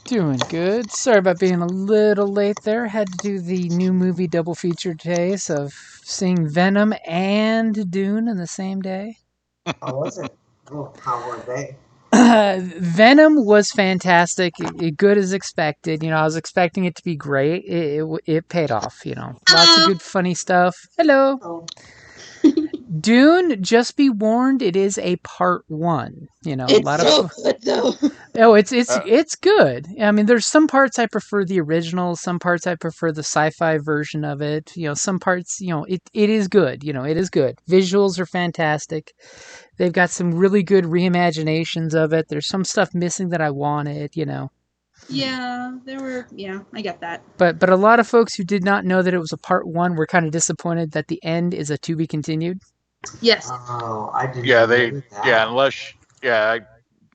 Doing good. Sorry about being a little late there. Had to do the new movie double feature today, so seeing Venom and Dune in the same day. How was it? Well, how were they? Venom was fantastic, good as expected. I was expecting it to be great. It paid off. Lots of Hello. good, funny stuff. Hello. Oh, Dune, just be warned, it is a part one. A It's lot of so good though. Oh, it's Uh, it's good. I mean, there's some parts I prefer the original, some parts I prefer the sci-fi version of it. Some parts, it is good. It is good. Visuals are fantastic. They've got some really good reimaginations of it. There's some stuff missing that I wanted. Yeah, there were. Yeah, I get that. But a lot of folks who did not know that it was a part one were kind of disappointed that the end is a to be continued. Yes. I didn't yeah, know that. I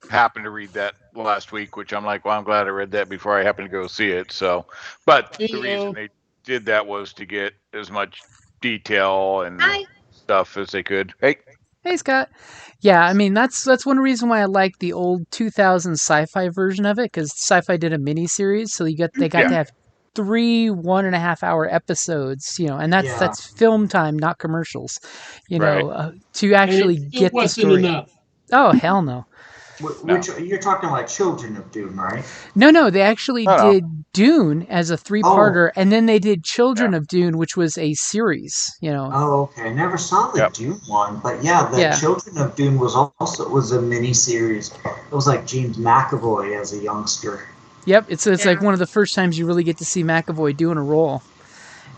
happened to read that last week, which I'm like, well, I'm glad I read that before I happened to go see it. So, but the reason they did that was to get as much detail and Hi. stuff as they could. Hey, Hey, Scott. Yeah, I mean that's one reason why I like the old 2000 sci-fi version of it, because sci-fi did a mini series, so they got to yeah, have three 1.5 hour episodes, and that's Yeah. that's film time, not commercials, right. to actually And it get the wasn't story. enough. Oh hell no. No, Which you're talking like Children of Doom, right? No, they actually no. did Dune as a Oh, three-parter, and then they did Children Yeah, of Dune, which was a series. oh, okay. I never saw the yep. Doom one, but yeah, the Yeah. Children of Doom was a mini series. It was like James McAvoy as a youngster. Yep, it's like Yeah. one of the first times you really get to see McAvoy doing a role.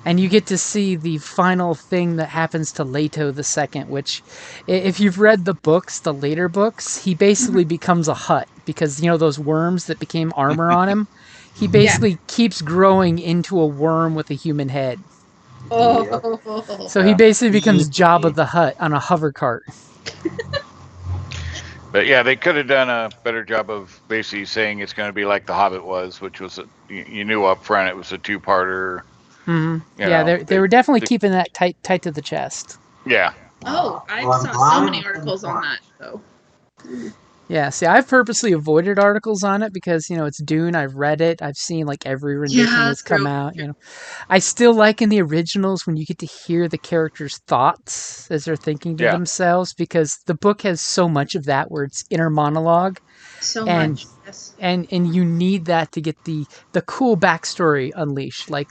And you get to see the final thing that happens to Leto the Second, which, if you've read the books, the later books, he basically becomes a Hutt because those worms that became armor on him. He basically keeps growing into a worm with a human head. Yep. Oh. So he Yeah. basically becomes Jabba the Hutt on a hover cart. But yeah, they could have done a better job of basically saying it's going to be like The Hobbit was, which was you knew up front it was a two-parter. Hmm. You Yeah, know, they were definitely keeping that tight to the chest. yeah, Oh, I Well, I'm saw so glad many I'm articles on informed. that though. Yeah, see, I've purposely avoided articles on it because it's Dune. I've read it. I've seen like every rendition Yeah, that's come true. out. I still like in the originals when you get to hear the characters' thoughts as they're thinking to yeah, themselves, because the book has so much of that where it's inner monologue, So and much. Yes. and you need that to get the cool backstory unleashed. Like,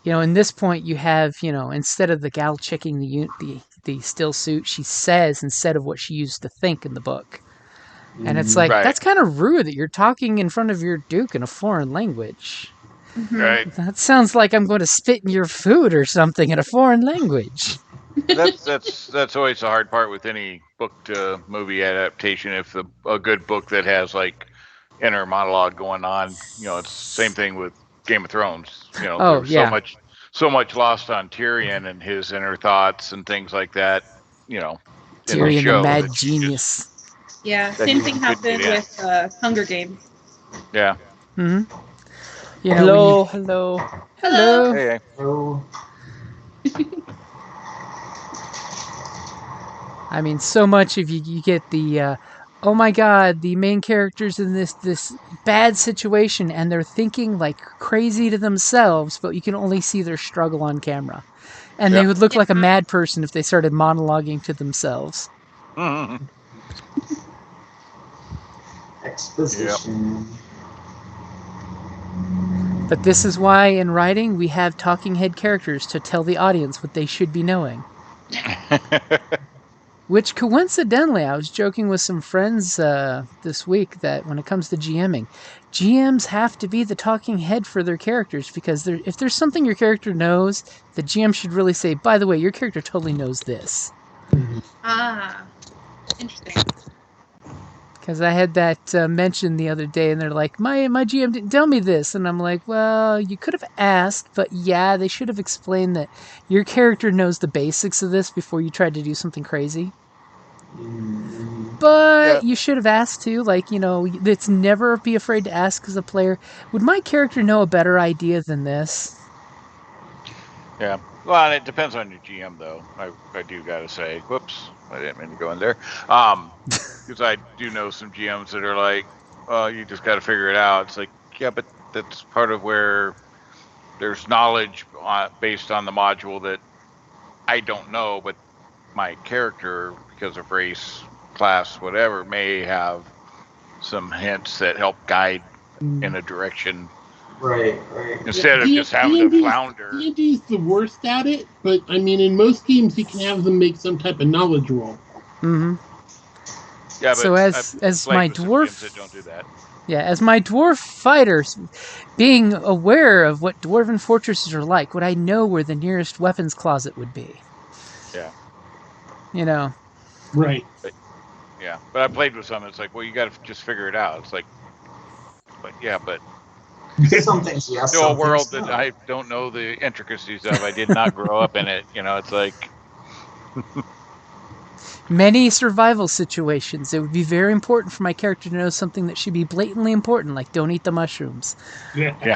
in this point you have, instead of the gal checking the still suit, she says instead of what she used to think in the book. And it's like, right, that's kind of rude that you're talking in front of your duke in a foreign language. Mm-hmm. right. That sounds like I'm going to spit in your food or something in a foreign language. That's always the hard part with any book to movie adaptation. If a good book that has like inner monologue going on, it's the same thing with Game of Thrones. There Oh, was yeah. so much lost on Tyrion and his inner thoughts and things like that. You know, in the Tyrion the show mad that genius. Yeah, that same you thing couldn't get happened in. with Hunger Games. Yeah. Hmm. Hello, hello. Hello. Hey. Oh, I mean, so much if you get the, oh my god, the main characters in this bad situation and they're thinking like crazy to themselves, but you can only see their struggle on camera. And they Yep. would look like a Yeah. mad person if they started monologuing to themselves. Mhm. exposition. But this is why in writing we have talking head characters to tell the audience what they should be knowing. Which coincidentally, I was joking with some friends this week that when it comes to GMing, GMs have to be the talking head for their characters, because if there's something your character knows, the GM should really say, by the way, your character totally knows this. Ah, interesting. Because I had that mentioned the other day, and they're like, my GM didn't tell me this. And I'm like, well, you could have asked, but yeah, they should have explained that your character knows the basics of this before you tried to do something crazy. But Yeah. you should have asked too. Like, it's never be afraid to ask as a player, would my character know a better idea than this? Yeah. Well, and it depends on your GM, though. I do gotta say, whoops, I didn't mean to go in there. Because I do know some GMs that are like, you just got to figure it out. It's like, yeah, but that's part of where there's knowledge based on the module that I don't know, but my character, because of race, class, whatever, may have some hints that help guide in a direction. Right. Instead of just having to flounder. D&D's the worst at it, but I mean, in most games, you can have them make some type of knowledge roll. Mm-hmm. Yeah, but so as my dwarf, that don't do that. Yeah, as my dwarf fighters, being aware of what dwarven fortresses are like, would I know where the nearest weapons closet would be? Yeah. You know. Right. But I played with some. It's like, well, you got to just figure it out. It's like, but some things, yes. Still a world that I don't know the intricacies of. I did not grow up in it. It's like. Many survival situations, it would be very important for my character to know something that should be blatantly important, like don't eat the mushrooms. Yeah.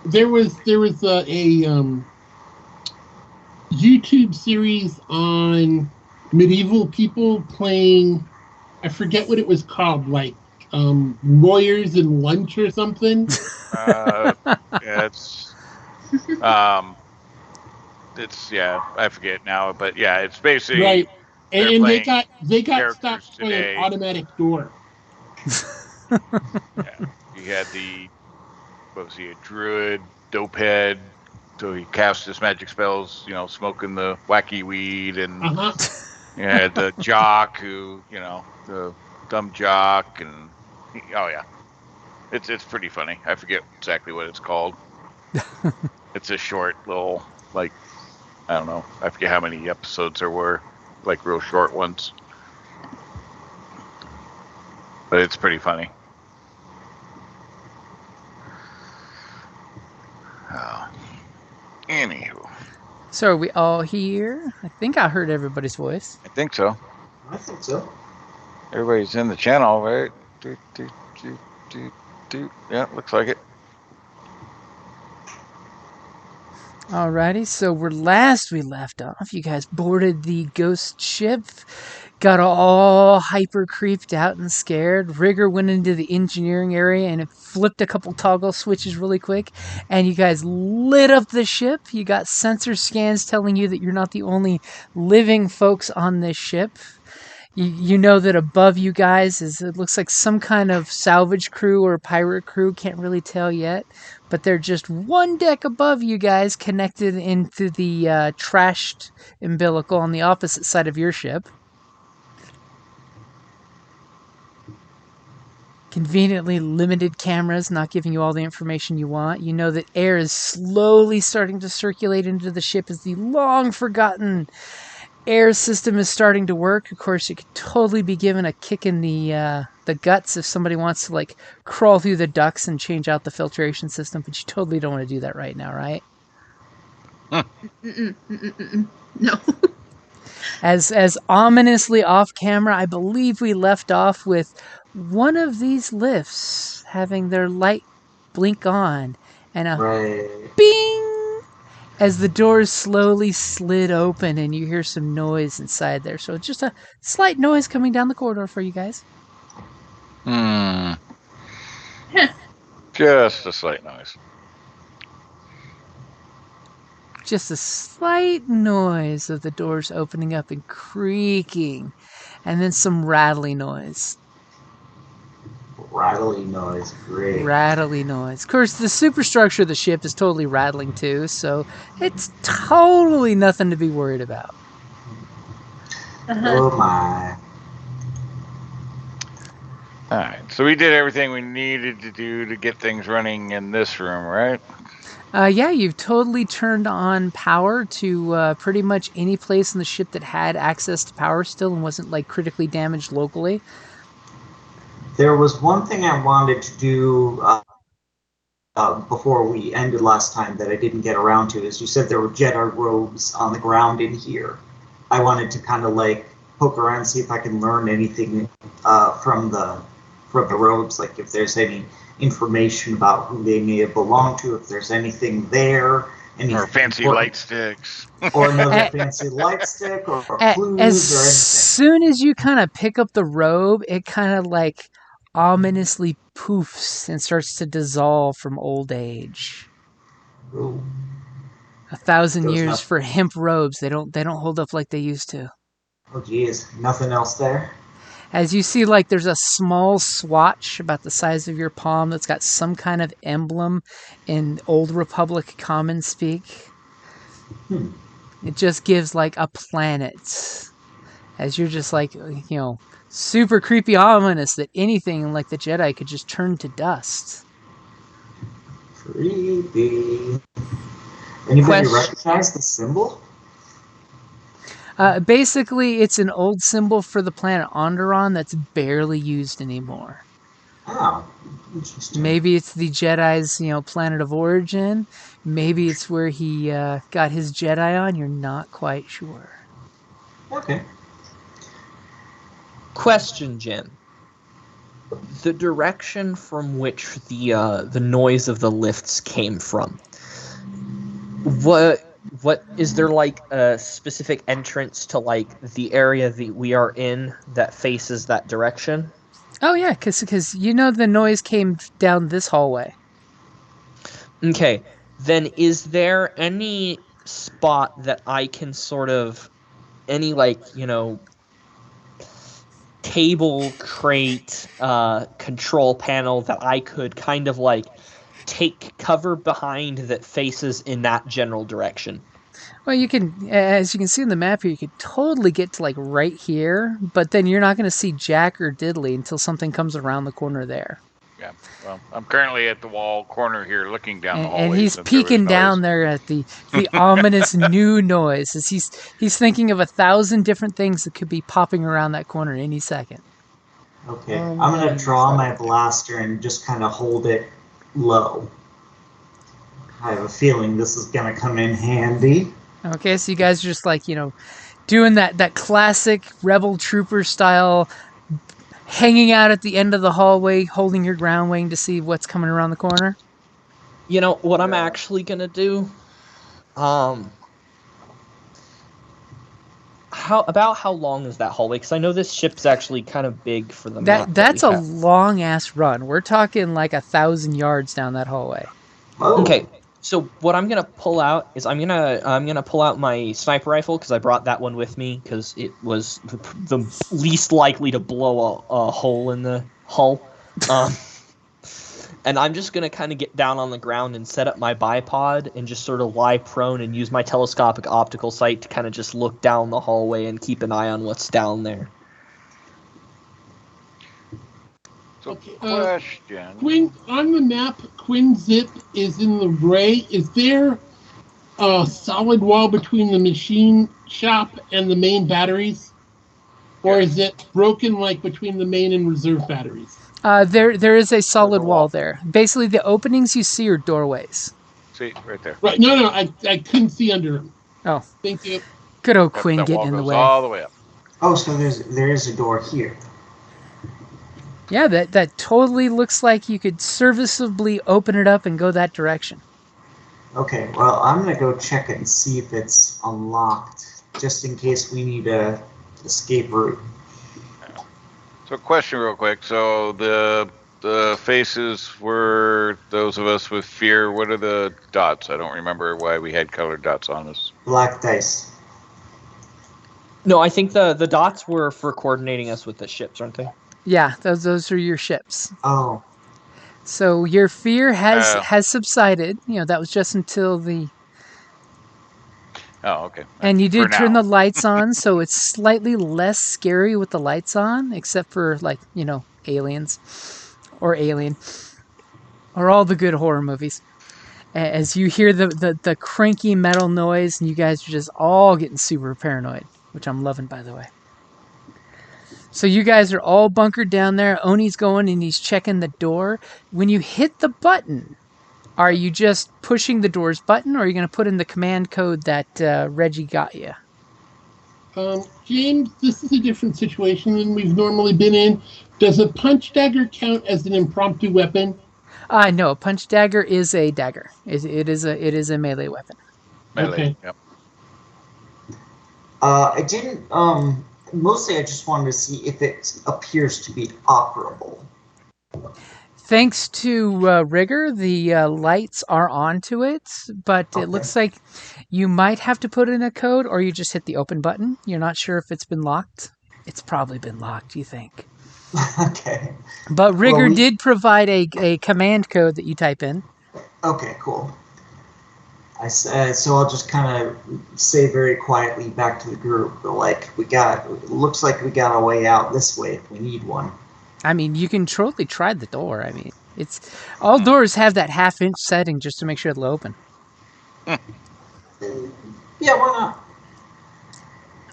There was a YouTube series on medieval people playing, I forget what it was called, like Lawyers and Lunch or something. I forget now, but yeah, it's basically right. And they got stopped by today. an automatic door. You had a druid, dope head, so he cast his magic spells, smoking the wacky weed, and you had the jock who, the dumb jock, and it's pretty funny. I forget exactly what it's called. It's a short little, like, I don't know. I forget how many episodes there were, like real short ones. But it's pretty funny. Anywho. So are we all here? I think I heard everybody's voice. I think so. I think so. Everybody's in the channel, right? Yeah, looks like it. Alrighty, so we left off, you guys boarded the ghost ship, got all hyper creeped out and scared. Rigger went into the engineering area and it flipped a couple toggle switches really quick, and you guys lit up the ship. You got sensor scans telling you that you're not the only living folks on this ship. You know that above you guys it looks like some kind of salvage crew or pirate crew, can't really tell yet. But they're just one deck above you guys, connected into the trashed umbilical on the opposite side of your ship. Conveniently limited cameras, not giving you all the information you want. You know that air is slowly starting to circulate into the ship as the long-forgotten air system is starting to work. Of course, you could totally be given a kick in the guts if somebody wants to like crawl through the ducts and change out the filtration system, but you totally don't want to do that right now, right? No. As ominously off camera, I believe we left off with one of these lifts having their light blink on and a bing as the doors slowly slid open and you hear some noise inside there. So just a slight noise coming down the corridor for you guys. Just a slight noise. Just a slight noise of the doors opening up and creaking, and then some rattly noise. Rattly noise, great. Rattly noise. Of course, the superstructure of the ship is totally rattling too, so it's totally nothing to be worried about. Oh my. Alright, so we did everything we needed to do to get things running in this room, right? Yeah, you've totally turned on power to pretty much any place in the ship that had access to power still and wasn't like critically damaged locally. There was one thing I wanted to do before we ended last time that I didn't get around to. Is you said there were Jedi robes on the ground in here. I wanted to kind of like poke around and see if I can learn anything from the robes, like if there's any information about who they may have belonged to, if there's anything there, or fancy light sticks, or another fancy light stick, or clues, as or anything. Soon as you kind of pick up the robe, it kind of like ominously poofs and starts to dissolve from old age. Ooh. 1,000 Goes years up. for hemp robes. They don't hold up like they used to. Oh, geez. Nothing else there? As you see, like, there's a small swatch about the size of your palm that's got some kind of emblem in Old Republic common speak. It just gives, like, a planet. As you're just, like, super creepy ominous that anything like the Jedi could just turn to dust. Creepy. Anybody Quest- recognize the symbol? Basically, it's an old symbol for the planet Onderon that's barely used anymore. Oh, interesting. Maybe it's the Jedi's, planet of origin. Maybe it's where he got his Jedi on. You're not quite sure. Okay. Question, Jim. The direction from which the noise of the lifts came from. What is there, like, a specific entrance to, like, the area that we are in that faces that direction? Oh yeah, because the noise came down this hallway. Okay, then is there any spot that I can sort of, any, like, table, crate, control panel that I could kind of, like, take cover behind that faces in that general direction? Well, you can, as you can see in the map here, you could totally get to, like, right here, but then you're not going to see Jack or Diddley until something comes around the corner there. Yeah. Well, I'm currently at the wall corner here, looking down the hallway. And he's since there was peeking noise. down there at the ominous new noise. As he's thinking of 1,000 different things that could be popping around that corner any second. Okay. I'm going to draw my blaster and just kind of hold it low. I have a feeling this is going to come in handy. Okay, so you guys are just, like, doing that classic Rebel Trooper style, hanging out at the end of the hallway, holding your ground, waiting to see what's coming around the corner. You know what I'm actually gonna do? How long is that hallway? Because I know this ship's actually kind of big for the map. That's we a have. long ass run. We're talking like 1,000 yards down that hallway. Oh. Okay, so what I'm gonna pull out is I'm gonna pull out my sniper rifle because I brought that one with me because it was the least likely to blow a hole in the hull. And I'm just gonna kind of get down on the ground and set up my bipod and just sort of lie prone and use my telescopic optical sight to kind of just look down the hallway and keep an eye on what's down there. So, Okay, question. Quinn, on the map, Quinn Zip is in the gray. Is there a solid wall between the machine shop and the main batteries? Or is it broken, like, between the main and reserve batteries? There is a solid There's a wall wall. there. Basically, the openings you see are doorways. See, right there. Right, no, I couldn't see under them. Oh, Thank you. good old That Quinn wall getting in the goes way. all the way up. Oh, so there is a door here. Yeah, that totally looks like you could serviceably open it up and go that direction. Okay, well, I'm going to go check it and see if it's unlocked, just in case we need a escape route. So, question real quick. So the faces were those of us with fear. What are the dots? I don't remember why we had colored dots on us. Black dice. No, I think the dots were for coordinating us with the ships, aren't they? Yeah, those are your ships. Oh, So your fear has subsided. That was just until the... Oh, okay. And you did For turn now. the lights on, so it's slightly less scary with the lights on, except for, like, aliens. Or Alien. Or all the good horror movies. As you hear the cranky metal noise, and you guys are just all getting super paranoid, which I'm loving, by the way. So you guys are all bunkered down there. Oni's going and he's checking the door. When you hit the button, are you just pushing the doors button, or are you going to put in the command code that Reggie got you? James, this is a different situation than we've normally been in. Does a punch dagger count as an impromptu weapon? No, a punch dagger is a dagger. It is a melee weapon. Melee. Okay. Yep. I didn't. Mostly, I just wanted to see if it appears to be operable. Thanks to Rigor, the lights are onto it, but Okay. it looks like you might have to put in a code, or you just hit the open button. You're not sure if it's been locked. It's probably been locked, you think. Okay. But Rigor we- did provide a command code that you type in. Okay, cool. So I'll just kind of say very quietly back to the group, like, looks like we got a way out this way if we need one. I mean, you can totally try the door. I mean, it's all doors have that half-inch setting just to make sure it'll open. Yeah, why not?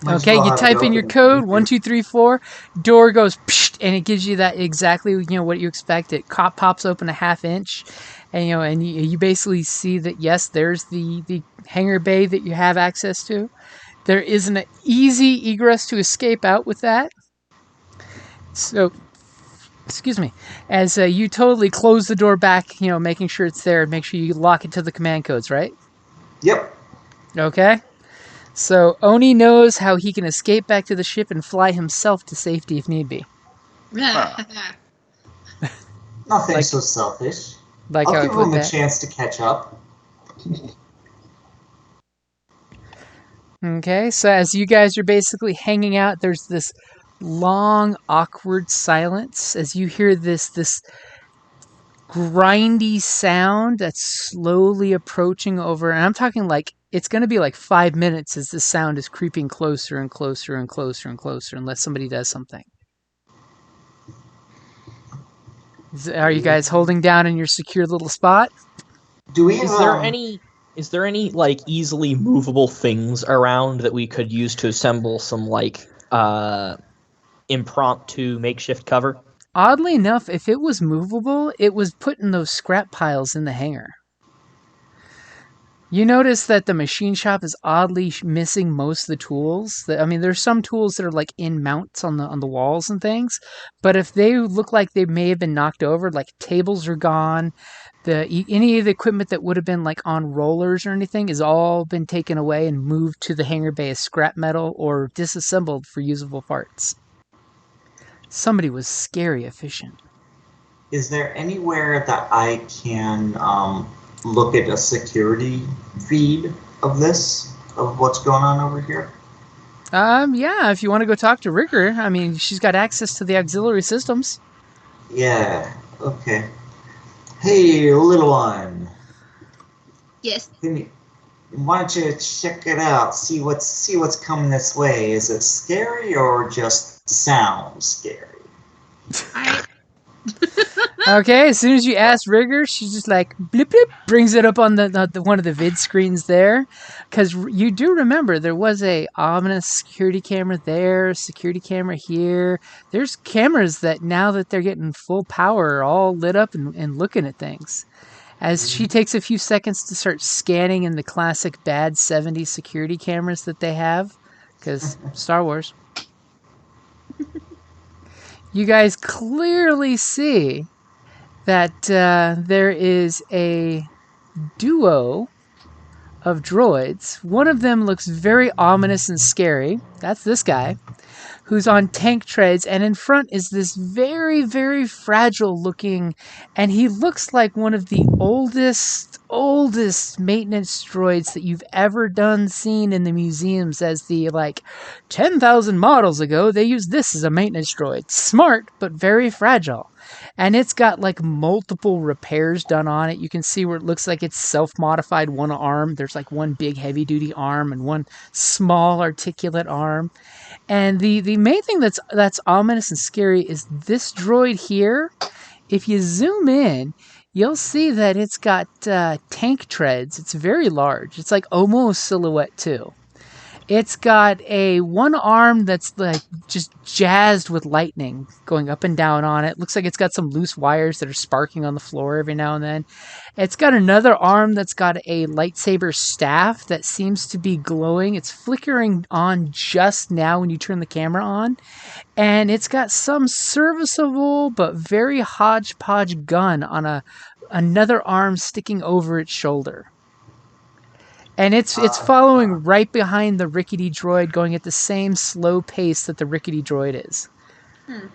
Might as Okay, well you have it type in your open. code 1234. Door goes psh, and it gives you that exactly what you expect. It pops open a half-inch, and and you basically see that yes, there's the hangar bay that you have access to. There is an easy egress to escape out with that. So, excuse me, as you totally close the door back, making sure it's there, and make sure you lock it to the command codes, right? Yep. Okay. So Oni knows how he can escape back to the ship and fly himself to safety if need be. Nothing Like- so selfish. Like I'll how I give put him a that. chance to catch up. Okay, so as you guys are basically hanging out, there's this long, awkward silence as you hear this grindy sound that's slowly approaching over. And I'm talking like it's going to be like 5 minutes as this sound is creeping closer and closer and closer and closer unless somebody does something. Are you guys holding down in your secure little spot? Do we have Is there any like easily movable things around that we could use to assemble some like impromptu makeshift cover? Oddly enough, if it was movable, it was put in those scrap piles in the hangar. You notice that the machine shop is oddly missing most of the tools. I mean, there's some tools that are like in mounts on the walls and things, but if they look like they may have been knocked over, like tables are gone, any of the equipment that would have been like on rollers or anything has all been taken away and moved to the hangar bay as scrap metal or disassembled for usable parts. Somebody was scary efficient. Is there anywhere that I can look at a security feed of what's going on over here? Yeah, if you want to go talk to Rigger, I mean, she's got access to the auxiliary systems. Yeah. Okay. Hey, little one. Yes. Why don't you check it out? See what's coming this way. Is it scary or just sounds scary? I Okay, as soon as you ask Rigger, she's just like blip blip, brings it up on the one of the vid screens there, because you do remember there was a ominous security camera there, security camera here. There's cameras that now that they're getting full power are all lit up and looking at things. As she takes a few seconds to start scanning in the classic bad 70s security cameras that they have, because Star Wars. You guys clearly see that there is a duo of droids. One of them looks very ominous and scary. That's this guy, who's on tank treads, and in front is this very, very fragile looking, and he looks like one of the oldest maintenance droids that you've ever seen in the museums as the, 10,000 models ago, they used this as a maintenance droid. Smart, but very fragile. And it's got multiple repairs done on it. You can see where it looks like it's self-modified one arm. There's one big heavy-duty arm and one small articulate arm. And the main thing that's ominous and scary is this droid here. If you zoom in, you'll see that it's got tank treads. It's very large. It's almost Silhouette 2. It's got one arm that's just jazzed with lightning going up and down on it. Looks like it's got some loose wires that are sparking on the floor every now and then. It's got another arm that's got a lightsaber staff that seems to be glowing. It's flickering on just now when you turn the camera on. And it's got some serviceable but very hodgepodge gun on another arm sticking over its shoulder. And it's following right behind the rickety droid, going at the same slow pace that the rickety droid is.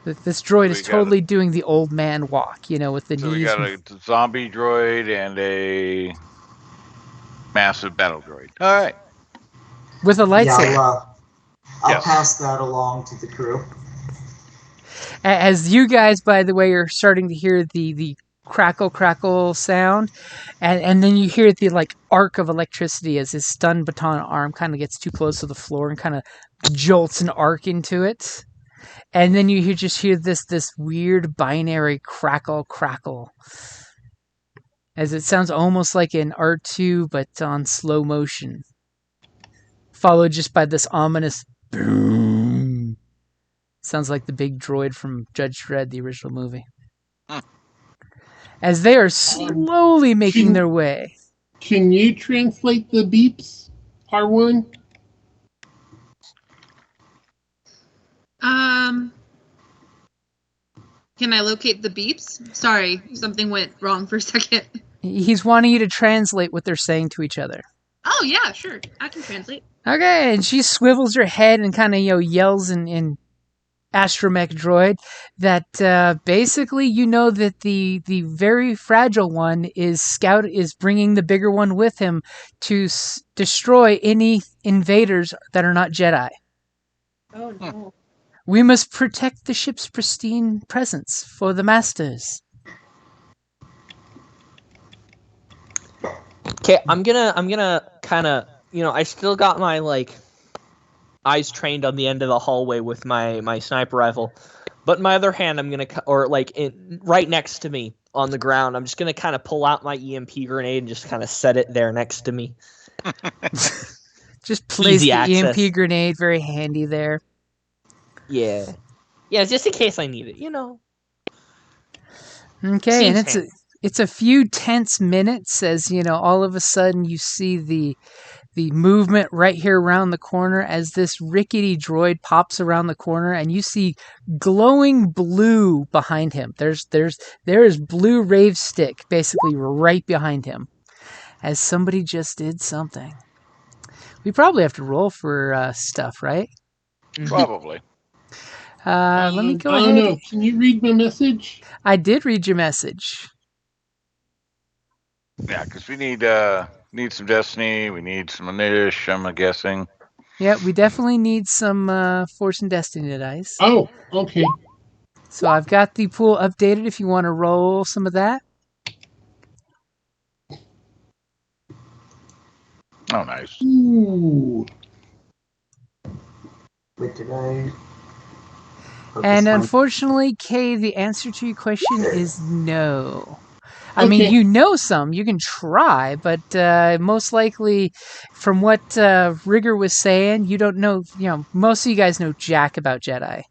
This droid We is got totally doing the old man walk, with the So we knees. got a zombie droid and a massive battle droid. All right. With a Yeah, lightsaber. I'll Yes. pass that along to the crew. As you guys, by the way, are starting to hear the crackle sound, and then you hear the arc of electricity as his stun baton arm kind of gets too close to the floor and kind of jolts an arc into it, and then you just hear this weird binary crackle, as it sounds almost like an R2 but on slow motion, followed just by this ominous boom. Sounds like the big droid from Judge Dredd, the original movie. As they are slowly making their way. Can you translate the beeps, R1? Can I locate the beeps? Sorry, something went wrong for a second. He's wanting you to translate what they're saying to each other. Oh yeah, sure. I can translate. Okay, and she swivels her head and kind of yells in astromech droid that basically that the very fragile one is bringing the bigger one with him to destroy any invaders that are not Jedi. Oh no. We must protect the ship's pristine presence for the masters. Okay, I'm gonna kind of, I still got my eyes trained on the end of the hallway with my sniper rifle, but in my other hand, I'm gonna right next to me on the ground. I'm just gonna kind of pull out my EMP grenade and just kind of set it there next to me. Just place Easy the access. EMP grenade, very handy there. Yeah, just in case I need it, Okay, Seems and it's a few tense minutes as all of a sudden you see the movement right here around the corner as this rickety droid pops around the corner, and you see glowing blue behind him. There is blue rave stick basically right behind him, as somebody just did something. We probably have to roll for stuff, right? Probably. Let me go I ahead. don't know. Can you read my message? I did read your message. Yeah, because we need some Destiny. We need some Anish, I'm guessing. Yeah, we definitely need some Force and Destiny dice. Oh, okay. So I've got the pool updated if you want to roll some of that. Oh, nice. Ooh. Wait, did I? And unfortunately, Kay, the answer to your question is no. I mean, Okay. you know some. You can try, but most likely, from what Rigger was saying, you don't know. Most of you guys know jack about Jedi.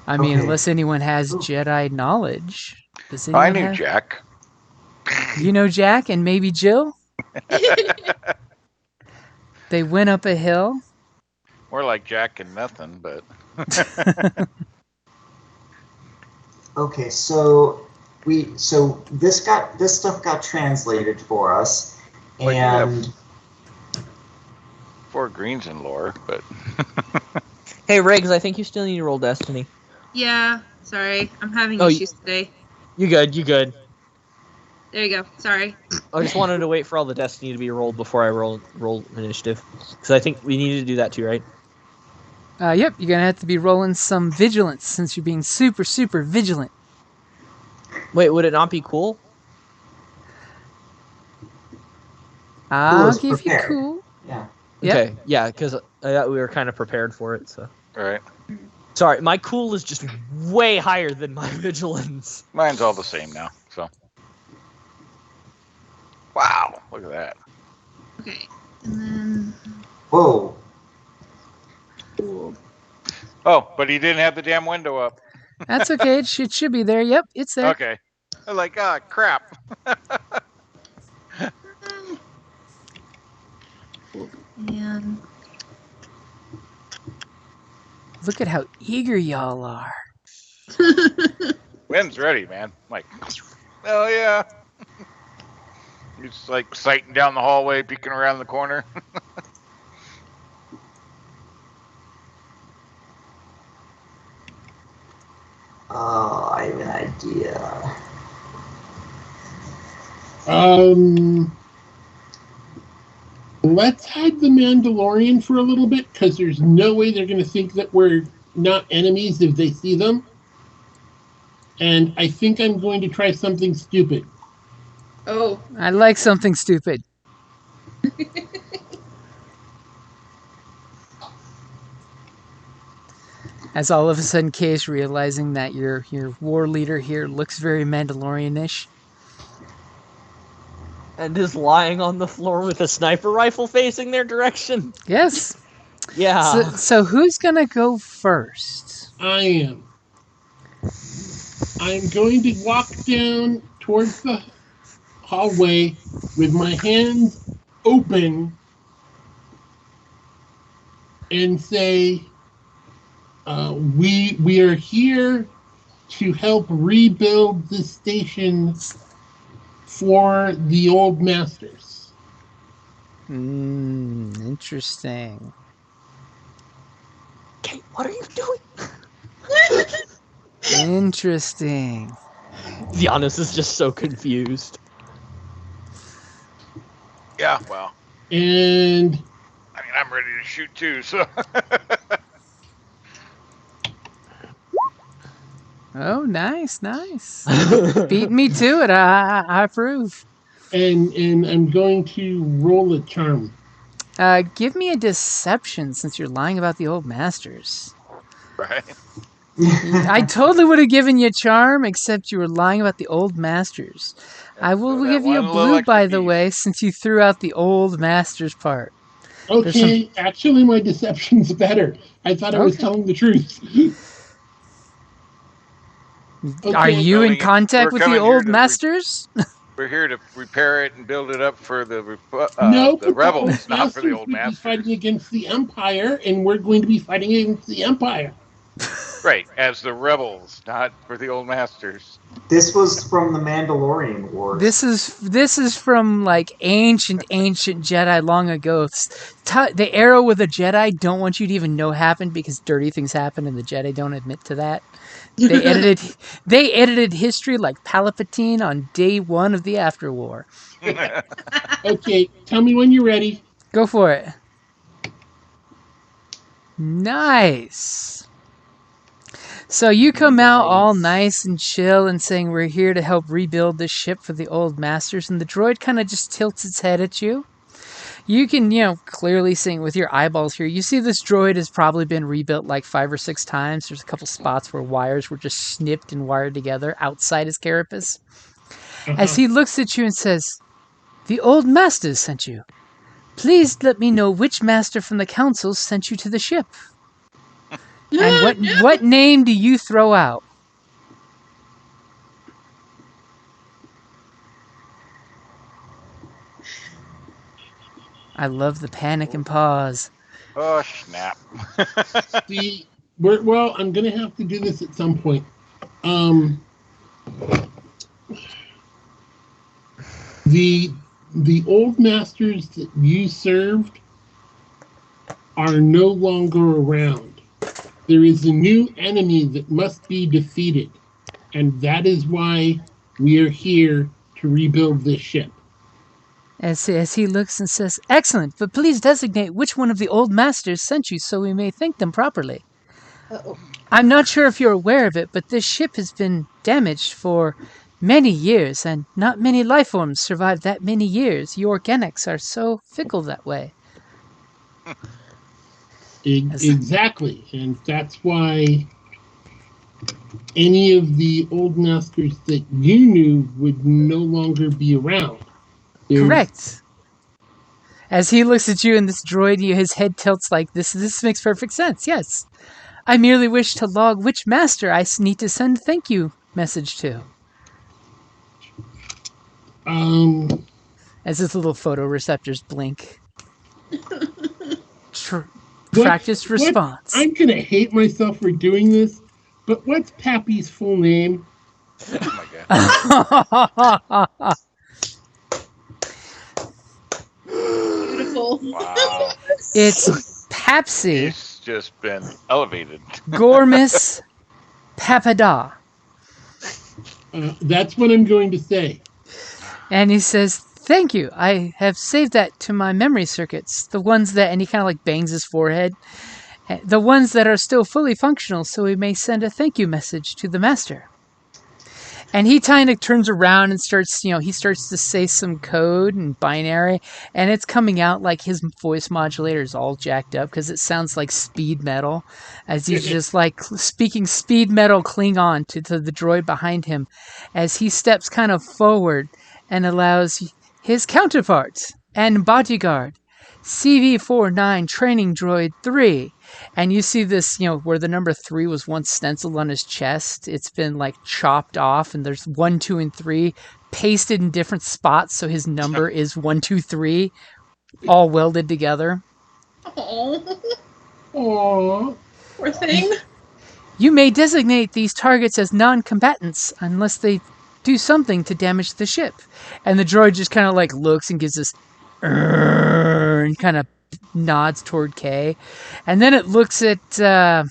I mean, Okay. unless anyone has Ooh. Jedi knowledge. Does I anyone knew have? Jack. You know Jack and maybe Jill? They went up a hill. More like Jack and nothing, but Okay, so this stuff got translated for us, Well, you have- and 4 greens in lore, but Hey Riggs, I think you still need to roll Destiny. Yeah, sorry. I'm having Oh, issues today. You good. There you go. Sorry. I just wanted to wait for all the Destiny to be rolled before I roll initiative, because I think we need to do that too, right? Yep, you're going to have to be rolling some vigilance since you're being super, super vigilant. Wait, would it not be cool? I'll is give you prepared. cool. yeah. Yep. Okay, yeah, because we were kind of prepared for it. So right. sorry, my cool is just way higher than my vigilance. Mine's all the same now. So, wow, look at that. Okay. And then Whoa. cool. Oh, but he didn't have the damn window up. That's okay. It should be there. Yep, it's there. Okay. I'm like, crap. And Look at how eager y'all are. Wind's ready, man. I'm like, oh yeah. He's like sighting down the hallway, peeking around the corner. Let's hide the Mandalorian for a little bit, because there's no way they're going to think that we're not enemies if they see them. And I think I'm going to try something stupid. Oh, I like something stupid. As all of a sudden Kay's realizing that your war leader here looks very Mandalorian-ish. And is lying on the floor with a sniper rifle facing their direction. Yes. Yeah. So who's gonna go first? I am. I'm going to walk down towards the hallway with my hands open and say, we are here to help rebuild the station for the old masters. Interesting. Kate, what are you doing? Interesting. Giannis is just so confused. Yeah, well, And I mean, I'm ready to shoot too, so. Oh, nice. Beat me to it. I approve. and I'm going to roll a charm. Give me a deception since you're lying about the old masters. Right. I totally would have given you a charm, except you were lying about the old masters. I will So that give you a one little blue, extra by the piece. way, since you threw out the old masters part. Okay, actually, my deception's better. I thought I was Okay. telling the truth. Are Okay. you in We're contact with the coming here old to masters? We're here to repair it and build it up for the No, the rebels, the not for the Masters old would be masters. fighting against the Empire, and we're going to be fighting against the Empire. Right, as the rebels, not for the old masters. This was from the Mandalorian Wars. This is from like ancient Jedi long ago. The era with the Jedi don't want you to even know happened because dirty things happen and the Jedi don't admit to that. They edited history like Palpatine on day one of the After War. Okay, tell me when you're ready. Go for it. Nice. So you come out all nice and chill and saying we're here to help rebuild this ship for the old masters, and the droid kind of just tilts its head at you. You can, clearly see with your eyeballs here, you see this droid has probably been rebuilt like 5 or 6 times. There's a couple spots where wires were just snipped and wired together outside his carapace. As he looks at you and says, "The old masters sent you. Please let me know which master from the council sent you to the ship. And what name do you throw out?" I love the panic and pause. Oh snap! Well, I'm going to have to do this at some point. The old masters that you served are no longer around. There is a new enemy that must be defeated, and that is why we are here to rebuild this ship. As he looks and says, "Excellent, but please designate which one of the old masters sent you so we may thank them properly. Uh-oh. I'm not sure if you're aware of it, but this ship has been damaged for many years, and not many life forms survive that many years. You organics are so fickle that way." Exactly, and that's why any of the old masters that you knew would no longer be around. Correct. As he looks at you and this droid, his head tilts like this. This makes perfect sense, yes. I merely wish to log which master I need to send thank you message to. As his little photoreceptors blink. Practice response. I'm gonna hate myself for doing this, but what's Pappy's full name? Oh my god! Beautiful. Wow, It's Papsy it's just been elevated. Gormis Papada. That's what I'm going to say. And he says, "Thank you. I have saved that to my memory circuits. The ones that," and he kind of like bangs his forehead, "the ones that are still fully functional, so we may send a thank you message to the master." And he kind of turns around and starts, he starts to say some code and binary, and it's coming out like his voice modulator is all jacked up because it sounds like speed metal, as he's just like speaking speed metal Klingon to the droid behind him, as he steps kind of forward and allows his counterpart and bodyguard, CV-49 Training Droid 3. And you see this, where the number 3 was once stenciled on his chest. It's been like chopped off, and there's 1, 2, and 3 pasted in different spots. So his number is 1, 2, 3, all welded together. Oh, Aww. poor thing. You may designate these targets as non-combatants unless they do something to damage the ship. And the droid just kind of like looks and gives this and kind of nods toward Kay. And then it looks at our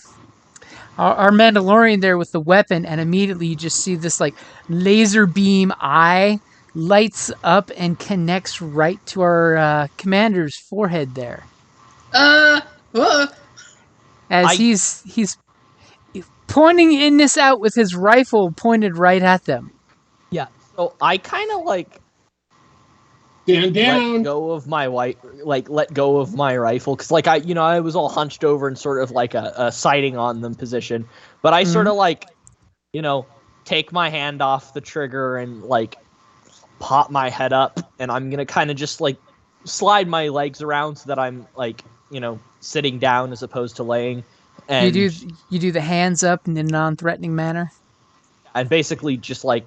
Mandalorian there with the weapon, and immediately you just see this like laser beam eye lights up and connects right to our commander's forehead there. As he's pointing in this out with his rifle pointed right at them. Yeah. So I kind of like Stand down. let go of my let go of my rifle, because like I was all hunched over in sort of like a sighting on them position, but I sort of like take my hand off the trigger and like pop my head up, and I'm gonna kind of just like slide my legs around so that I'm like sitting down as opposed to laying. And You do the hands up in a non-threatening manner. and basically just like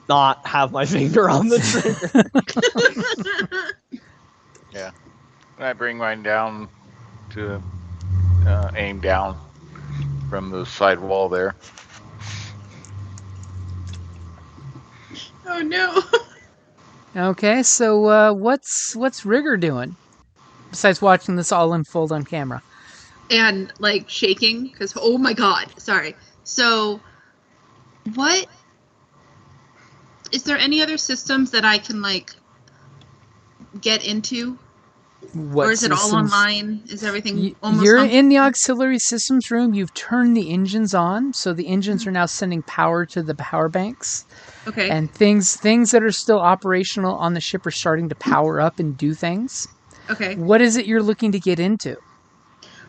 not have my finger on the trigger. Yeah. I bring mine down to aim down from the side wall there. Oh no. Okay, so what's Rigger doing besides watching this all unfold on camera? And like shaking because oh my god, sorry. So, what is there any other systems that I can like get into, What or is it all systems- online? Is everything almost? You're functional? in the auxiliary systems room. You've turned the engines on, so the engines are now sending power to the power banks. Okay. And things that are still operational on the ship are starting to power up and do things. Okay. What is it you're looking to get into?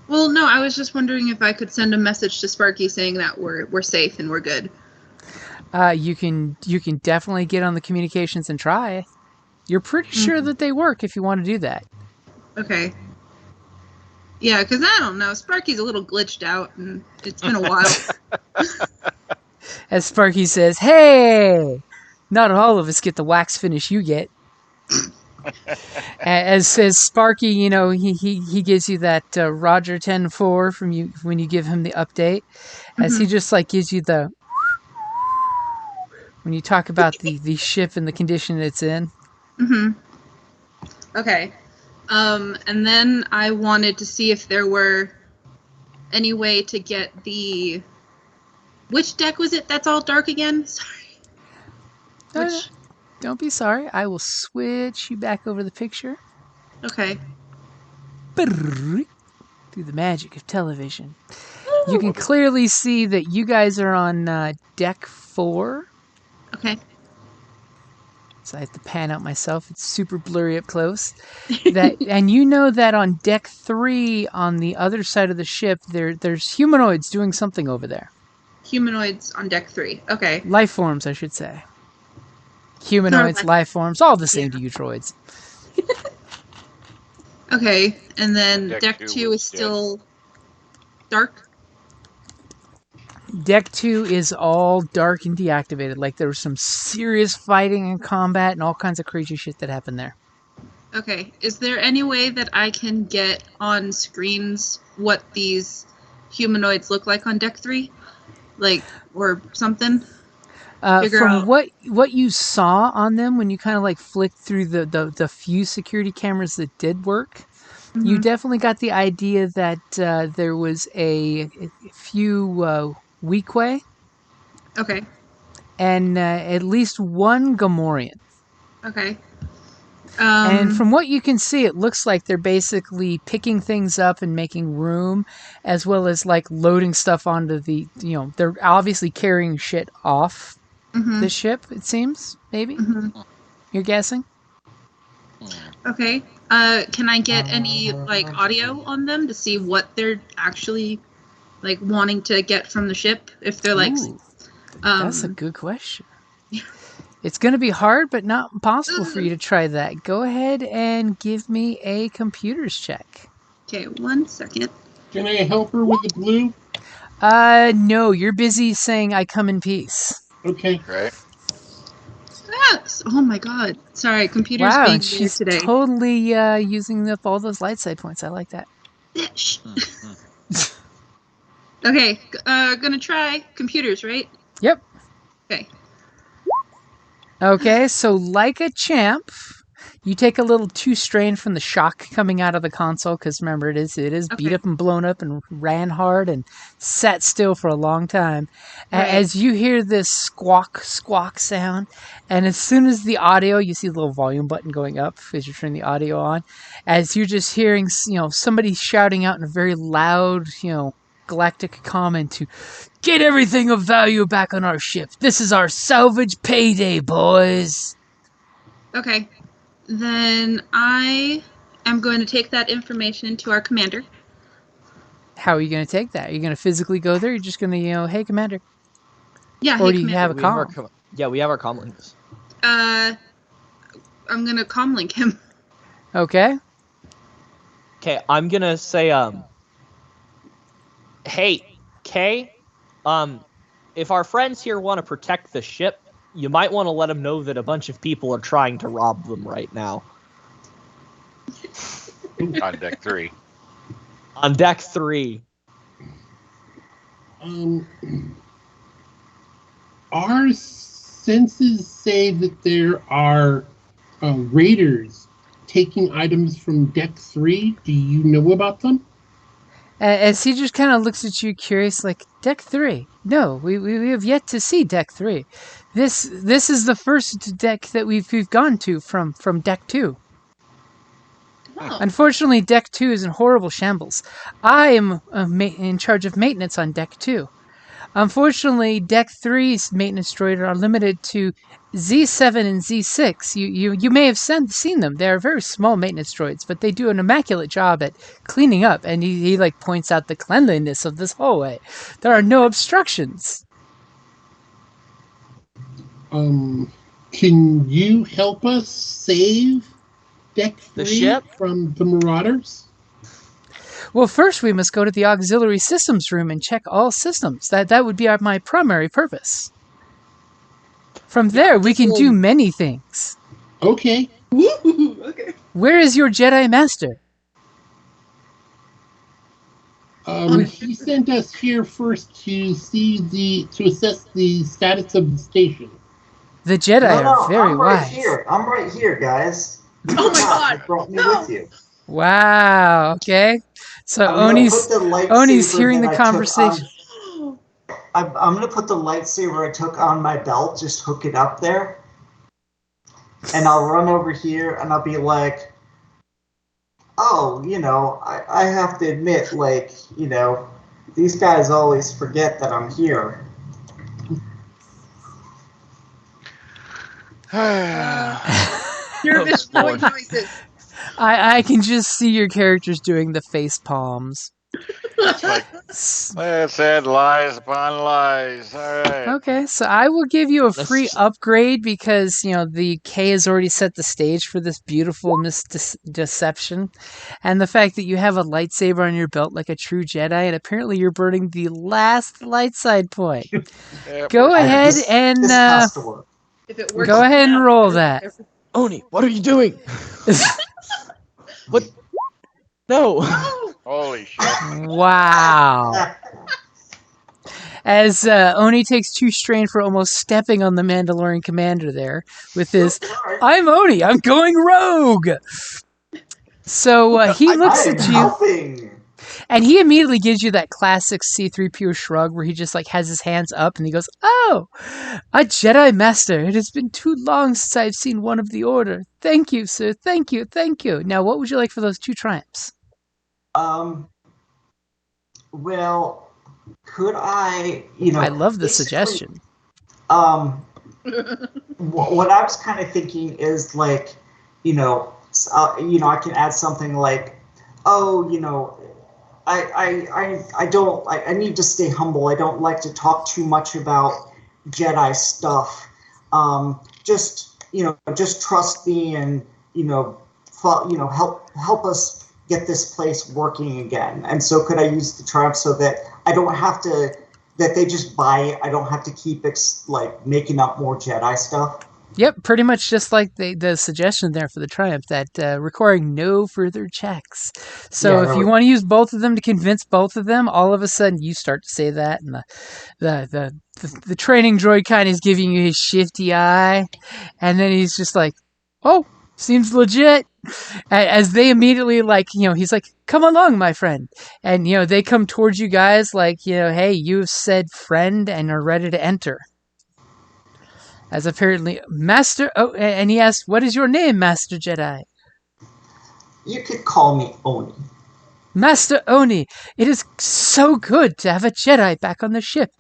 Well, no, I was just wondering if I could send a message to Sparky saying that we're safe and we're good. You can definitely get on the communications and try. You're pretty sure that they work if you want to do that. Okay. Yeah, because I don't know. Sparky's a little glitched out, and it's been a while. As Sparky says, "Hey, not all of us get the wax finish you get." As says Sparky, he gives you that Roger 10-4 from you when you give him the update. As he just like gives you the when you talk about the ship and the condition it's in. Okay. And then I wanted to see if there were any way to get the... Which deck was it that's all dark again? Sorry. Which... Don't be sorry. I will switch you back over the picture. Okay. Through the magic of television. You can clearly see that you guys are on deck 4. Okay. So I have to pan out myself. It's super blurry up close. And you know that on deck 3, on the other side of the ship, there's humanoids doing something over there. Humanoids on deck 3. Okay. Life forms, I should say. Humanoids, life forms, all the same to you droids. Okay. And then Deck deck two 2 was is still dark? Deck 2 is all dark and deactivated. Like there was some serious fighting and combat and all kinds of crazy shit that happened there. Okay. Is there any way that I can get on screens what these humanoids look like on deck 3? Like, or something? Figure From out- what you saw on them when you kind of like flicked through the few security cameras that did work, you definitely got the idea that there was a few Weequay Okay. and at least one Gamorrean. Okay. And from what you can see, it looks like they're basically picking things up and making room, as well as like loading stuff onto the, they're obviously carrying shit off the ship, it seems, maybe? You're guessing? Okay. Can I get any like audio on them to see what they're actually like wanting to get from the ship? If they're like, Ooh, that's a good question. It's going to be hard, but not impossible for you to try that. Go ahead and give me a computers check. okay, 1 second. Can I help her with the blue? No, you're busy saying I come in peace. Okay. Right. Oh my god. Sorry, computer's Wow, being and weird she's today. totally using up all those light side points. I like that. Shh. Okay, gonna try computers, right? Yep. Okay. Okay, so like a champ, you take a little 2 strain from the shock coming out of the console, because remember, it is beat Okay. up and blown up and ran hard and sat still for a long time. Right. As you hear this squawk sound, and as soon as the audio, you see the little volume button going up as you turn the audio on, as you're just hearing, somebody shouting out in a very loud, galactic comment to get everything of value back on our ship. This is our salvage payday, boys. Okay. Then I am going to take that information to our commander. How are you going to take that? Are you going to physically go there? Or you're just going to, hey, commander. Yeah, Or hey, do you commander. have a We have our comm? we have our comm links. I'm gonna comlink him. Okay. Okay, I'm gonna say, hey, Kay, if our friends here want to protect the ship, you might want to let them know that a bunch of people are trying to rob them right now. On deck 3. On deck 3. Our senses say that there are raiders taking items from deck 3. Do you know about them? As he just kind of looks at you curious, like, deck 3? No, we have yet to see deck 3. This is the first deck that we've gone to from deck 2. Oh. Unfortunately, deck 2 is in horrible shambles. I am in charge of maintenance on deck 2. Unfortunately, deck 3's maintenance droids are limited to Z7 and Z6. You may have seen them. They are very small maintenance droids, but they do an immaculate job at cleaning up. And he like points out the cleanliness of this hallway. There are no obstructions. Can you help us save deck 3 The ship? from the Marauders? Well, first we must go to the auxiliary systems room and check all systems. That would be my primary purpose. From there, we can do many things. Okay. Okay. Where is your Jedi Master? He sent us here first to assess the status of the station. The Jedi are very I'm right wise. here. I'm right here, guys. Oh my god. You brought me No. with you. Wow. Okay. So I'm gonna Oni's put the lightsaber Oni's hearing that the I took conversation. I'm gonna put the lightsaber I took on my belt, just hook it up there, and I'll run over here and I'll be like, "Oh, I have to admit, these guys always forget that I'm here." Nervous boy noises. I can just see your characters doing the face palms. Let's add lies upon lies. All right. Okay, so I will give you a free upgrade because, the K has already set the stage for this beautiful deception. And the fact that you have a lightsaber on your belt like a true Jedi, and apparently you're burning the last light side point. Yep, Go we're- ahead This and has to work. If it works, go ahead and now, roll that. Oni, what are you doing? What? No. Holy shit. Wow. As Oni takes 2 strain for almost stepping on the Mandalorian commander there with his, I'm Oni, I'm going rogue. So he looks I am at you. helping. And he immediately gives you that classic C-3PO shrug where he just like has his hands up and he goes, "Oh, a Jedi Master. It has been too long since I've seen one of the Order. Thank you, sir. Thank you. Thank you. Now, what would you like for those 2 triumphs?" Well, could I, I love the basically, suggestion. What I was kind of thinking is like, I can add something like, oh, I need to stay humble. I don't like to talk too much about Jedi stuff. Just trust me and, help us get this place working again. And so could I use the triumph so that I don't have to, that they just buy it. I don't have to keep making up more Jedi stuff. Yep, pretty much just like the suggestion there for the triumph, that requiring no further checks. So if you want to use both of them to convince both of them, all of a sudden you start to say that, and the training droid kind of is giving you his shifty eye, and then he's just like, "Oh, seems legit." As they immediately he's like, "Come along, my friend," and they come towards you guys like, "Hey, you've said friend and are ready to enter." As apparently, Master... Oh, and he asks, "What is your name, Master Jedi?" You could call me Oni. Master Oni, it is so good to have a Jedi back on the ship.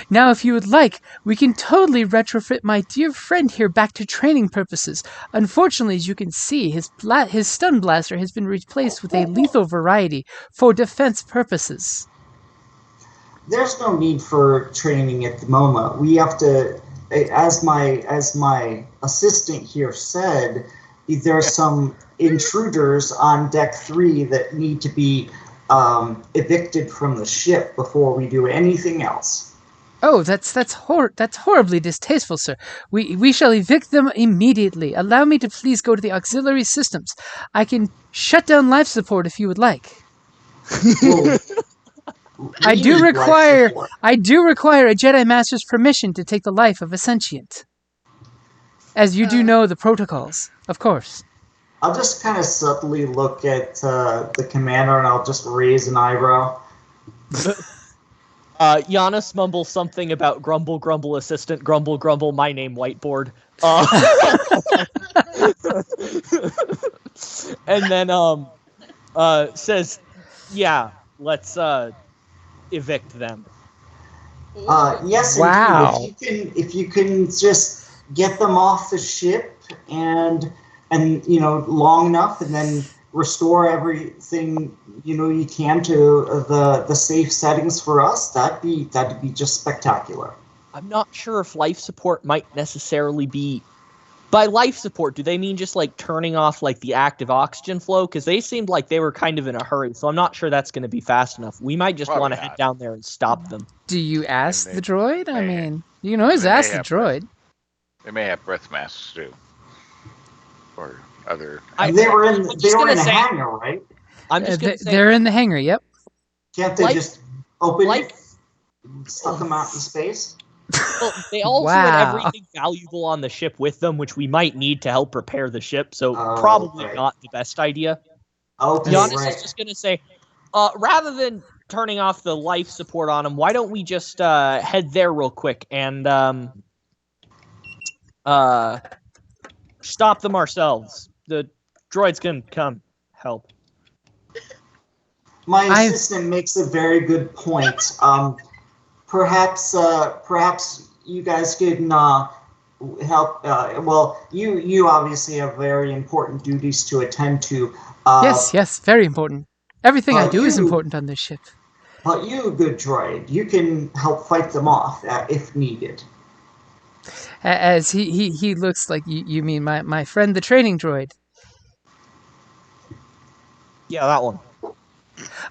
Now, if you would like, we can totally retrofit my dear friend here back to training purposes. Unfortunately, as you can see, his stun blaster has been replaced with a lethal variety for defense purposes. There's no need for training at the moment. We have to... As my assistant here said, there are some intruders on deck 3 that need to be evicted from the ship before we do anything else. Oh, that's horribly distasteful, sir. We shall evict them immediately. Allow me to please go to the auxiliary systems. I can shut down life support if you would like. Well, I do require a Jedi Master's permission to take the life of a sentient. As you do know the protocols, of course. I'll just kind of subtly look at the commander and I'll just raise an eyebrow. Giannis mumbles something about grumble, grumble, assistant, grumble, grumble, my name, whiteboard. And then says, "Yeah, let's evict them." Yes, wow. Indeed. If you can just get them off the ship and long enough, and then restore everything you can to the safe settings for us, that'd be just spectacular. I'm not sure if life support might necessarily be... By life support, do they mean just like turning off like the active oxygen flow? Because they seemed like they were kind of in a hurry, so I'm not sure that's going to be fast enough. We might just want to head down there and stop them. Do you ask the droid? I mean, you can always ask the droid. They may have breath masks too, or other. They were in a hangar, right? I'm just going to say they're in the hangar. Yep. Can't they just open it, suck them out in space? Well, they also had everything valuable on the ship with them, which we might need to help repair the ship, so probably not the best idea. Okay, Giannis is just going to say, rather than turning off the life support on them, why don't we just head there real quick and stop them ourselves. The droids can come help. My assistant makes a very good point. Perhaps you guys can help. Well, you obviously have very important duties to attend to. Yes, very important. Everything I do is important on this ship. But you, good droid, you can help fight them off if needed. As he looks like you mean my friend the training droid. Yeah, that one.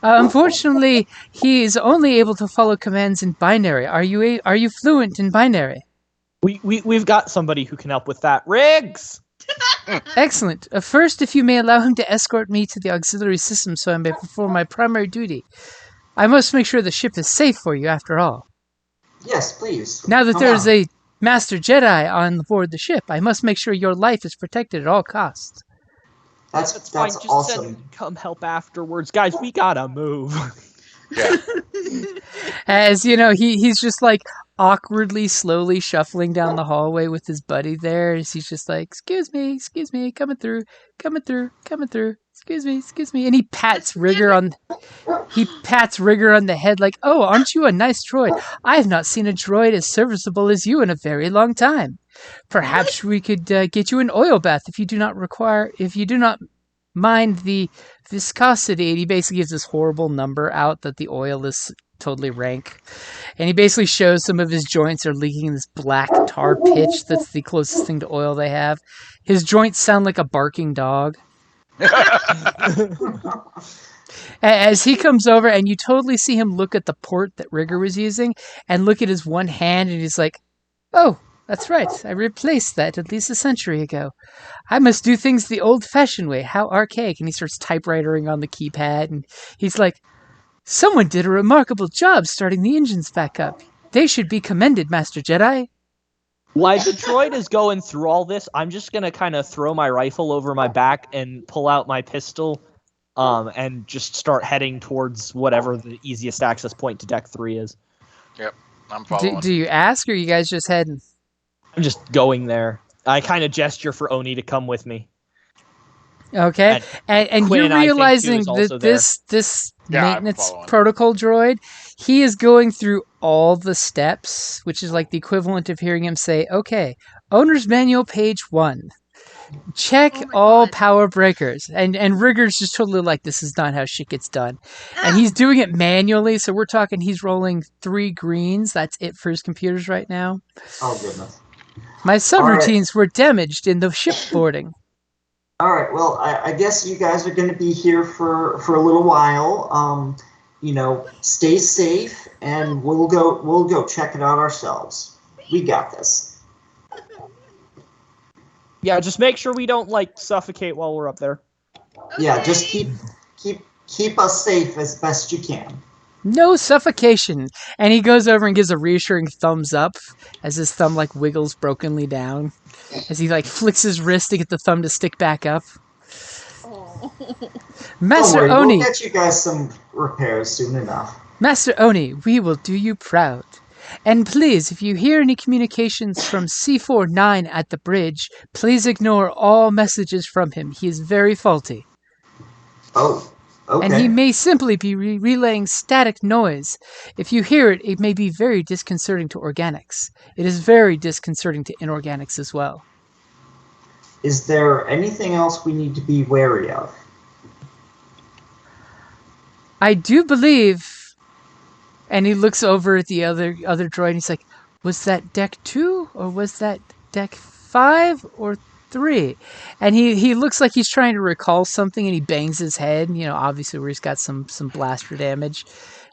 Unfortunately, he is only able to follow commands in binary. Are you fluent in binary? We've got somebody who can help with that. Riggs! Excellent. First, if you may allow him to escort me to the auxiliary system so I may perform my primary duty. I must make sure the ship is safe for you, after all. Yes, please. Now that there is a Master Jedi on board the ship, I must make sure your life is protected at all costs. That's fine. Just awesome. send come help afterwards, guys. We gotta move. Yeah. As you know, he's just like awkwardly, slowly shuffling down the hallway with his buddy there. As he's just like, excuse me, coming through, excuse me. And he pats Rigger on the head like, oh, aren't you a nice droid? I have not seen a droid as serviceable as you in a very long time. Perhaps we could get you an oil bath if you do not mind the viscosity. And he basically gives this horrible number out that the oil is totally rank. And he basically shows some of his joints are leaking this black tar pitch that's the closest thing to oil they have. His joints sound like a barking dog. As he comes over, and you totally see him look at the port that Rigger was using and look at his one hand, and he's like, oh, that's right. I replaced that at least a century ago. I must do things the old-fashioned way. How archaic. And he starts typewritering on the keypad, and he's like, someone did a remarkable job starting the engines back up. They should be commended, Master Jedi. While the droid is going through all this, I'm just going to kind of throw my rifle over my back and pull out my pistol and just start heading towards whatever the easiest access point to Deck 3 is. Yep, I'm following. Do you ask, or are you guys just heading? I'm just going there. I kind of gesture for Oni to come with me. Okay, and Quinn, you're I think, too, realizing is also that there. this Yeah, I'm maintenance following. protocol droid, he is going through all the steps, which is like the equivalent of hearing him say, okay, owner's manual page 1. Check Oh my all God. power breakers. And Rigger's just totally like, this is not how shit gets done. And he's doing it manually, so we're talking he's rolling 3 greens. That's it for his computers right now. Oh goodness. My right. subroutines were damaged in the shipboarding. All right. Well, I guess you guys are going to be here for a little while. Stay safe, and we'll go check it out ourselves. We got this. Yeah, just make sure we don't suffocate while we're up there. Yeah, just keep us safe as best you can. No suffocation. And he goes over and gives a reassuring thumbs up as his thumb wiggles brokenly down. As he flicks his wrist to get the thumb to stick back up. Oh. Master Don't worry, Oni, we'll get you guys some repairs soon enough. Master Oni, we will do you proud. And please, if you hear any communications from C49 at the bridge, please ignore all messages from him. He is very faulty. Oh, okay. And he may simply be relaying static noise. If you hear it, it may be very disconcerting to organics. It is very disconcerting to inorganics as well. Is there anything else we need to be wary of? I do believe... And he looks over at the other droid and he's like, was that deck 2 or was that deck 5 or 3? And he looks like he's trying to recall something, and he bangs his head, obviously where he's got some blaster damage,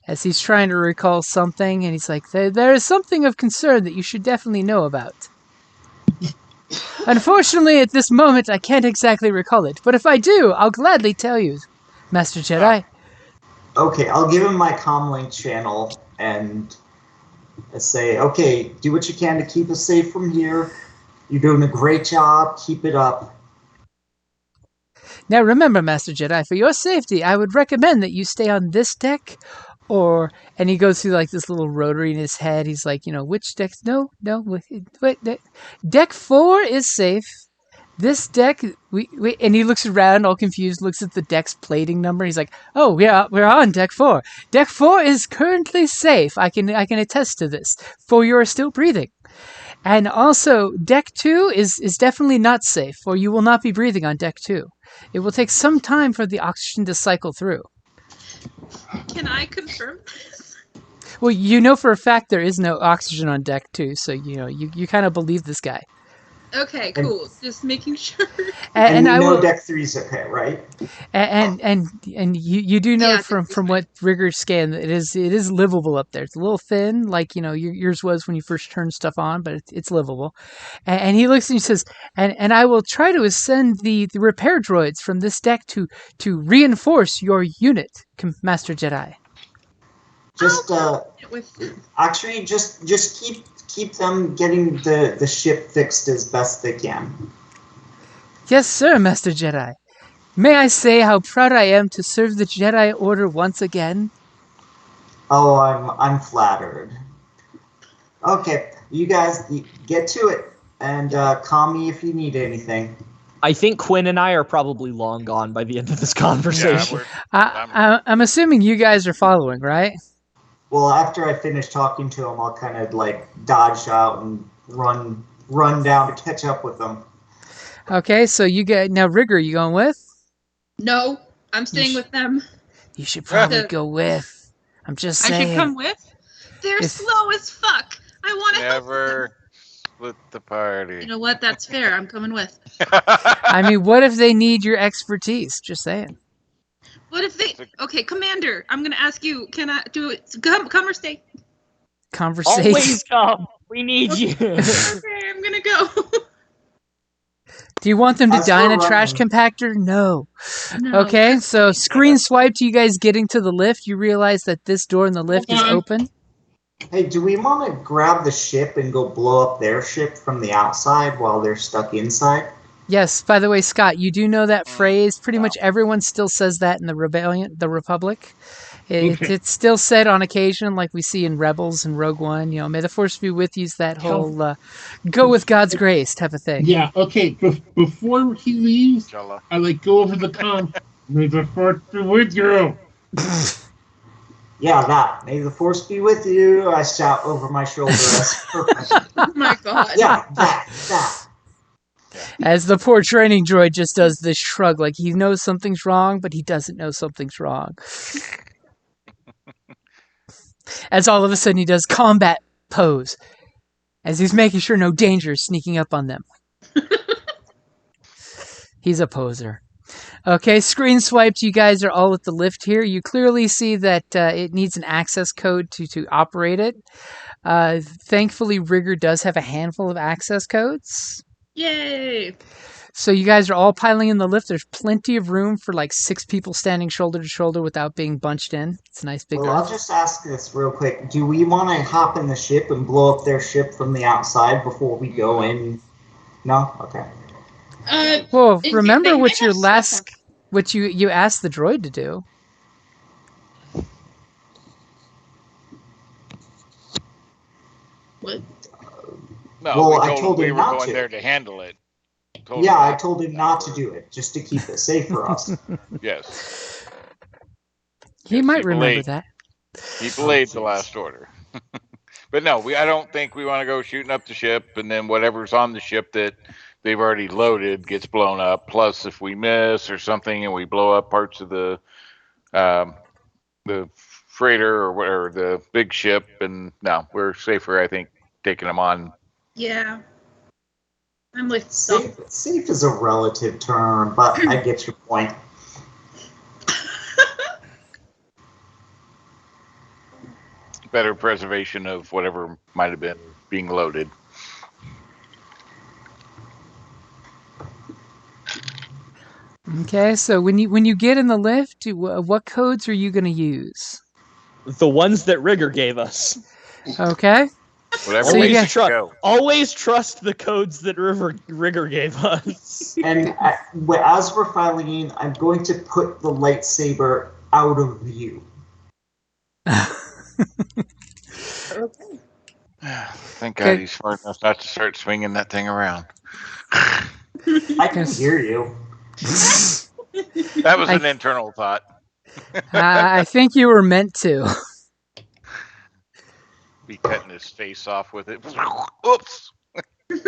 as he's trying to recall something, and he's like, there is something of concern that you should definitely know about. Unfortunately, at this moment, I can't exactly recall it, but if I do, I'll gladly tell you, Master Jedi. Okay, I'll give him my comlink channel and say, okay, do what you can to keep us safe from here. You're doing a great job. Keep it up. Now remember, Master Jedi, for your safety, I would recommend that you stay on this deck, and he goes through this little rotary in his head. He's like, which deck? No, wait, deck 4 is safe. This deck, and he looks around all confused, looks at the deck's plating number. He's like, oh, yeah, we're on deck 4. Deck 4 is currently safe. I can attest to this, for you are still breathing. And also, deck 2 is definitely not safe, for you will not be breathing on deck 2. It will take some time for the oxygen to cycle through. Can I confirm this? Well, for a fact there is no oxygen on deck 2, so you kind of believe this guy. Okay, cool. Just making sure. And I you know will, deck 3's okay, right? and you do know Yeah, from what Rigger's scan that it is livable up there. It's a little thin, yours was when you first turned stuff on, but it's livable. And he looks and he says, and I will try to ascend the repair droids from this deck to reinforce your unit, Master Jedi. Just With actually just keep them getting the ship fixed as best they can. Yes, sir, Master Jedi. May I say how proud I am to serve the Jedi Order once again? Oh, I'm flattered. Okay, you guys get to it, and call me if you need anything. I think Quinn and I are probably long gone by the end of this conversation. I'm assuming you guys are following, right? Well, after I finish talking to him, I'll kind of like dodge out and run down to catch up with them. Okay, so you get now. Rigger, you going with? No, I'm staying with them. You should probably go with. I'm just saying. I should come with? They're slow as fuck. I want to help them. Never split the party. You know what? That's fair. I'm coming with. I mean, what if they need your expertise? Just saying. What if they... Okay, Commander, I'm going to ask you, can I do it? Come or stay? Conversation. Always come. We need you. Okay, I'm going to go. Do you want them to As die in we're a trash running- compactor? No. No. Okay, so screen swipe to you guys getting to the lift. You realize that this door in the lift is open. Hey, do we want to grab the ship and go blow up their ship from the outside while they're stuck inside? Yes, by the way, Scott, you do know that phrase. Pretty much everyone still says that in the Republic. It's still said on occasion, like we see in Rebels and Rogue One. You know, may the Force be with you's that whole go with God's grace type of thing. Yeah, okay. Before he leaves, Jalla. I like go over the com. May the Force be with you. Yeah, that. May the Force be with you. I shout over my shoulder. That's perfect. Oh my god. Yeah, that. As the poor training droid just does this shrug, like he knows something's wrong, but he doesn't know something's wrong. As all of a sudden he does combat pose, as he's making sure no danger is sneaking up on them. He's a poser. Okay, screen swiped. You guys are all at the lift here. You clearly see that it needs an access code to operate it. Thankfully, Rigger does have a handful of access codes. Yay. So you guys are all piling in the lift. There's plenty of room for like 6 people standing shoulder to shoulder without being bunched in. It's a nice big Well, I'll lift. just ask this real quick. Do we want to hop in the ship and blow up their ship from the outside before we go in? No? Okay. Well, They remember might what have your stuff last, what you asked the droid to do. What? No, Well, we I told we him were not going to. there to handle it. Yeah, I told him not to do it, just to keep it safe for us. Yes. He Yes, might he remember belayed. that. He belayed the last order. But no, I don't think we want to go shooting up the ship, and then whatever's on the ship that they've already loaded gets blown up. Plus, if we miss or something and we blow up parts of the freighter or whatever, the big ship, and no, we're safer, I think, taking them on. Yeah. I'm with some. Safe is a relative term, but I get your point. Better preservation of whatever might have been being loaded. Okay, so when you get in the lift, what codes are you going to use? The ones that Rigger gave us. Okay. Whatever So you we got- go. Always trust the codes that Rigger gave us. And as we're filing in, I'm going to put the lightsaber out of view. Okay. Thank God Okay. he's smart enough not to start swinging that thing around. I can hear you. That was an internal thought. I think you were meant to. Be cutting his face off with it. Oops.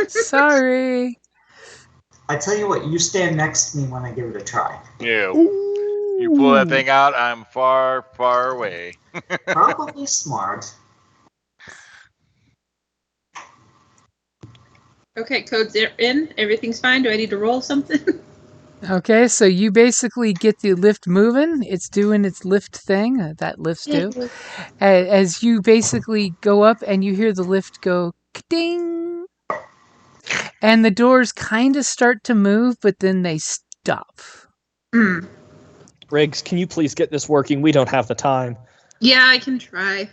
Sorry. I tell you what, you stand next to me when I give it a try. Yeah. You pull that thing out, I'm far, far away. Probably smart. Okay, codes are in. Everything's fine. Do I need to roll something? Okay, so you basically get the lift moving. It's doing its lift thing. That lifts do. As you basically go up and you hear the lift go ding, and the doors kind of start to move, but then they stop. Hmm. Riggs, can you please get this working? We don't have the time. Yeah, I can try.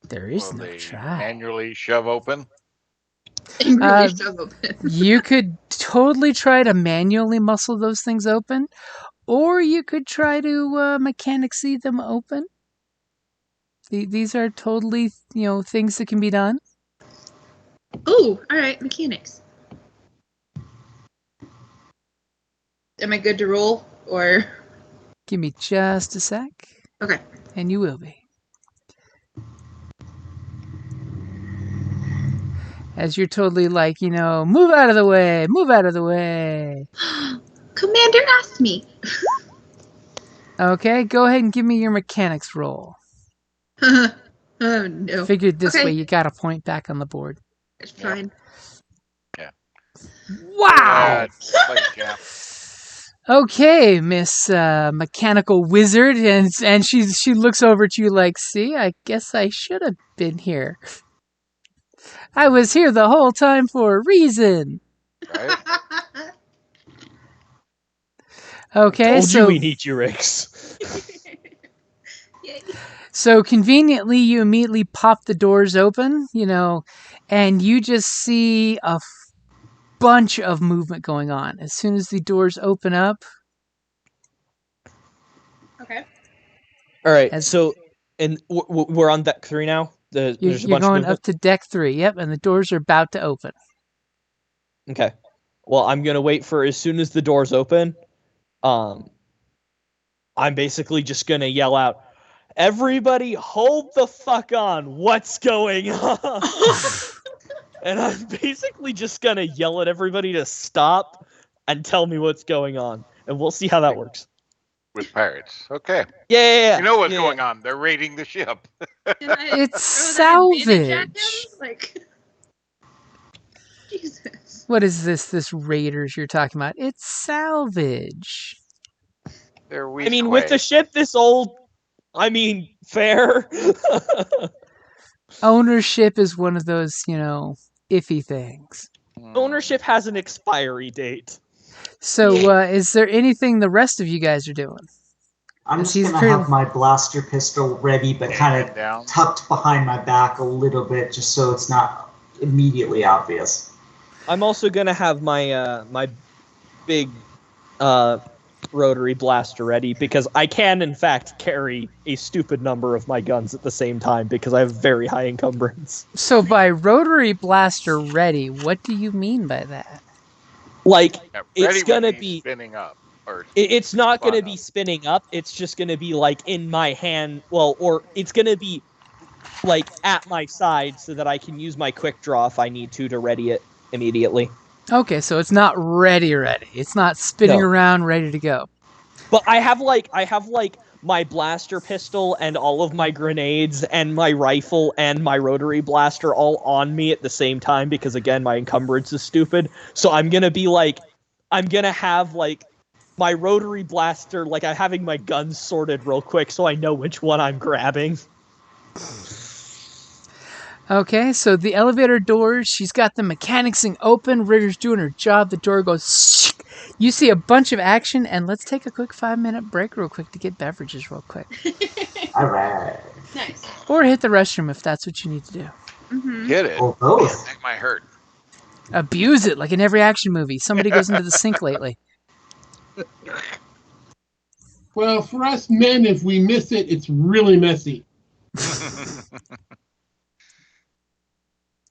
There is Will no they try. manually shove open? Angrily shove open. You could totally try to manually muscle those things open, or you could try to mechanicsy them open. These are totally, things that can be done. Oh, all right, mechanics. Am I good to roll, or? Give me just a sec, Okay. and you will be. As you're totally like, move out of the way, move out of the way. Commander asked me. Okay, go ahead and give me your mechanics roll. Oh no. Figured this Okay. way you got a point back on the board. It's fine. Wow! Like a champ. Okay, Miss Mechanical Wizard, and she looks over at you like, see, I guess I should have been here. I was here the whole time for a reason. Right? Okay, Told so you we need you, Rix. Yay. so conveniently you immediately pop the doors open, and you just see a bunch of movement going on. As soon as the doors open up, Okay. All right, As- so and we're on deck 3 now. There's a you're bunch of going movement. up to deck 3. Yep, and the doors are about to open. Okay. Well, I'm gonna wait for as soon as the doors open. I'm basically just gonna yell out, "Everybody, hold the fuck on! What's going on?" And I'm basically just gonna yell at everybody to stop and tell me what's going on, and we'll see how that works. With pirates. Okay. Yeah. You know what's going on. They're raiding the ship. Can I It's throw that advantage at him? salvage. Like, Jesus. What is this raiders you're talking about? It's salvage. They're I mean, with the ship this old, fair. Ownership is one of those, iffy things. Ownership has an expiry date. So, is there anything the rest of you guys are doing? I'm As just he's gonna pretty- have my blaster pistol ready, but kind of down. tucked behind my back a little bit, just so it's not immediately obvious. I'm also gonna have my my big rotary blaster ready because I can in fact carry a stupid number of my guns at the same time because I have very high encumbrance. So, by rotary blaster ready, what do you mean by that? Like Yeah, it's ready would gonna be be spinning up. Or it's not gonna spun be up. spinning up. It's just gonna be like in my hand. Well, or it's gonna be like at my side so that I can use my quick draw if I need to ready it immediately. Okay, so it's not ready. It's not spinning No. around ready to go. But I have like my blaster pistol and all of my grenades and my rifle and my rotary blaster all on me at the same time because again my encumbrance is stupid. So I'm gonna have like my rotary blaster, like I'm having my guns sorted real quick so I know which one I'm grabbing. Okay, so the elevator doors, she's got the mechanicsing open. Ritter's doing her job. The door goes. You see a bunch of action, and let's take a quick 5-minute break real quick to get beverages real quick. All right. Nice. Or hit the restroom if that's what you need to do. Mm-hmm. Get it. Or both. Man, that might hurt. Abuse it, like in every action movie. Somebody goes into the sink lately. Well, for us men, if we miss it, it's really messy.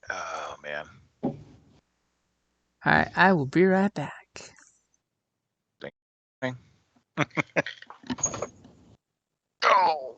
Oh man. All right, I will be right back. Oh.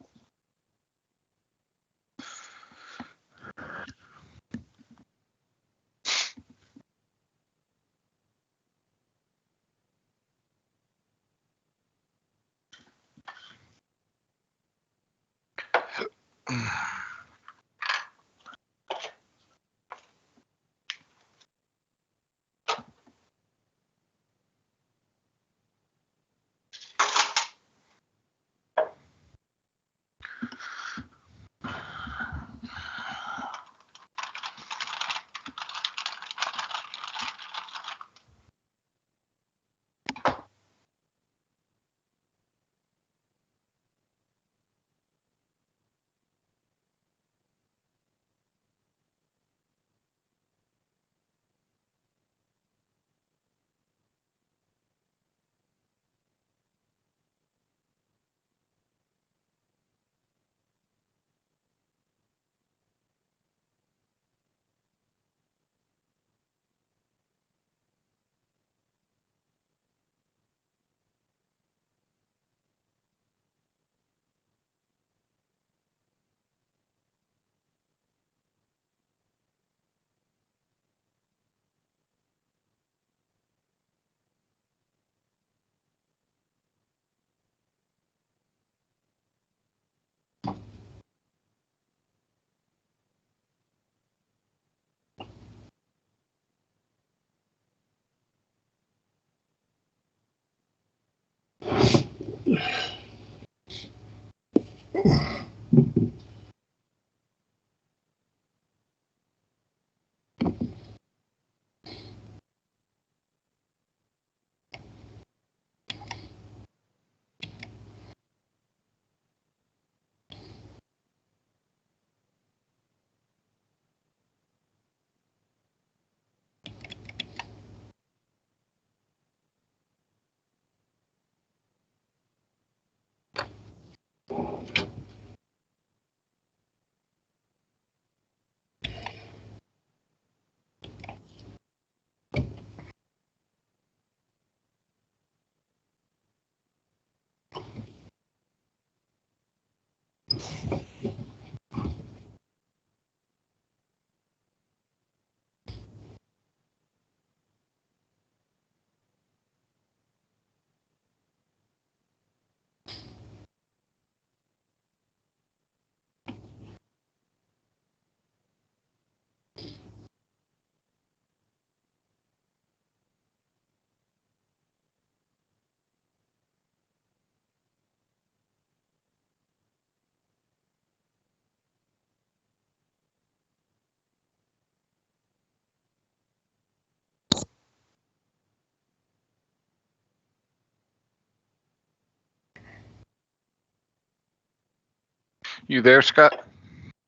You there, Scott?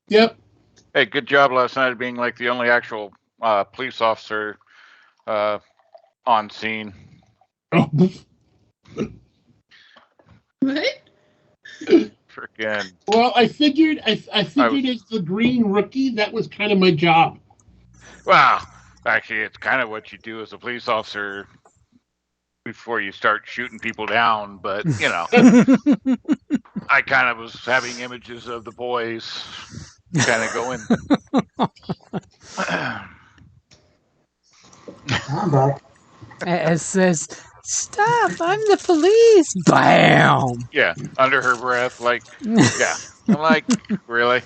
Yep. Hey, good job last night of being like the only actual police officer on scene. What? Freaking. Well, I figured as the green rookie, that was kind of my job. Well, actually, it's kind of what you do as a police officer before you start shooting people down. But, you know, I kind of was having images of the boys kind of going. I'm back. As says, "Stop! I'm the police!" Bam! Yeah, under her breath, like, yeah. I'm like, really?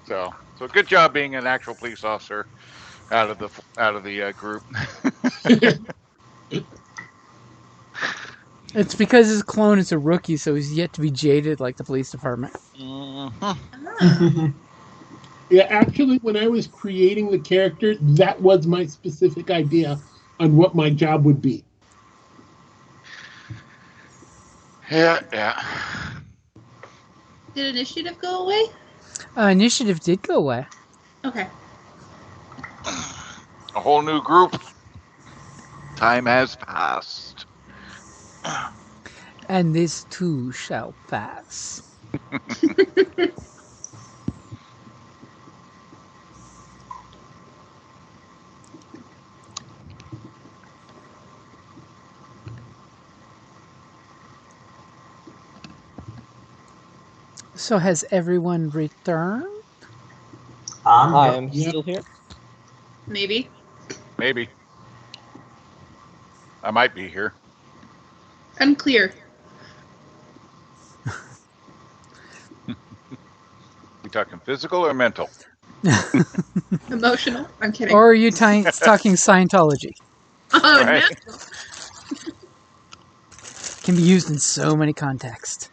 So good job being an actual police officer out of the group. It's because his clone is a rookie, so he's yet to be jaded like the police department. Mm-hmm. Yeah, actually, when I was creating the character, that was my specific idea on what my job would be. Yeah. Did initiative go away? Initiative did go away. Okay. A whole new group. Time has passed. And this too shall pass. So has everyone returned? I Yep. am still here. Maybe. Maybe. I might be here. Unclear. You talking physical or mental? Emotional. I'm kidding. Or are you talking Scientology? Oh, Right. no. Can be used in so many contexts.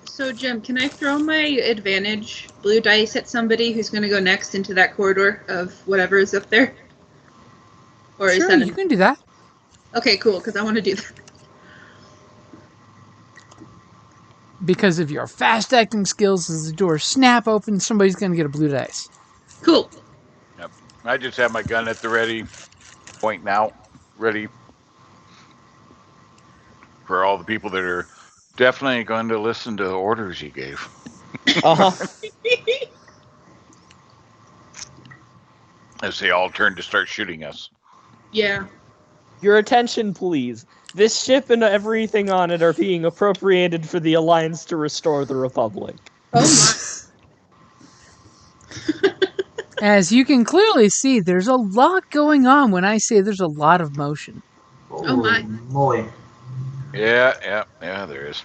So, Jim, can I throw my advantage blue dice at somebody who's going to go next into that corridor of whatever is up there? Or is Sure, that you can do that. Okay, cool, because I want to do that. Because of your fast-acting skills, as the doors snap open, somebody's going to get a blue dice. Cool. Yep. I just have my gun at the ready, pointing out, ready for all the people that are definitely going to listen to the orders you gave. As they all turn to start shooting us. Yeah. Your attention, please. This ship and everything on it are being appropriated for the Alliance to restore the Republic. Oh my. As you can clearly see, there's a lot going on when I say there's a lot of motion. Oh my. Holy moly. Yeah, there is.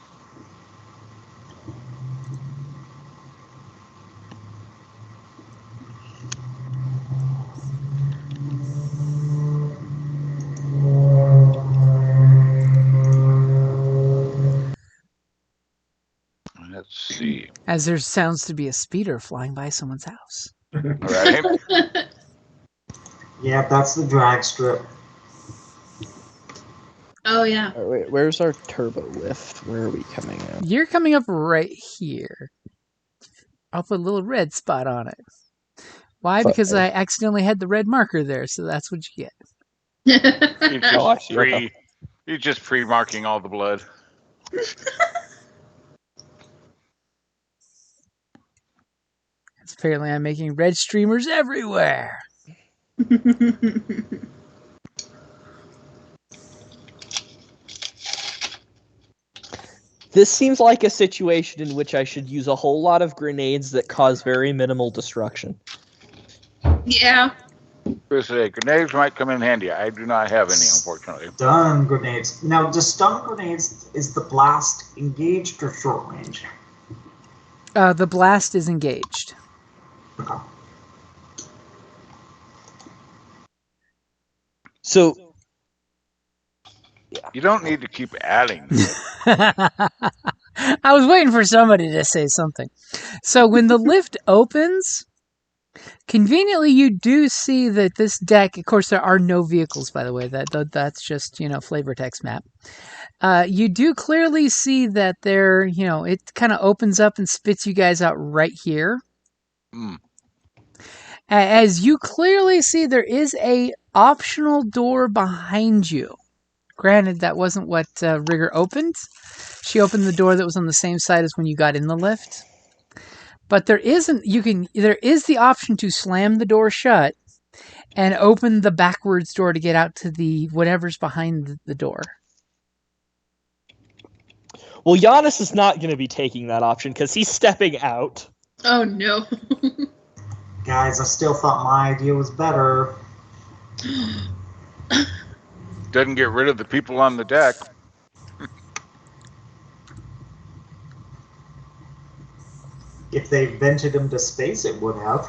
Let's see. As there sounds to be a speeder flying by someone's house. All right. Yeah, that's the drag strip. Oh yeah. Wait, where's our turbo lift? Where are we coming in? You're coming up right here. I'll put a little red spot on it. Why? Because I accidentally had the red marker there, so that's what you get. You're just pre-marking all the blood. Apparently I'm making red streamers everywhere. This seems like a situation in which I should use a whole lot of grenades that cause very minimal destruction. Yeah. Grenades might come in handy. I do not have any, unfortunately. Stun grenades. Now, does stun grenades, is the blast engaged or short range? The blast is engaged. Okay. So, You don't need to keep adding. I was waiting for somebody to say something. So when the lift opens, conveniently you do see that this deck, of course there are no vehicles, by the way, that's just, flavor text map. You do clearly see that there, it kind of opens up and spits you guys out right here. Hmm. As you clearly see, there is a optional door behind you. Granted, that wasn't what Rigger opened. She opened the door that was on the same side as when you got in the lift. But there is the option to slam the door shut and open the backwards door to get out to the whatever's behind the door. well, Giannis is not going to be taking that option because he's stepping out. Oh no. Guys, I still thought my idea was better. Doesn't get rid of the people on the deck. If they vented him to space, it would have.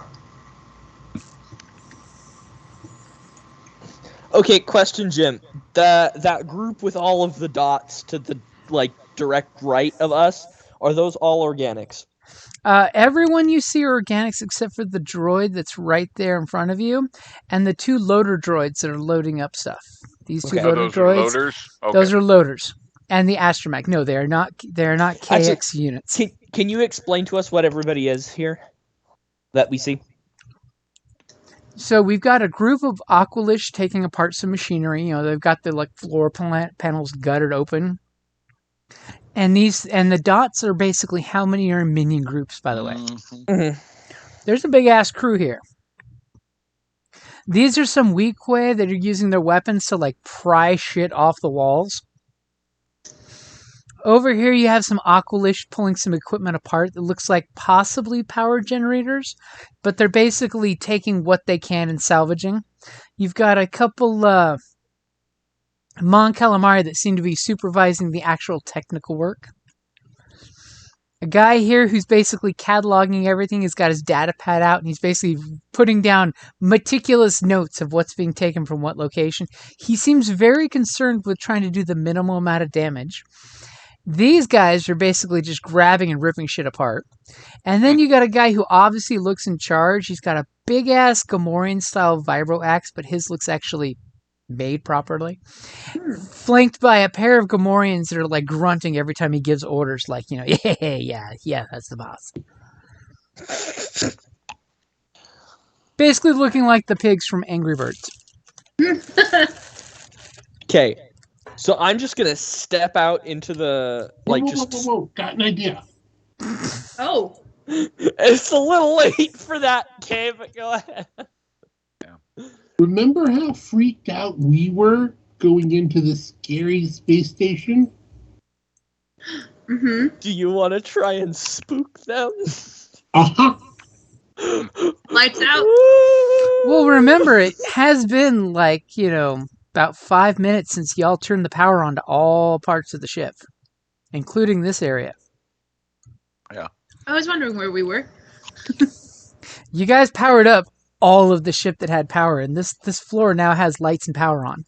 Okay, question, Jim. That group with all of the dots to the direct right of us, are those all organics? Everyone you see are organics except for the droid that's right there in front of you, and the 2 loader droids that are loading up stuff. These 2 Okay. loader Those droids. are loaders? Okay. Those are loaders. And the astromech. No, they are not. They are not KX Actually, units. Can you explain to us what everybody is here that we see? So we've got a group of Aqualish taking apart some machinery. They've got the floor panels gutted open. And the dots are basically how many are in minion groups, by the way. Mhm. Mm-hmm. There's a big ass crew here. These are some Weequay that are using their weapons to pry shit off the walls. Over here you have some Aqualish pulling some equipment apart that looks like possibly power generators, but they're basically taking what they can and salvaging. You've got a couple Mon Calamari that seem to be supervising the actual technical work. A guy here who's basically cataloging everything. He's got his data pad out and he's basically putting down meticulous notes of what's being taken from what location. He seems very concerned with trying to do the minimal amount of damage. These guys are basically just grabbing and ripping shit apart. And then you got a guy who obviously looks in charge. He's got a big-ass Gamorrean-style vibro axe, but his looks actually made properly. Flanked by a pair of Gamorreans that are grunting every time he gives orders, yeah, that's the boss. Basically looking like the pigs from Angry Birds. Okay, so I'm just gonna step out into the Whoa. Got an idea. Oh. It's a little late for that, okay, but go ahead. Remember how freaked out we were going into the scary space station? Mm-hmm. Do you want to try and spook them? Uh-huh. Lights out. Well, remember, it has been about 5 minutes since y'all turned the power on to all parts of the ship, including this area. Yeah. I was wondering where we were. You guys powered up all of the ship that had power, and this floor now has lights and power on.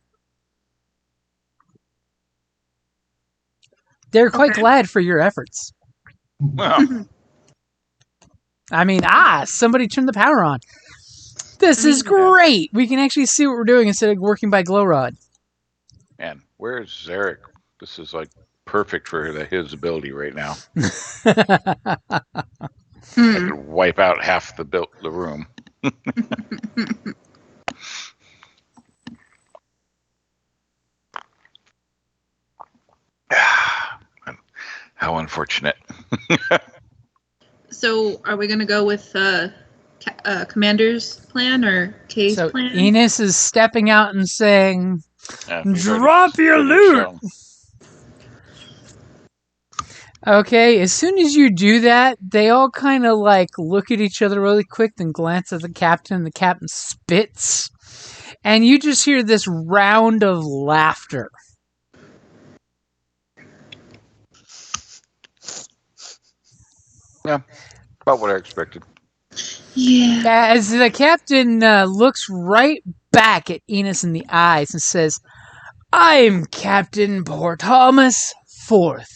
They're quite glad for your efforts. Well, I mean, somebody turned the power on. This is great. We can actually see what we're doing instead of working by glow rod. man, where's Zarek? This is perfect for his ability right now. I could wipe out half the room. How unfortunate. So, are we gonna go with Commander's plan or Kay's So plan? Enos is stepping out and saying, Yeah, we've "Drop already your finished, loot!" so- Okay, as soon as you do that, they all kind of like look at each other really quick, then glance at the captain, and the captain spits. And you just hear this round of laughter. Yeah, about what I expected. Yeah. As the captain looks right back at Enos in the eyes and says, I'm Captain Poor Thomas Forth.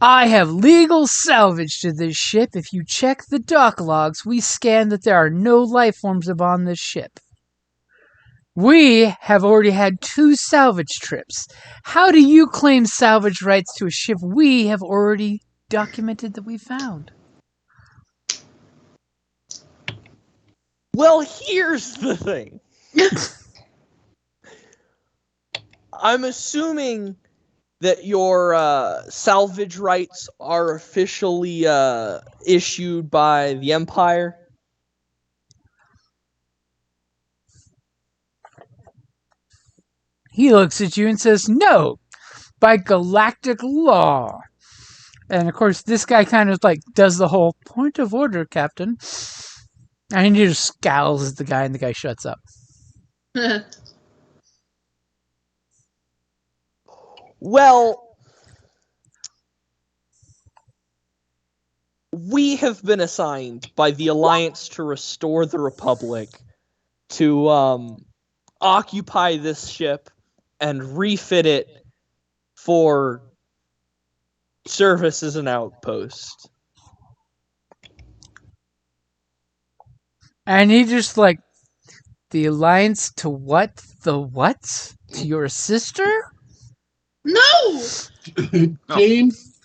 I have legal salvage to this ship. If you check the dock logs, we scan that there are no life forms upon this ship. We have already had 2 salvage trips. How do you claim salvage rights to a ship we have already documented that we found? Well, here's the thing. I'm assuming that your salvage rights are officially issued by the Empire. He looks at you and says, no, by galactic law. And of course, this guy kind of like does the whole point of order, Captain. And he just scowls at the guy, and the guy shuts up. Well, we have been assigned by the Alliance to restore the Republic to occupy this ship and refit it for service as an outpost. And he just like, the alliance to what? The what? To your sister? No! James,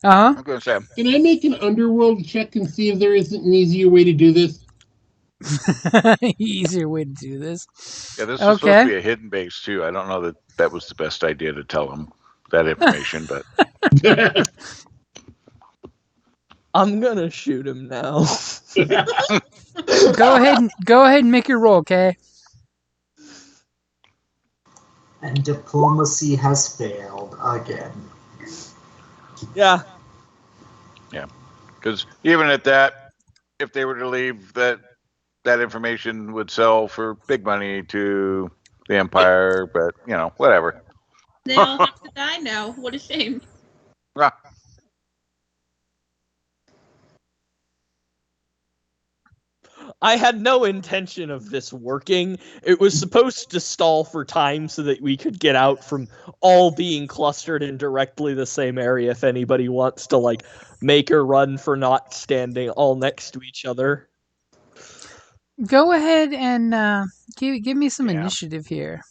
Uh-huh. I'm going to say, can I make an underworld check and see if there isn't an easier way to do this? Easier way to do this. yeah, this is Okay. supposed to be a hidden base too. I don't know that that was the best idea to tell them that information, but I'm gonna shoot him now. Go ahead and make your roll, okay? And diplomacy has failed again. Yeah. because even at that, if they were to leave, that information would sell for big money to the Empire. But whatever. They all have to die now. What a shame. Ah, I had no intention of this working. It was supposed to stall for time so that we could get out from all being clustered in directly the same area if anybody wants to, like, make a run for not standing all next to each other. Go ahead and give me some Yeah. initiative here.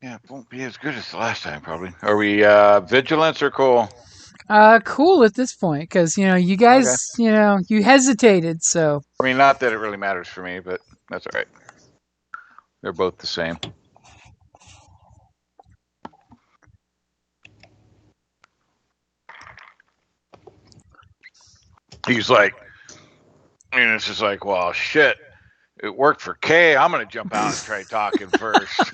Yeah, it won't be as good as the last time, probably. Are we vigilance or cool? Cool at this point, because you guys, you hesitated, so I mean, not that it really matters for me, but that's all right. They're both the same. He's like, it's just like, well, shit. It worked for Kay. I'm gonna jump out and try talking first.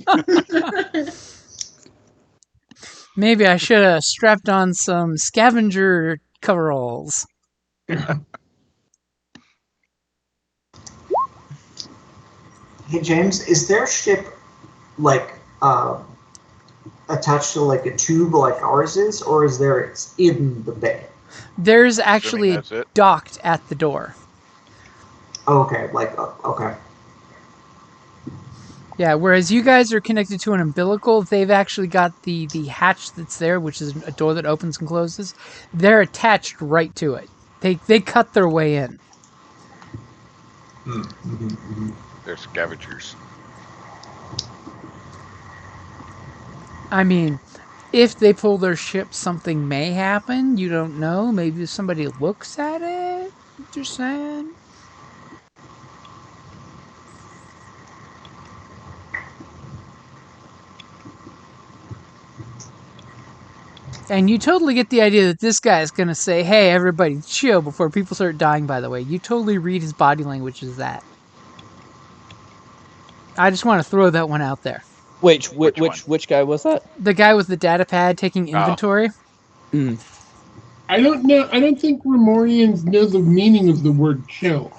maybe I should have strapped on some scavenger coveralls. Hey James, is their ship like attached to like a tube like ours is, or is there it's in the bay? There's Assuming actually that's it. docked at the door. Oh, okay, okay. Yeah, whereas you guys are connected to an umbilical, they've actually got the hatch that's there, which is a door that opens and closes. They're attached right to it. They cut their way in. They're scavengers. I mean, if they pull their ship, something may happen. You don't know. Maybe if somebody looks at it. Just saying. And you totally get the idea that this guy is going to say, hey, everybody, chill before people start dying, by the way. You totally read his body language as that. I just want to throw that one out there. Which guy was that? The guy with the data pad taking inventory. I don't know. I don't think Remorians know the meaning of the word chill.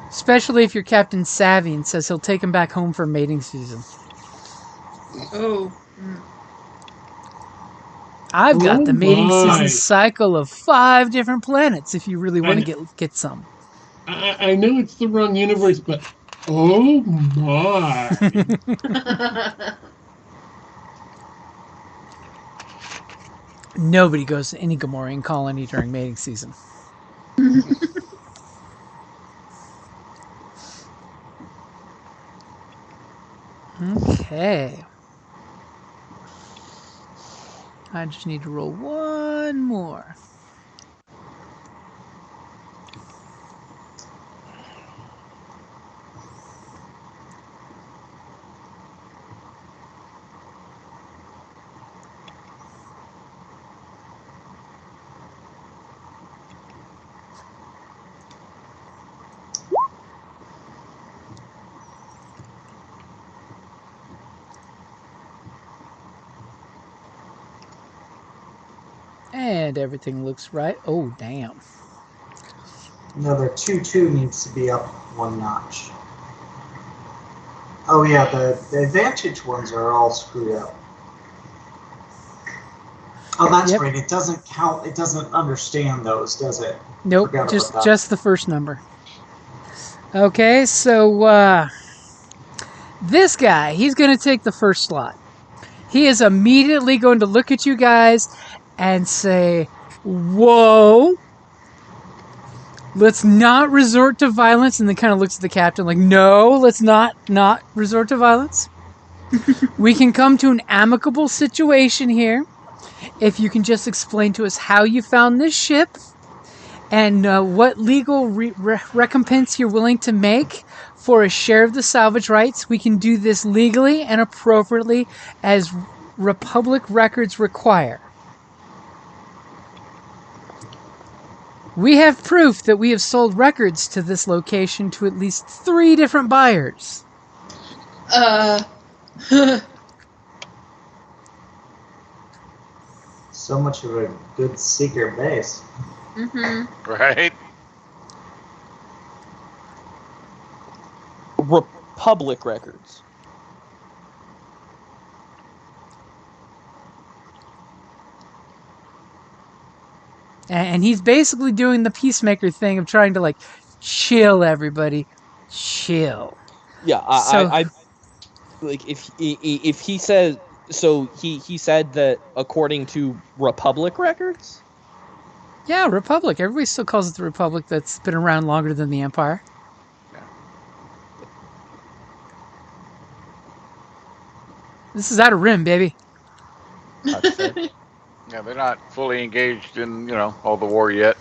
Especially if you're Captain Savvy and says he'll take him back home for mating season. Oh. I've got the mating my. season cycle of 5 different planets if you really want to get some. I know it's the wrong universe, but oh my. Nobody goes to any Gamorrean colony during mating season. Okay. I just need to roll one more. And everything looks right. Oh, damn. Another 2-2 needs to be up 1 notch. Oh yeah, the advantage ones are all screwed up. Oh, that's Yep. right. It doesn't count. It doesn't understand those, does it? Nope, Forgot just about that. just the first number. Okay, so this guy, he's going to take the first slot. He is immediately going to look at you guys and say, "Whoa, let's not resort to violence," and then kind of looks at the captain like, "No, let's not resort to violence. We can come to an amicable situation here if you can just explain to us how you found this ship and what legal recompense you're willing to make for a share of the salvage rights. We can do this legally and appropriately as Republic records require. We have proof that we have sold records to this location to at least 3 different buyers." So much of a good secret base. Right? Republic records. And he's basically doing the peacemaker thing of trying to like chill everybody. Chill. Yeah, I like if he says so. He said that according to Republic records. Yeah, Republic. Everybody still calls it the Republic that's been around longer than the Empire. This is out of Rim, baby. Yeah, they're not fully engaged in, all the war yet.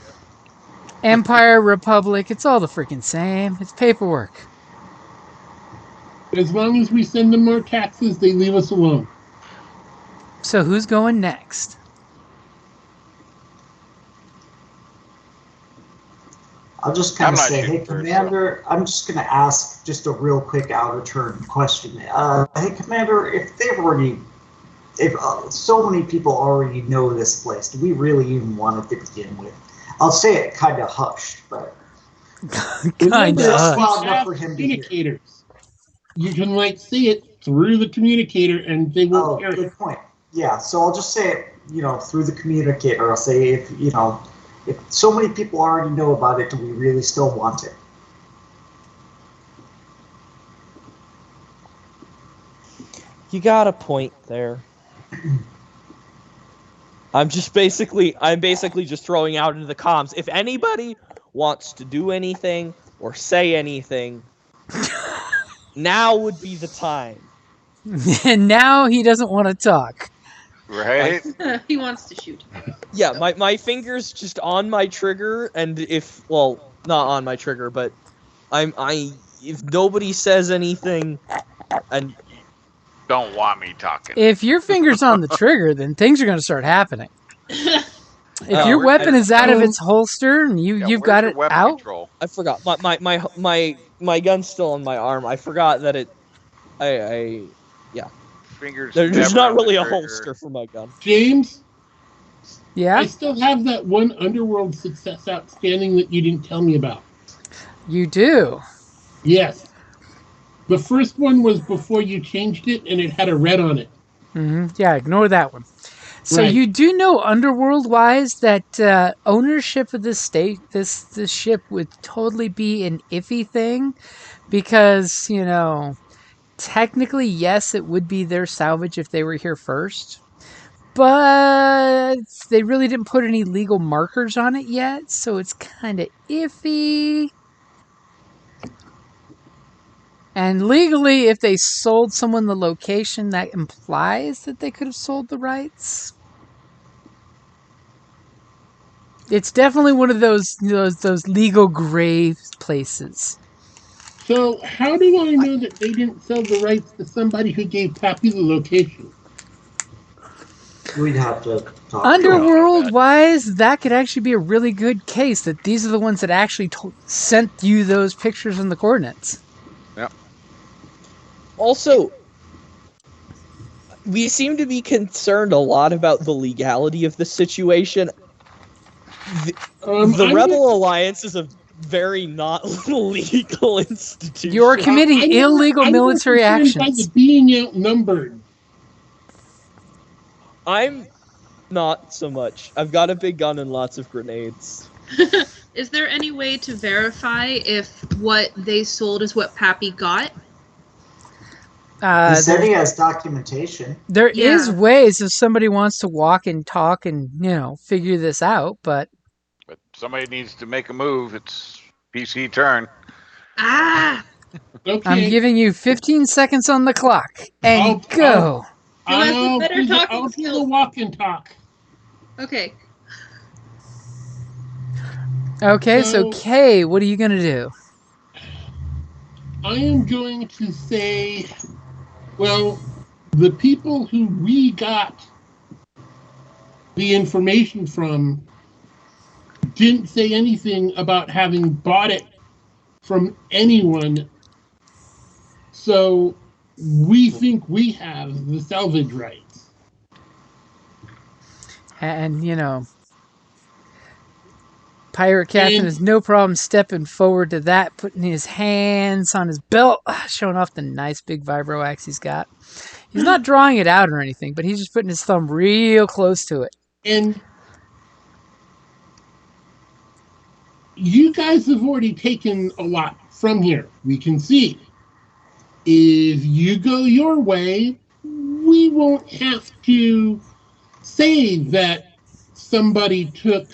Empire, Republic, it's all the freaking same. It's paperwork. As long as we send them more taxes, they leave us alone. So who's going next? I'll just kind I'm of not say, shooting hey, first, Commander, I'm just going to ask just a real quick out-of-turn question. Hey, Commander, if so many people already know this place, do we really even want it to begin with? I'll say it kind of hushed, but Kind That's of. loud enough for him to hear. Communicators. You can see it through the communicator, and they Oh, won't hear it. good point. Yeah, so I'll just say it, through the communicator. I'll say if so many people already know about it, do we really still want it? You got a point there. I'm basically just throwing out into the comms. If anybody wants to do anything or say anything, now would be the time. And now he doesn't want to talk. Right? He wants to shoot. Yeah, my finger's just on my trigger, and not on my trigger, but if nobody says anything, and Don't want me talking. If your finger's on the trigger, then things are going to start happening. If your where's weapon your- is out of um, its holster and you've where's got your it weapon out, control? I forgot my gun's still on my arm. I forgot that it. I Fingers there's never not on the really a trigger. holster for my gun. James, yeah, I still have that one Underworld success outstanding that you didn't tell me about. you do. Yes. The first one was before you changed it, and it had a red on it. Yeah, ignore that one. So Right. you do know, underworld-wise, that ownership of this ship would totally be an iffy thing, because technically, yes, it would be their salvage if they were here first, but they really didn't put any legal markers on it yet, so it's kind of iffy. And legally, if they sold someone the location, that implies that they could have sold the rights. It's definitely one of those legal grave places. So how do I know that they didn't sell the rights to somebody who gave Pappy the location? We'd have to talk. Underworld-wise, that could actually be a really good case, that these are the ones that actually sent you those pictures and the coordinates. Also, we seem to be concerned a lot about the legality of the situation. The Rebel Alliance is a very not legal institution. You're committing illegal military actions. By the being outnumbered. I'm not so much. I've got a big gun and lots of grenades. Is there any way to verify if what they sold is what Pappy got? He said he has documentation. There is Yeah. ways if somebody wants to walk and talk and, figure this out, but But somebody needs to make a move. It's PC turn. Ah! Okay. I'm giving you 15 seconds on the clock. And go! Who has the better do talking I'll do the skills? walk and talk. Okay. Okay, so So- Kay, what are you going to do? I am going to say, well, the people who we got the information from didn't say anything about having bought it from anyone. So we think we have the salvage rights. And, Pirate Captain has no problem stepping forward to that, putting his hands on his belt, showing off the nice big vibro axe he's got. He's not drawing it out or anything, but he's just putting his thumb real close to it. And you guys have already taken a lot from here. We can see. If you go your way, we won't have to say that somebody took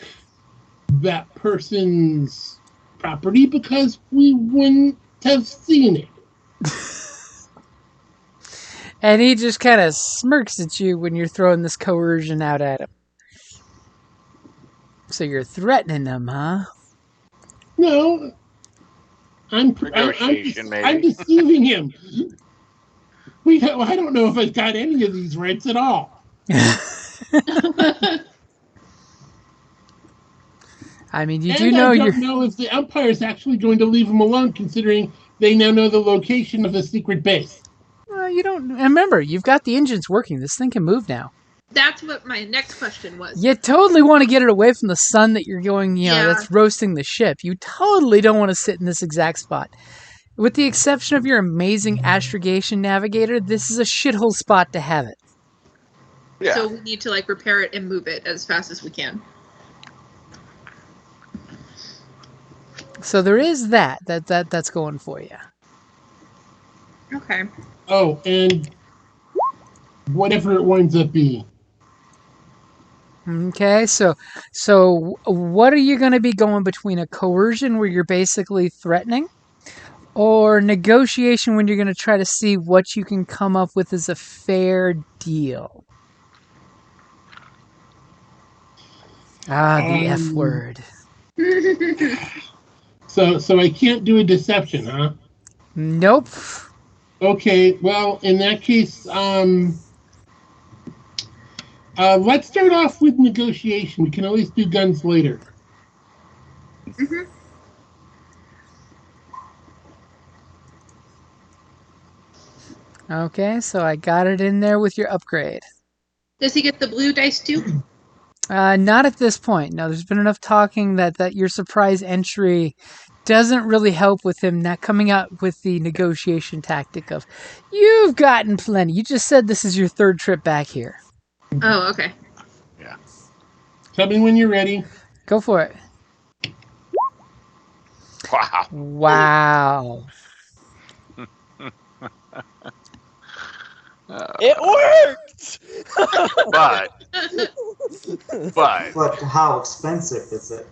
that person's property because we wouldn't have seen it. And he just kind of smirks at you when you're throwing this coercion out at him. So you're threatening him, huh? No, I'm Negotiation, maybe. I'm deceiving him. I don't know if I've got any of these rights at all. I mean, you And do know I you're... don't know if the Empire is actually going to leave him alone, considering they now know the location of the secret base. Well, you don't... And remember, you've got the engines working. This thing can move now. That's what my next question was. You totally want to get it away from the sun that you're going, Yeah. that's roasting the ship. You totally don't want to sit in this exact spot. With the exception of your amazing astrogation navigator, this is a shithole spot to have it. Yeah. So we need to repair it and move it as fast as we can. So there is that's going for you. Okay. Oh, and whatever it winds up being. Okay, so what are you going to be going between? A coercion where you're basically threatening, or negotiation when you're going to try to see what you can come up with as a fair deal? The F word. So I can't do a deception, huh? Nope. Okay, well, in that case, Let's start off with negotiation. We can always do guns later. Hmm. Okay, so I got it in there with your upgrade. Does he get the blue dice too? Not at this point. No, there's been enough talking that your surprise entry doesn't really help with him not coming out with the negotiation tactic of, you've gotten plenty. You just said this is your third trip back here. Oh, okay. Tell me when you're ready. Go for it. Wow. Wow. It worked. But But how expensive is it?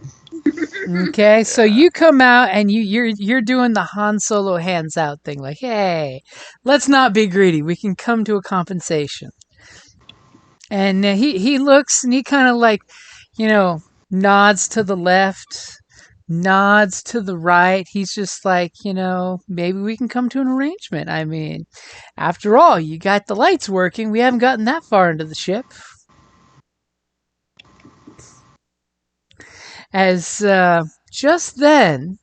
Okay, so you come out and you're doing the Han Solo hands out thing, like, hey, let's not be greedy. We can come to a compensation. And he looks and he kind of like, nods to the left, nods to the right. He's just like, maybe we can come to an arrangement. I mean, after all, you got the lights working. We haven't gotten that far into the ship. As just then,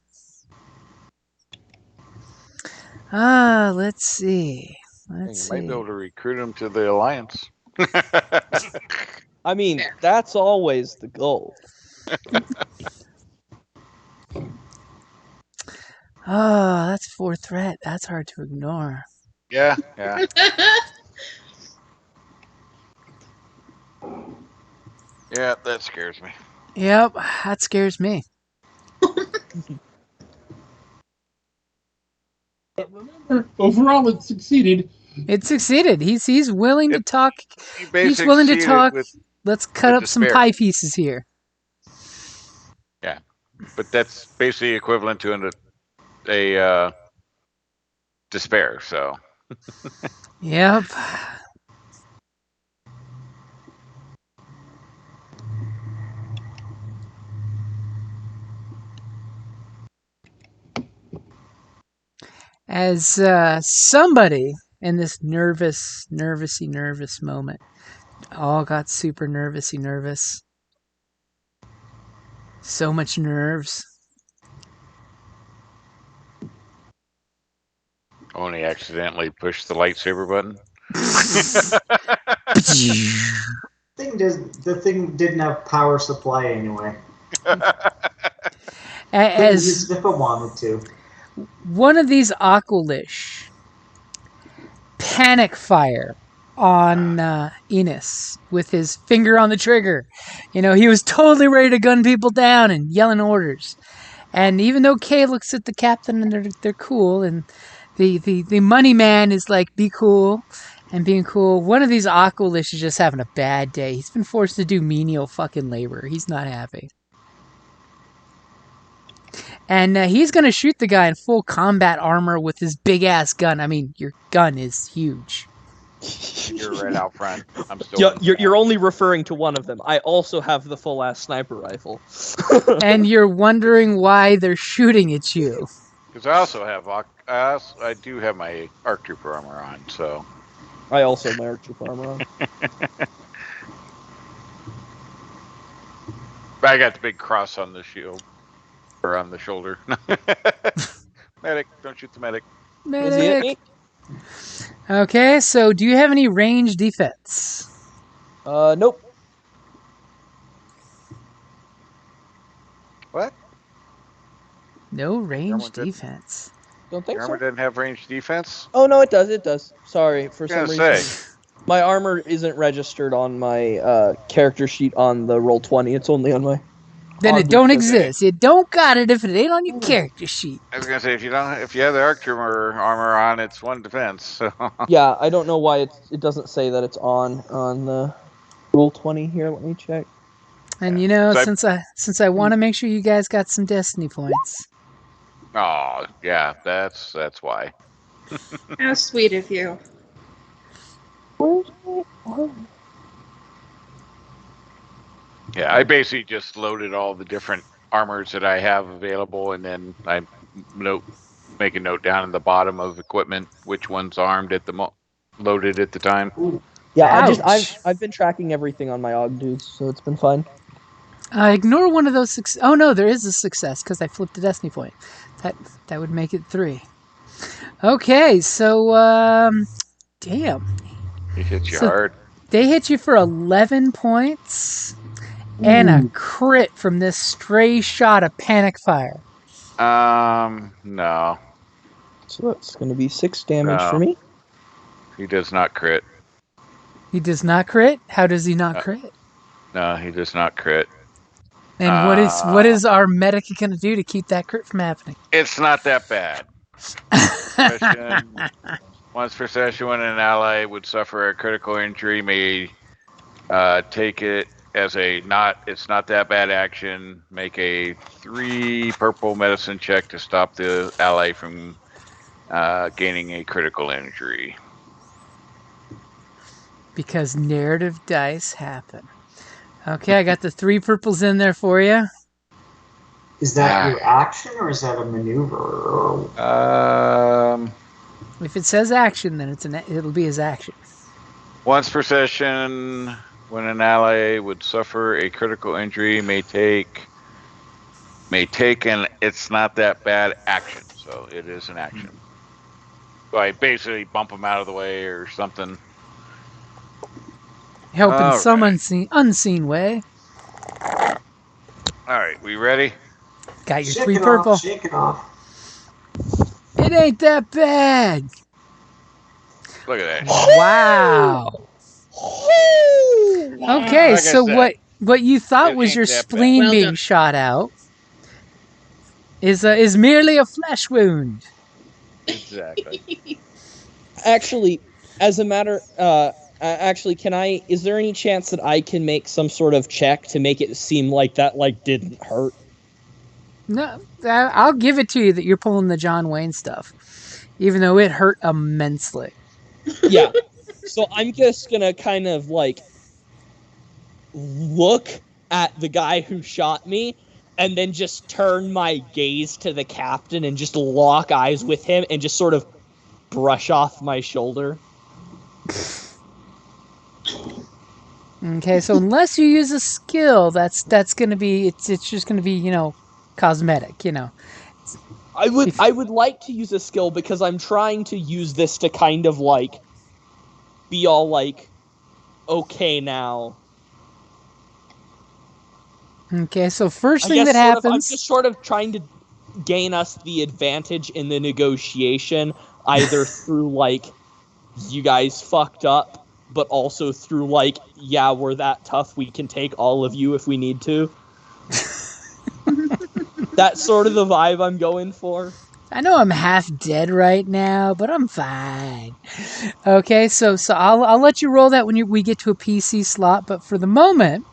let's see. you might be able to recruit him to the Alliance. I mean, that's always the goal. Oh, that's 4 threat. That's hard to ignore. Yeah. Yeah, that scares me. Yep, that scares me. But remember, overall, it succeeded. It succeeded. He's willing to talk. You He's basically willing to succeeded talk. with- Let's cut with up some despair. pie pieces here. but that's basically equivalent to a despair. So Yep. As somebody in this nervous moment all got super nervous. So much nerves. only accidentally pushed the lightsaber button. The thing didn't have power supply anyway. Couldn't As use it if it wanted to. one of these Aqualish panic fire on Enos with his finger on the trigger. He was totally ready to gun people down and yelling orders. And even though Kay looks at the captain and they're cool, and the money man is like, be cool and being cool, one of these Aqualish is just having a bad day. He's been forced to do menial fucking labor. He's not happy. And he's going to shoot the guy in full combat armor with his big-ass gun. I mean, your gun is huge. You're right out front. I'm still. You're only referring to one of them. I also have the full-ass sniper rifle. And you're wondering why they're shooting at you. Because I also have I do have my ARC Trooper armor on. So I also have my ARC Trooper armor on. but I got the big cross on the shield or on the shoulder. Medic, don't shoot the medic. Is he at me? Okay, so do you have any range defense? Nope. What? No range Someone did- defense. Don't think Your armor so. doesn't have range defense. Oh no, it does. It does. Sorry, for some I was reason. gonna say. My armor isn't registered on my character sheet on the Roll20. It's only on my. Then it Oddly don't so. exist. You don't got it if it ain't on your character sheet. I was gonna say if you have the ARC Trooper armor on, it's one defense. So. Yeah, I don't know why it doesn't say that it's on the Roll20 here. Let me check. And So since I want to make sure you guys got some destiny points. Oh yeah, that's why. How sweet of you. Where's my armor? Yeah, I basically just loaded all the different armors that I have available, and then I make a note down in the bottom of equipment which one's armed at the loaded at the time. Yeah, Ouch. I've been tracking everything on my Og dudes, so it's been fun. Ignore one of those. Oh no, there is a success because I flipped a destiny point. That would make it 3. Okay, so damn. He hits you So hard. they hit you for 11 points and a Ooh. crit from this stray shot of panic fire. No, So that's going to be 6 damage No. for me. he does not crit. He does not crit. How does he not crit? No, he does not crit. And what is our medic gonna do to keep that crit from happening? It's not that bad. Once per session, when an ally would suffer a critical injury, may take it as it's not that bad action. Make a 3 purple medicine check to stop the ally from gaining a critical injury. Because narrative dice happen. Okay, I got the 3 purples in there for you. Is that your action or is that a maneuver? If it says action, then it'll be his action. Once per session, when an ally would suffer a critical injury, may take an it's not that bad action. So it is an action. So I basically bump him out of the way or something. Help in All some right. unseen way. All right, we ready? Got your Shake 3 it purple. off, shake it off. It ain't that bad. Look at that. Wow. Okay, Like I so said, what you thought it was ain't your that bad. spleen Well being done. shot out is merely a flesh wound. Exactly. Actually, as a matter, actually, is there any chance that I can make some sort of check to make it seem like that, didn't hurt? No, I'll give it to you that you're pulling the John Wayne stuff, even though it hurt immensely. Yeah. So I'm just gonna kind of look at the guy who shot me and then just turn my gaze to the captain and just lock eyes with him and just sort of brush off my shoulder. Okay, so unless you use a skill, that's gonna be it's just gonna be cosmetic. I would like to use a skill because I'm trying to use this to kind of be all okay now. Okay, so first thing that happens. I'm just sort of trying to gain us the advantage in the negotiation, either through you guys fucked up, but also through yeah, we're that tough, we can take all of you if we need to. That's sort of the vibe I'm going for. I know I'm half dead right now, but I'm fine. Okay, so I'll let you roll that when we get to a PC slot, but for the moment,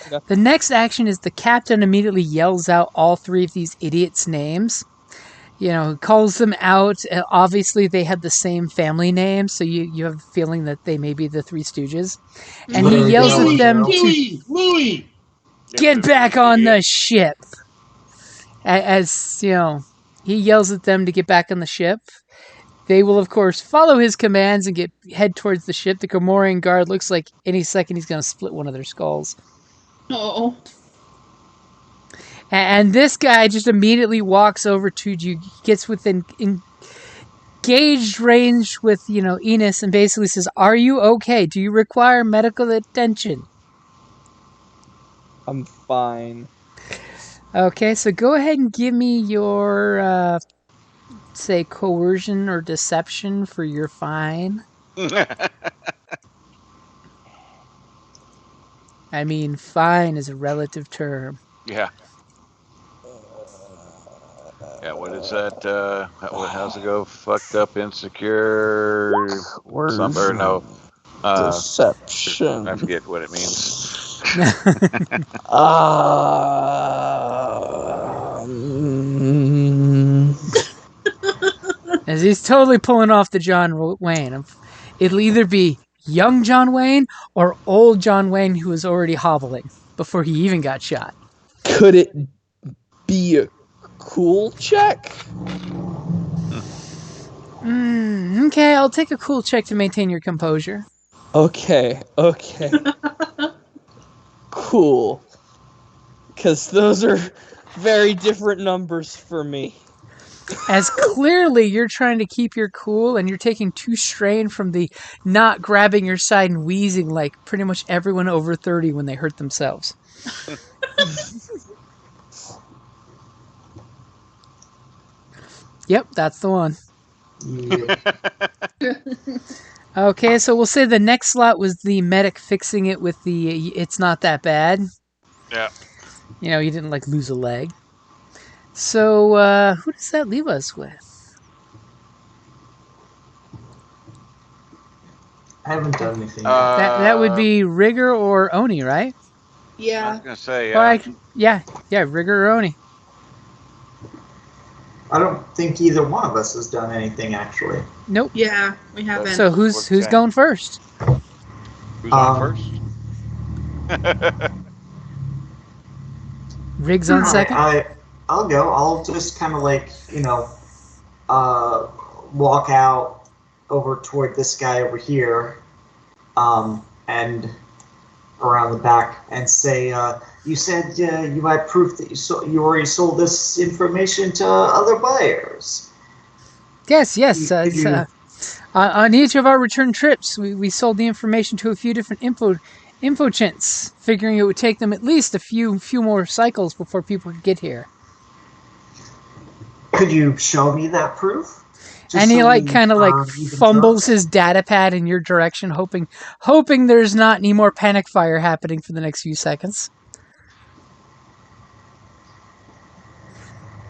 Okay. the next action is the captain immediately yells out all 3 of these idiots' names. Calls them out. Obviously, they had the same family name, so you have a feeling that they may be the 3 Stooges. And he yells at them to Louis. get back on the ship. As he yells at them to get back on the ship. They will, of course, follow his commands and head towards the ship. The Gamorrean guard looks like any second he's going to split one of their skulls. Oh. And this guy just immediately walks over to you, gets within engaged range with, Enos, and basically says, "Are you okay? Do you require medical attention?" I'm fine. Okay, so go ahead and give me your, say, coercion or deception for your fine. I mean, fine is a relative term. Yeah. Yeah, what is that? How's it go? Fucked up, insecure, something, or no? Deception. I forget what it means. As he's totally pulling off the John Wayne. It'll either be young John Wayne or old John Wayne who was already hobbling before he even got shot. Could it be a cool check? Okay, I'll take a cool check to maintain your composure. Okay. Cool. Because those are very different numbers for me. As clearly you're trying to keep your cool and you're taking 2 strain from the not grabbing your side and wheezing like pretty much everyone over 30 when they hurt themselves. Yep, that's the one. Yep. Okay, so we'll say the next slot was the medic fixing it with the it's not that bad. Yeah. You know, he didn't like lose a leg. So who does that leave us with? I haven't done anything yet. That would be Rigger or Oni, right? I was Yeah. gonna say, Or yeah, Rigger or Oni. I don't think either one of us has done anything actually. Nope. Yeah, we haven't. So who's going first? who's on first? Riggs on second. I'll go. I'll just kind of like, walk out over toward this guy over here, and around the back and say, you said you had proof that you already sold this information to other buyers. Yes. Could you- On each of our return trips, we sold the information to a few different infochints, figuring it would take them at least a few more cycles before people could get here. Could you show me that proof? Just And he so like we kind of like are even fumbles sure? his data pad in your direction, hoping there's not any more panic fire happening for the next few seconds.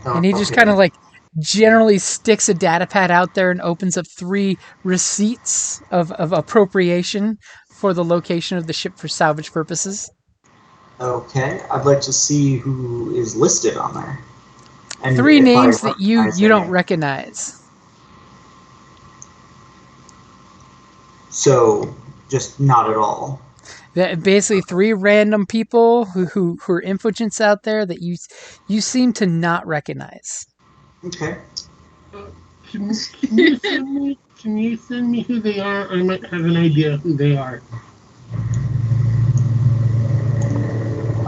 Oh, And he just okay. kind of like generally sticks a data pad out there and opens up 3 receipts of appropriation for the location of the ship for salvage purposes. Okay, I'd like to see who is listed on there. And 3 if I names that you recognize don't any. recognize. So, just not at all. Basically 3 random people who are infogents out there that you seem to not recognize. Okay. Can you send me who they are? I might have an idea who they are.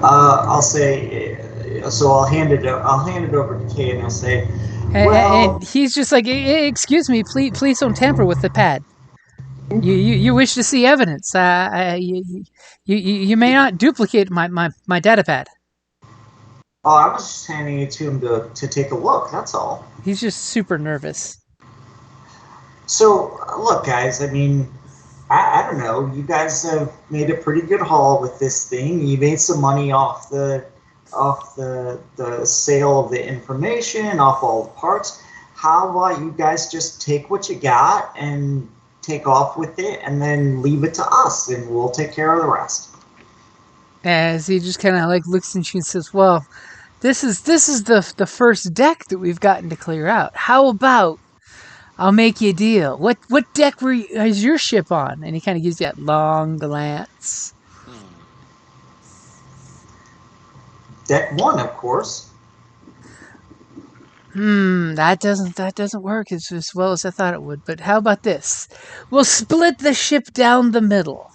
I'll say. So I'll hand it over to Kay, and I'll say, well, And he's just like, excuse me, please don't tamper with the pad. You wish to see evidence. You may not duplicate my data pad. oh, I was just handing it to him to take a look. That's all. He's just super nervous. So look, guys. I mean, I don't know. You guys have made a pretty good haul with this thing. You made some money off the sale of the information, off all the parts. How about you guys just take what you got and take off with it, and then leave it to us, and we'll take care of the rest. As he just kind of like looks at you and says, "Well, this is the first deck that we've gotten to clear out. How about I'll make you a deal? What deck is your ship on?" And he kind of gives you that long glance. Deck 1, of course. That doesn't work as well as I thought it would. But how about this? We'll split the ship down the middle.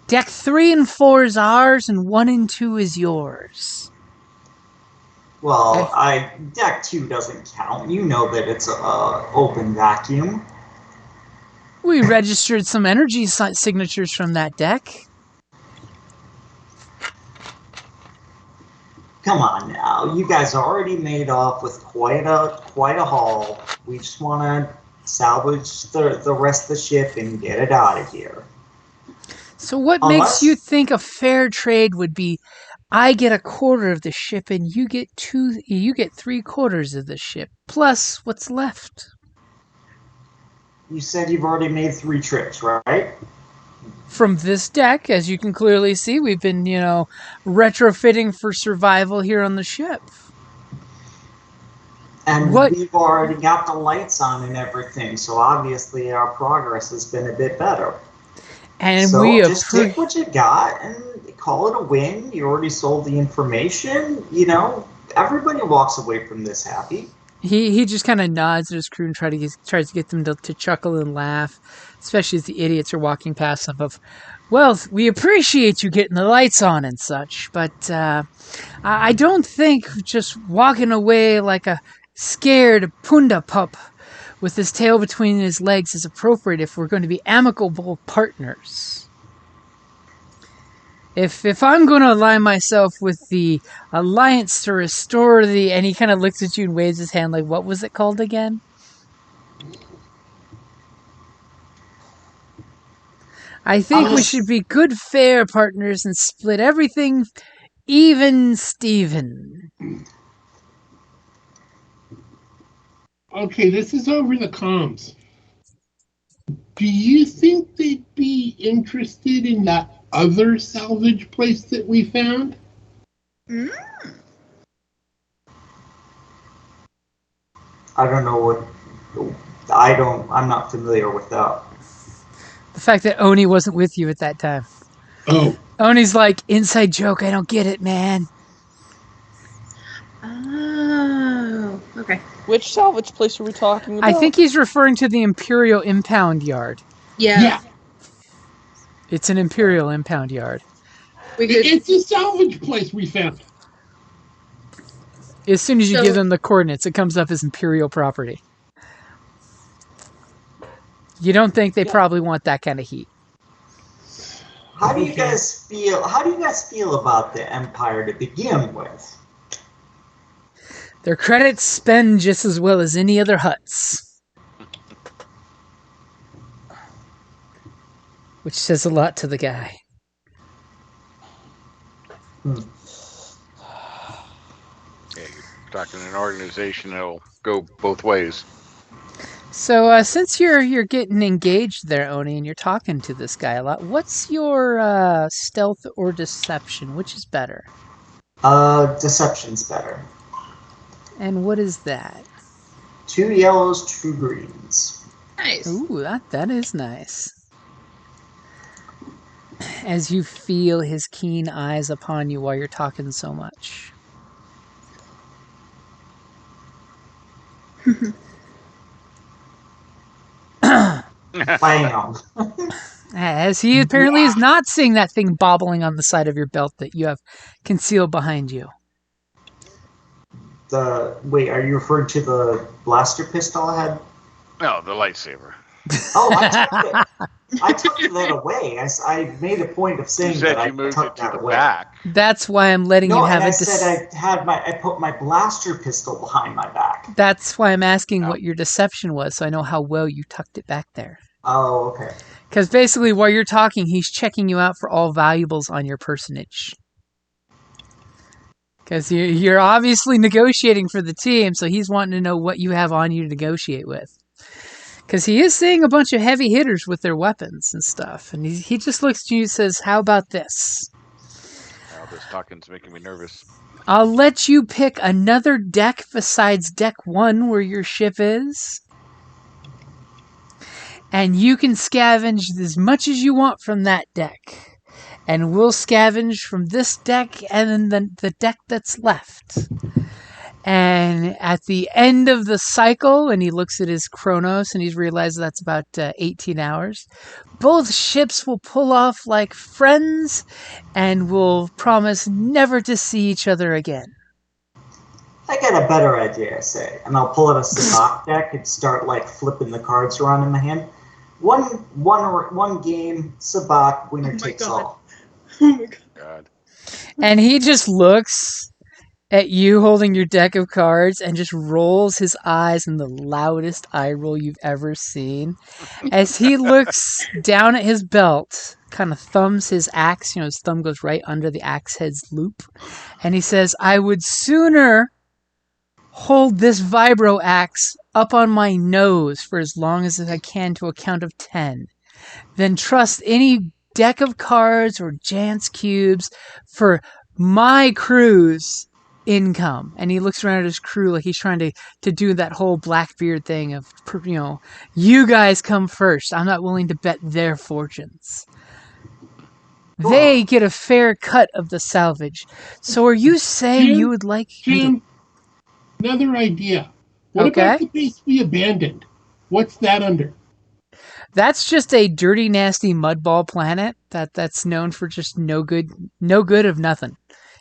Deck 3 and 4 is ours, and 1 and 2 is yours. Well, Deck 2 doesn't count. You know that it's a open vacuum. We registered some energy signatures from that deck. Come on now, you guys already made off with quite a haul. We just want to salvage the rest of the ship and get it out of here. So what makes you think a fair trade would be I get a quarter of the ship and you get 3/4 of the ship, plus what's left? You said you've already made 3 trips, right? From this deck, as you can clearly see, we've been, retrofitting for survival here on the ship. And we've already got the lights on and everything, so obviously our progress has been a bit better. And so we just take what you got and call it a win. You already sold the information. Everybody walks away from this happy. He just kind of nods at his crew and tries to get them to chuckle and laugh, especially as the idiots are walking past them. Well, we appreciate you getting the lights on and such, but I don't think just walking away like a scared punda pup with his tail between his legs is appropriate if we're going to be amicable partners. If I'm going to align myself with the Alliance to restore the... And he kind of looks at you and waves his hand like, what was it called again? I think we should be good, fair partners and split everything even Steven. Okay, this is over the comms. Do you think they'd be interested in that other salvage place that we found? I don't know what... I'm not familiar with that. The fact that Oni wasn't with you at that time. Oh. Oni's like, inside joke, I don't get it, man. Oh, okay. Which salvage place are we talking about? I think he's referring to the Imperial Impound Yard. Yeah. It's an Imperial Impound Yard. It's a salvage place we found. As soon as you give them the coordinates, it comes up as Imperial property. You don't think they probably want that kind of heat? How do you guys feel about the Empire to begin with? Their credits spend just as well as any other huts. Which says a lot to the guy. Yeah, you're talking an organization that'll go both ways. So, since you're getting engaged there, Oni, and you're talking to this guy a lot, what's your stealth or deception? Which is better? Deception's better. And what is that? 2 yellows, 2 greens. Nice. Ooh, that is nice. As you feel his keen eyes upon you while you're talking so much. Bam. As he apparently is not seeing that thing bobbling on the side of your belt that you have concealed behind you. Wait, are you referring to the blaster pistol I had? No, the lightsaber. Oh, I took that away. I made a point of saying You said that you I moved took it to that the away. back. That's why I'm letting you have I it. said I put my blaster pistol behind my back. That's why I'm asking what your deception was, so I know how well you tucked it back there. Oh, okay. Because basically, while you're talking, he's checking you out for all valuables on your personage. Because you're obviously negotiating for the team, so he's wanting to know what you have on you to negotiate with. Because he is seeing a bunch of heavy hitters with their weapons and stuff. And he just looks at you and says, how about this? Now this talking's making me nervous. I'll let you pick another deck besides deck 1 where your ship is. And you can scavenge as much as you want from that deck. And we'll scavenge from this deck and then the deck that's left. And at the end of the cycle, and he looks at his chronos and he's realized that's about 18 hours, both ships will pull off like friends and will promise never to see each other again. I got a better idea, I say. And I'll pull out a Sabak deck and start flipping the cards around in my hand. One game, Sabak, winner takes all. Oh my God. And he just looks at you holding your deck of cards and just rolls his eyes in the loudest eye roll you've ever seen. As he looks down at his belt, kind of thumbs his axe, his thumb goes right under the axe head's loop, and he says, I would sooner hold this vibro axe up on my nose for as long as I can to a count of 10 than trust any deck of cards or Jance cubes for my crew's income. And he looks around at his crew like he's trying to do that whole Blackbeard thing of, you guys come first. I'm not willing to bet their fortunes. They get a fair cut of the salvage. So are you saying you would like... Jim, another idea. What Okay. about the base we abandoned? What's that under? That's just a dirty, nasty mudball planet that's known for just no good of nothing.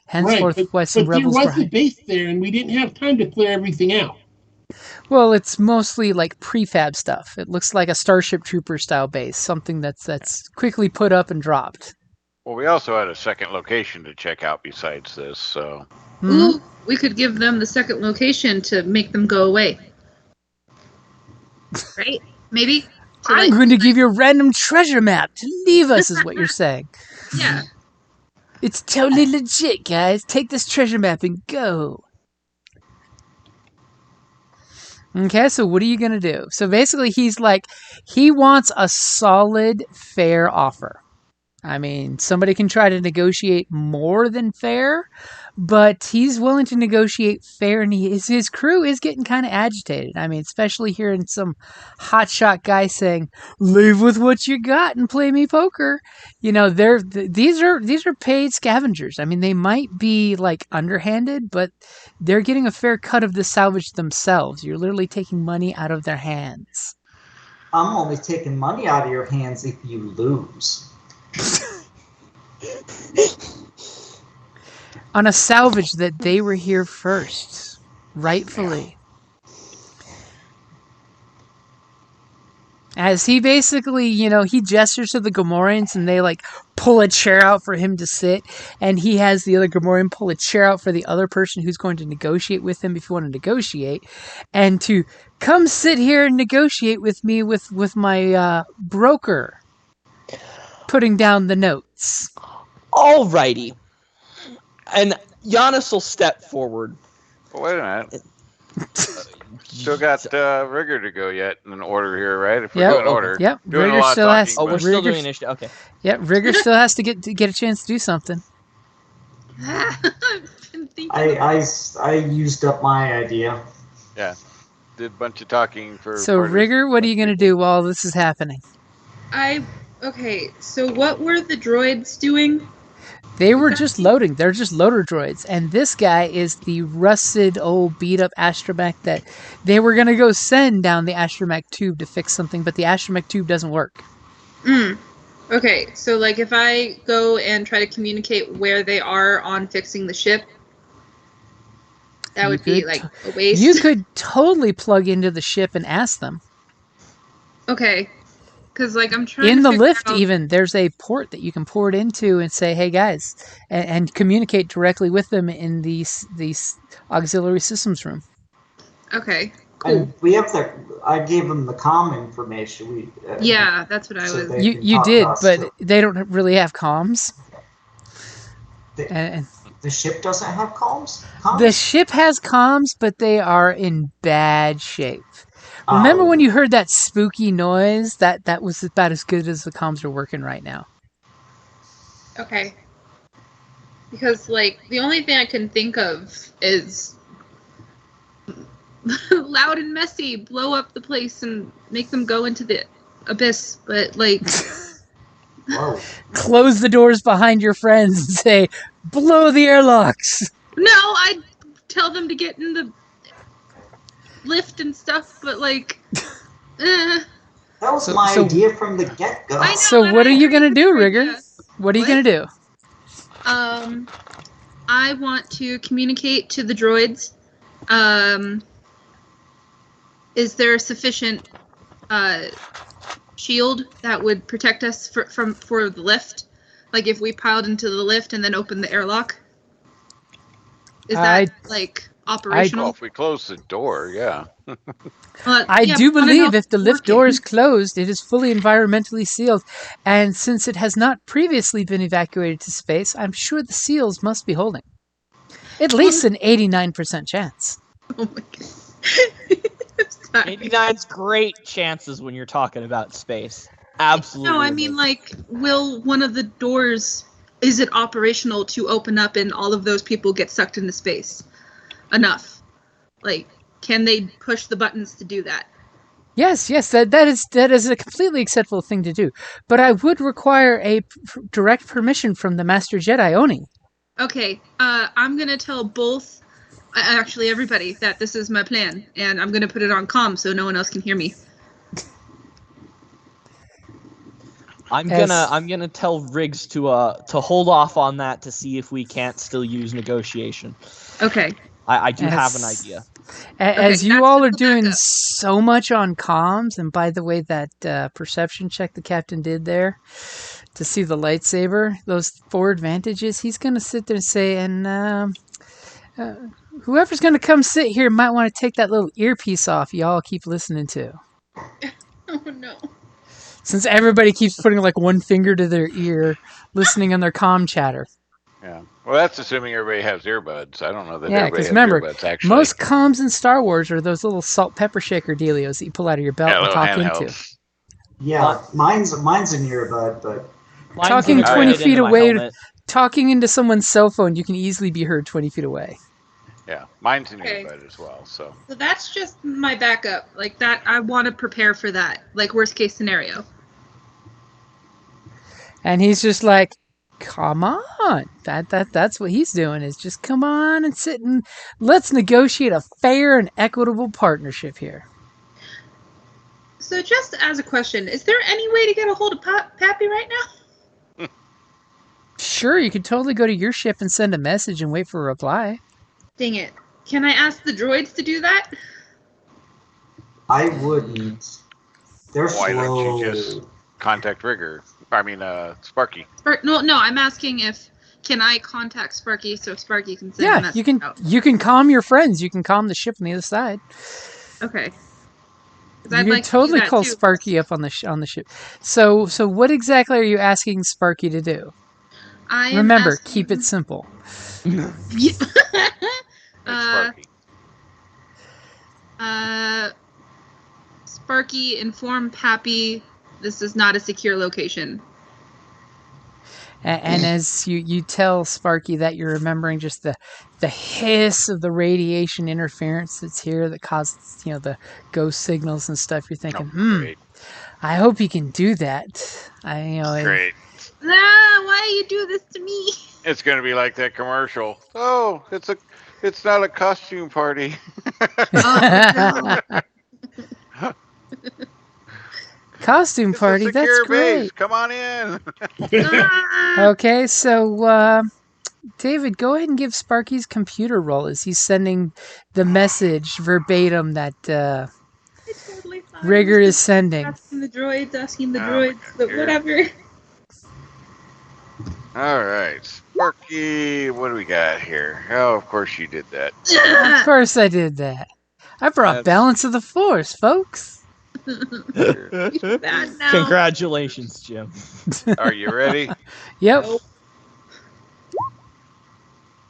Henceforth, Right, why some but there rebels were was a base there, and we didn't have time to clear everything out. Well, it's mostly like prefab stuff. It looks like a Starship Trooper style base, something that's quickly put up and dropped. Well, we also had a second location to check out besides this, so Mhm. Ooh, we could give them the second location to make them go away. Right? Maybe? To, I'm going to give you a random treasure map to leave us, is what you're saying. Yeah. It's totally legit, guys. Take this treasure map and go. Okay, so what are you going to do? So basically, he wants a solid, fair offer. I mean, somebody can try to negotiate more than fair, but he's willing to negotiate fair, and his crew is getting kind of agitated. I mean, especially hearing some hotshot guy saying, "Leave with what you got and play me poker." You know, these are paid scavengers. I mean, they might be like underhanded, but they're getting a fair cut of the salvage themselves. You're literally taking money out of their hands. I'm only taking money out of your hands if you lose. On a salvage that they were here first, rightfully. As he basically, he gestures to the Gamorreans and they like pull a chair out for him to sit, and he has the other Gamorrean pull a chair out for the other person who's going to negotiate with him if you want to negotiate, and to come sit here and negotiate with me with my broker, putting down the notes. Alrighty. And Giannis will step forward. well, wait a minute. Still got Rigger to go yet in order here, right? If we're Yep. doing order. Yep. Doing a Rigger lot of still has. talking, Oh, we're but- still Rigger- doing initiative. Okay. Yep. Rigger still has to get a chance to do something. I've been thinking. I used up my idea. Did a bunch of talking for. So part of- Rigger, what are you gonna do while this is happening? Okay, so what were the droids doing? They were just loading. They're just loader droids. And this guy is the rusted, old, beat-up astromech that they were going to go send down the astromech tube to fix something, but the astromech tube doesn't work. Okay, so like if I go and try to communicate where they are on fixing the ship, that You would be could like a waste. You could totally plug into the ship and ask them. Okay, because like I'm trying In to the figure lift, out- even, there's a port that you can port into and say, hey, guys, and communicate directly with them in these auxiliary systems room. Okay, cool. And we have I gave them the comm information. Yeah, that's what I So was. they- You talk to did, us, but too. they don't really have comms. The- And The ship doesn't have comms? the ship has comms, but they are in bad shape. Remember when you heard that spooky noise? That was about as good as the comms are working right now. Okay. Because like the only thing I can think of is loud and messy, blow up the place and make them go into the abyss. But like, Whoa. Close the doors behind your friends and say, blow the airlocks. no, I'd tell them to get in the lift and stuff. But like, That was So- my so- idea from the get-go. I know. So and what are I you agree gonna with do, your Rigger? idea. What are you What? going to do? I want to communicate to the droids. Is there a sufficient shield that would protect us for the lift? Like if we piled into the lift and then opened the airlock? Is that like operational? Well, if we close the door, yeah. I Yeah, do but I wanna know believe if if the it's lift door working. is closed, it is fully environmentally sealed. And since it has not previously been evacuated to space, I'm sure the seals must be holding. At least an 89% chance. Oh my god. Sorry. 89's great chances when you're talking about space. Absolutely. No, I mean like, will one of the doors? Is it operational to open up and all of those people get sucked into space? Enough. Like, can they push the buttons to do that? Yes, that is a completely acceptable thing to do. But I would require a direct permission from the Master Jedi Oni. Okay, I'm gonna tell both actually everybody, that this is my plan, and I'm gonna put it on comm so no one else can hear me. I'm As- gonna tell Riggs to hold off on that to see if we can't still use negotiation. Okay. I do have an As- idea. As you that's all are the doing backup. so much on comms, and by the way, that perception check the captain did there to see the lightsaber, those 4 advantages, he's going to sit there and say, and whoever's going to come sit here might want to take that little earpiece off y'all keep listening to. Oh no. Since everybody keeps putting like one finger to their ear, listening on their comm chatter. Yeah. Well, that's assuming everybody has earbuds. I don't know that Yeah, everybody 'cause has remember, earbuds, actually. Most comms in Star Wars are those little salt pepper shaker dealios that you pull out of your belt yeah, and little talk into. handhelds. Yeah, mine's an earbud, but Mine's Talking integrated 20 into feet my away, helmet. talking into someone's cell phone, you can easily be heard 20 feet away. Yeah, mine's an Okay. earbud as well. So So that's just my backup. Like that, I want to prepare for that. Like worst case scenario. And he's just like, come on. That's what he's doing, is just come on and sit and let's negotiate a fair and equitable partnership here. So just as a question, is there any way to get a hold of Pappy right now? Sure, you could totally go to your ship and send a message and wait for a reply. Dang it. Can I ask the droids to do that? I wouldn't. They're why slow. don't you just contact Rigger? I mean, Sparky. No, I'm asking if can I contact Sparky so Sparky can send a Yeah, message you can out? you can calm your friends. You can calm the ship on the other side. Okay. 'Cause You I'd can like to do totally that call too. Sparky up on the ship. So what exactly are you asking Sparky to do? I am Remember, asking- keep it simple. It's Sparky. Sparky, inform Pappy this is not a secure location. And as you tell Sparky that you're remembering just the hiss of the radiation interference that's here that causes the ghost signals and stuff, you're thinking, Great. I hope he can do that. Great. Why do you do this to me? It's gonna be like that commercial. Oh, it's not a costume party. Oh, no. Costume It's party, a that's secure great. base. Come on in. Ah! Okay, so David, go ahead and give Sparky's computer roll as he's sending the message verbatim that It's totally fine. Rigger is sending. Asking the droids, Oh, but dear. whatever. All right, Sparky. What do we got here? Oh, of course you did that. Of course I did that. I brought That's- balance of the force, folks. Bad now. Congratulations, Jim. Are you ready? Yep. Nope.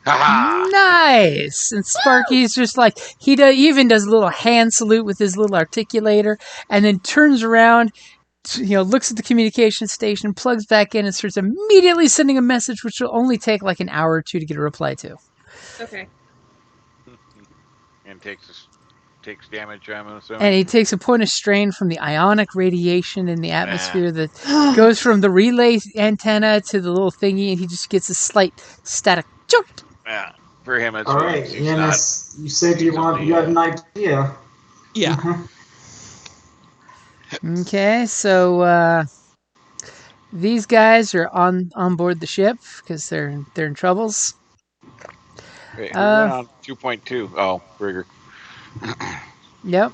Ha Nice. And Sparky's just like, he even does a little hand salute with his little articulator, and then turns around, looks at the communication station, plugs back in, and starts immediately sending a message, which will only take like an hour or two to get a reply to. Okay. And takes damage, I'm assuming. And he takes a point of strain from the ionic radiation in the atmosphere that goes from the relay antenna to the little thingy, and he just gets a slight static jolt. Yeah, for him, it's all right, he's not. Enos, you said you had an idea. Yeah. Mhm. Okay, so these guys are on board the ship because they're in troubles. Wait, who went on 2.2? Oh, Rigger. Yep.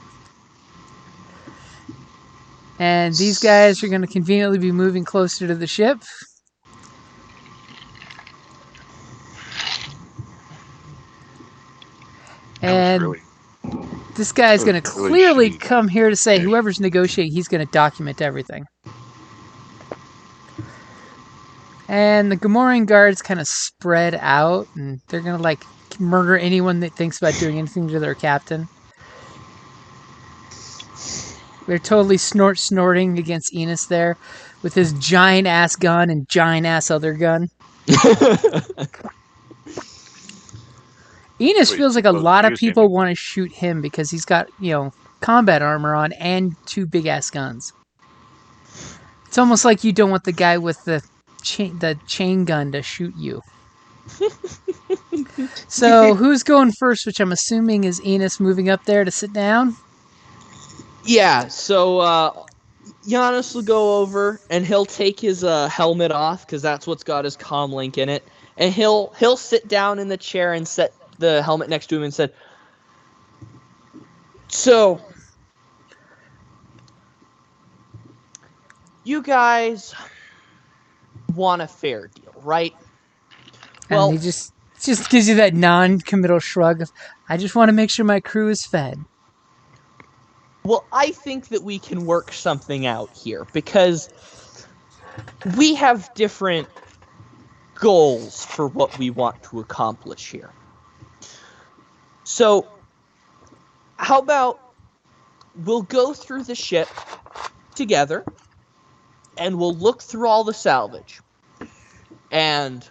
And these guys are going to conveniently be moving closer to the ship. That was And really- this guy's going to really clearly shitty. come here to say whoever's negotiating, he's going to document everything. And the Gamorrean guards kind of spread out, and they're going to murder anyone that thinks about doing anything to their captain. They're totally snorting against Enos there with his giant ass gun and giant ass other gun. Enos Wait, feels like a supposed lot to of use people him. want to shoot him because he's got, combat armor on and 2 big ass guns. It's almost like you don't want the guy with the chain gun to shoot you. So who's going first? Which I'm assuming is Enos moving up there to sit down. Yeah, so Giannis will go over and he'll take his helmet off because that's what's got his comm link in it, and he'll sit down in the chair and set the helmet next to him and said, "So, you guys want a fair deal, right?" And he just gives you that non-committal shrug of, I just want to make sure my crew is fed. Well, I think that we can work something out here because we have different goals for what we want to accomplish here. So, how about we'll go through the ship together and we'll look through all the salvage. And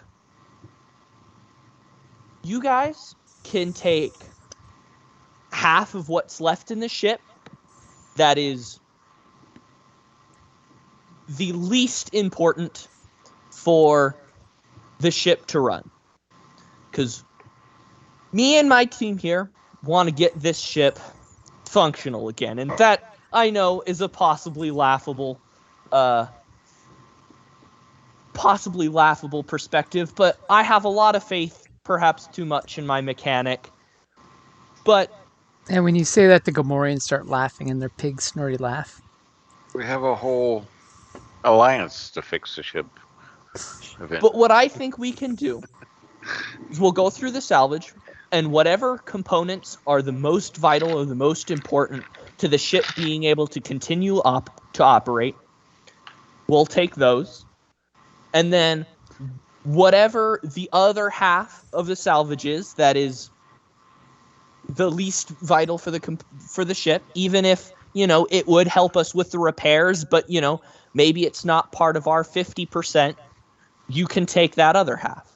you guys can take half of what's left in the ship that is the least important for the ship to run. Because me and my team here want to get this ship functional again. And that, I know, is a possibly laughable perspective, but I have a lot of faith, perhaps too much, in my mechanic. But And when you say that, the Gamorreans start laughing in their pig snorty laugh. We have a whole alliance to fix the ship. Event. But what I think we can do is we'll go through the salvage, and whatever components are the most vital or the most important to the ship being able to continue to operate, we'll take those. And then whatever the other half of the salvage is that is the least vital for the ship, even if, it would help us with the repairs, but, maybe it's not part of our 50%, you can take that other half.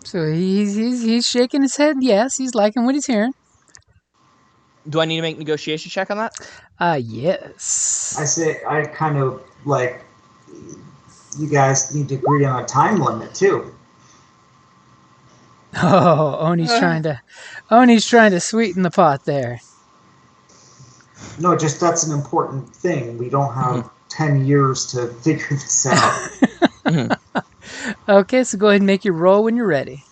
So he's shaking his head. Yes, he's liking what he's hearing. Do I need to make a negotiation check on that? Yes. I kind of like, you guys need to agree on a time limit too. Oh, Oni's trying to sweeten the pot there. No, just that's an important thing. We don't have 10 years to figure this out. Okay, so go ahead and make your roll when you're ready.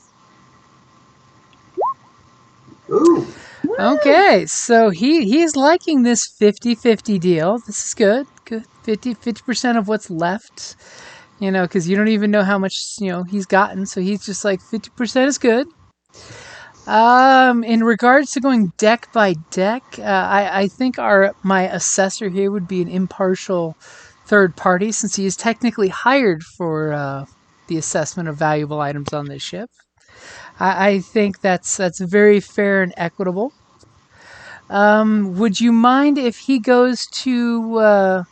Ooh. Okay, so he's liking this 50-50 deal. This is good. Good. 50% of what's left. Because you don't even know how much, he's gotten. So he's just like, 50% is good. In regards to going deck by deck, I think my assessor here would be an impartial third party, since he is technically hired for the assessment of valuable items on this ship. I think that's very fair and equitable. Would you mind if he goes to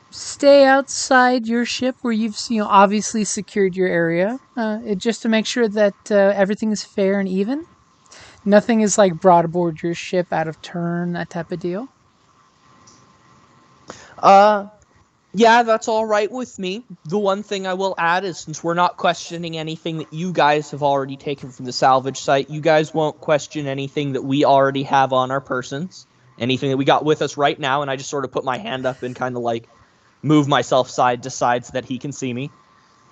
stay outside your ship where you've obviously secured your area, just to make sure that everything is fair and even? Nothing is like brought aboard your ship out of turn, that type of deal? Yeah, that's all right with me. The one thing I will add is, since we're not questioning anything that you guys have already taken from the salvage site, you guys won't question anything that we already have on our persons, anything that we got with us right now, and I just sort of put my hand up and kind of like move myself side to side so that he can see me.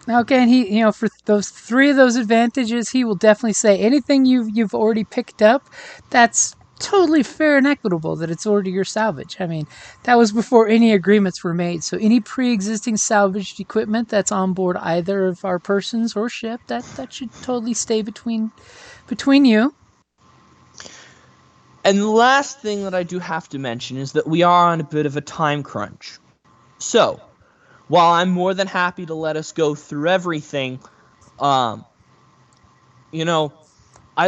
Okay, and he, for those three of those advantages, he will definitely say anything you've already picked up, that's totally fair and equitable, that it's already your salvage. I mean, that was before any agreements were made. So any pre-existing salvaged equipment that's on board either of our persons or ship, that should totally stay between you. And the last thing that I do have to mention is that we are on a bit of a time crunch. So, while I'm more than happy to let us go through everything, I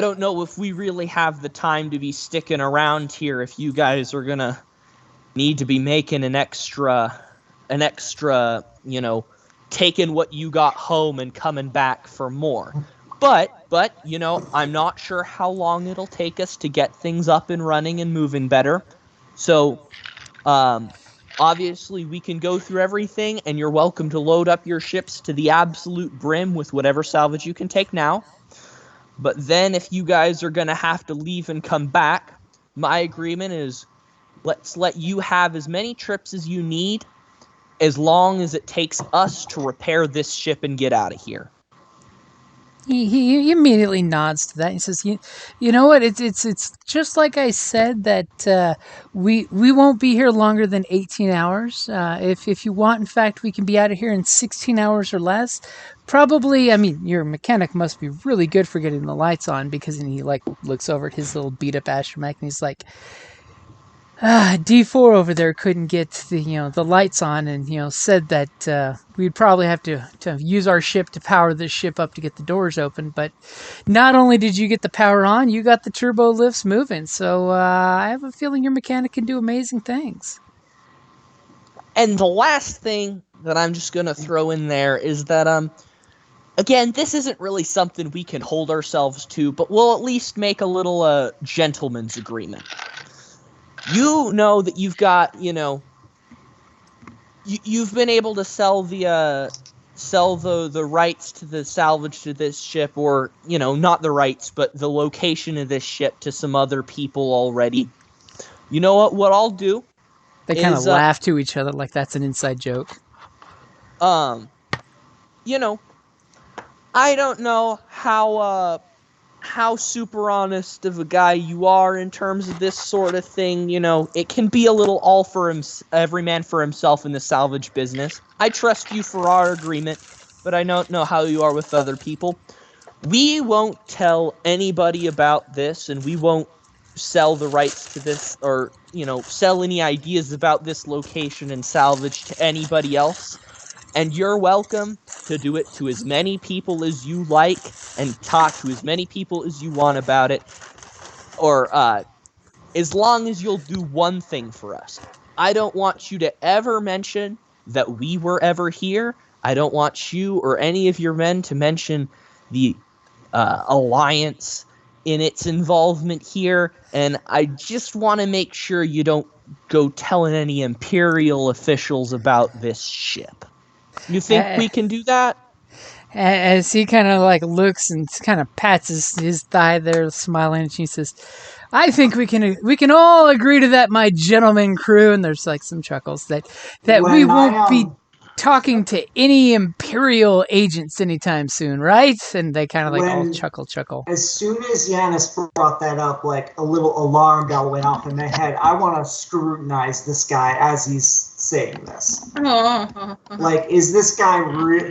don't know if we really have the time to be sticking around here if you guys are gonna need to be making an extra, taking what you got home and coming back for more. But, I'm not sure how long it'll take us to get things up and running and moving better. So, Obviously, we can go through everything, and you're welcome to load up your ships to the absolute brim with whatever salvage you can take now. But then if you guys are going to have to leave and come back, my agreement is let's let you have as many trips as you need as long as it takes us to repair this ship and get out of here. He immediately nods to that. He says, "You know what? It's just like I said that we won't be here longer than 18 hours. If you want, in fact, we can be out of here in 16 hours or less. Probably. I mean, your mechanic must be really good for getting the lights on because he like looks over at his little beat up astromech and he's like." D4 over there couldn't get the lights on, and said that we'd probably have to use our ship to power this ship up to get the doors open. But not only did you get the power on, you got the turbo lifts moving. So I have a feeling your mechanic can do amazing things. And the last thing that I'm just gonna throw in there is that again, this isn't really something we can hold ourselves to, but we'll at least make a little gentleman's agreement. You know that you've got, you've been able to sell the rights to the salvage to this ship, or not the rights, but the location of this ship to some other people already. You know what? What I'll do? They kind of laugh to each other like that's an inside joke. I don't know how super honest of a guy you are in terms of this sort of thing. It can be a little all for every man for himself in the salvage business. I trust you for our agreement, but I don't know how you are with other people. We won't tell anybody about this, and we won't sell the rights to this or, sell any ideas about this location and salvage to anybody else. And you're welcome to do it to as many people as you like and talk to as many people as you want about it. Or as long as you'll do one thing for us. I don't want you to ever mention that we were ever here. I don't want you or any of your men to mention the Alliance in its involvement here. And I just want to make sure you don't go telling any Imperial officials about this ship. You think we can do that? As he kind of like looks and kind of pats his thigh there, smiling, and she says, "I think we can all agree to that, my gentleman crew." And there's like some chuckles that we won't be talking to any Imperial agents anytime soon, right? And they kind of like all chuckle. As soon as Yanis brought that up, like a little alarm bell went off in my head. I want to scrutinize this guy as he's saying this. Like, is this guy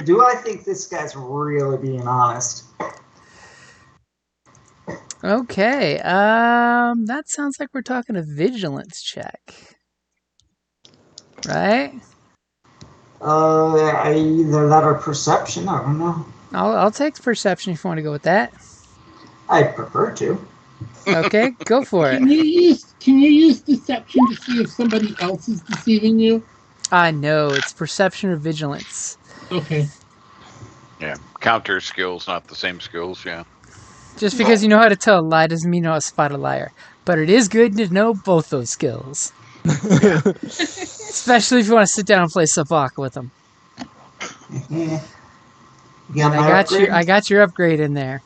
do I think this guy's really being honest? Okay, that sounds like we're talking a vigilance check, right? Either that or perception. I don't know. I'll take perception if you want to go with that. I'd prefer to. Okay, go for it. Can you use deception to see if somebody else is deceiving you? No, it's perception or vigilance. Okay. Yeah, counter skills, not the same skills. Yeah. Just because you know how to tell a lie doesn't mean you know how to spot a liar. But it is good to know both those skills. Especially if you want to sit down and play Savak with them. Yeah, I got your upgrade in there.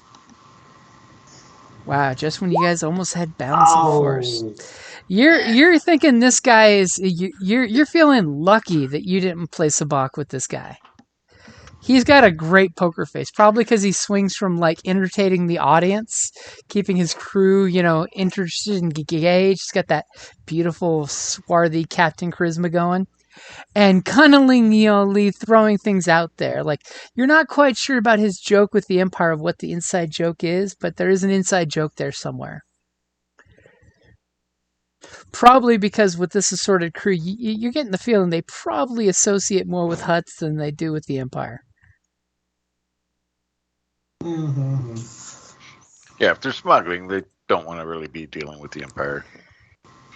Wow, just when you guys almost had balance of force. You're thinking this guy is you're feeling lucky that you didn't play Sabak with this guy. He's got a great poker face, probably because he swings from like entertaining the audience, keeping his crew, interested and engaged. He's got that beautiful, swarthy Captain Charisma going, and cunningly throwing things out there. Like, you're not quite sure about his joke with the Empire of what the inside joke is, but there is an inside joke there somewhere. Probably because with this assorted crew, you're getting the feeling they probably associate more with Hutts than they do with the Empire. Mm-hmm. Yeah, if they're smuggling, they don't want to really be dealing with the Empire.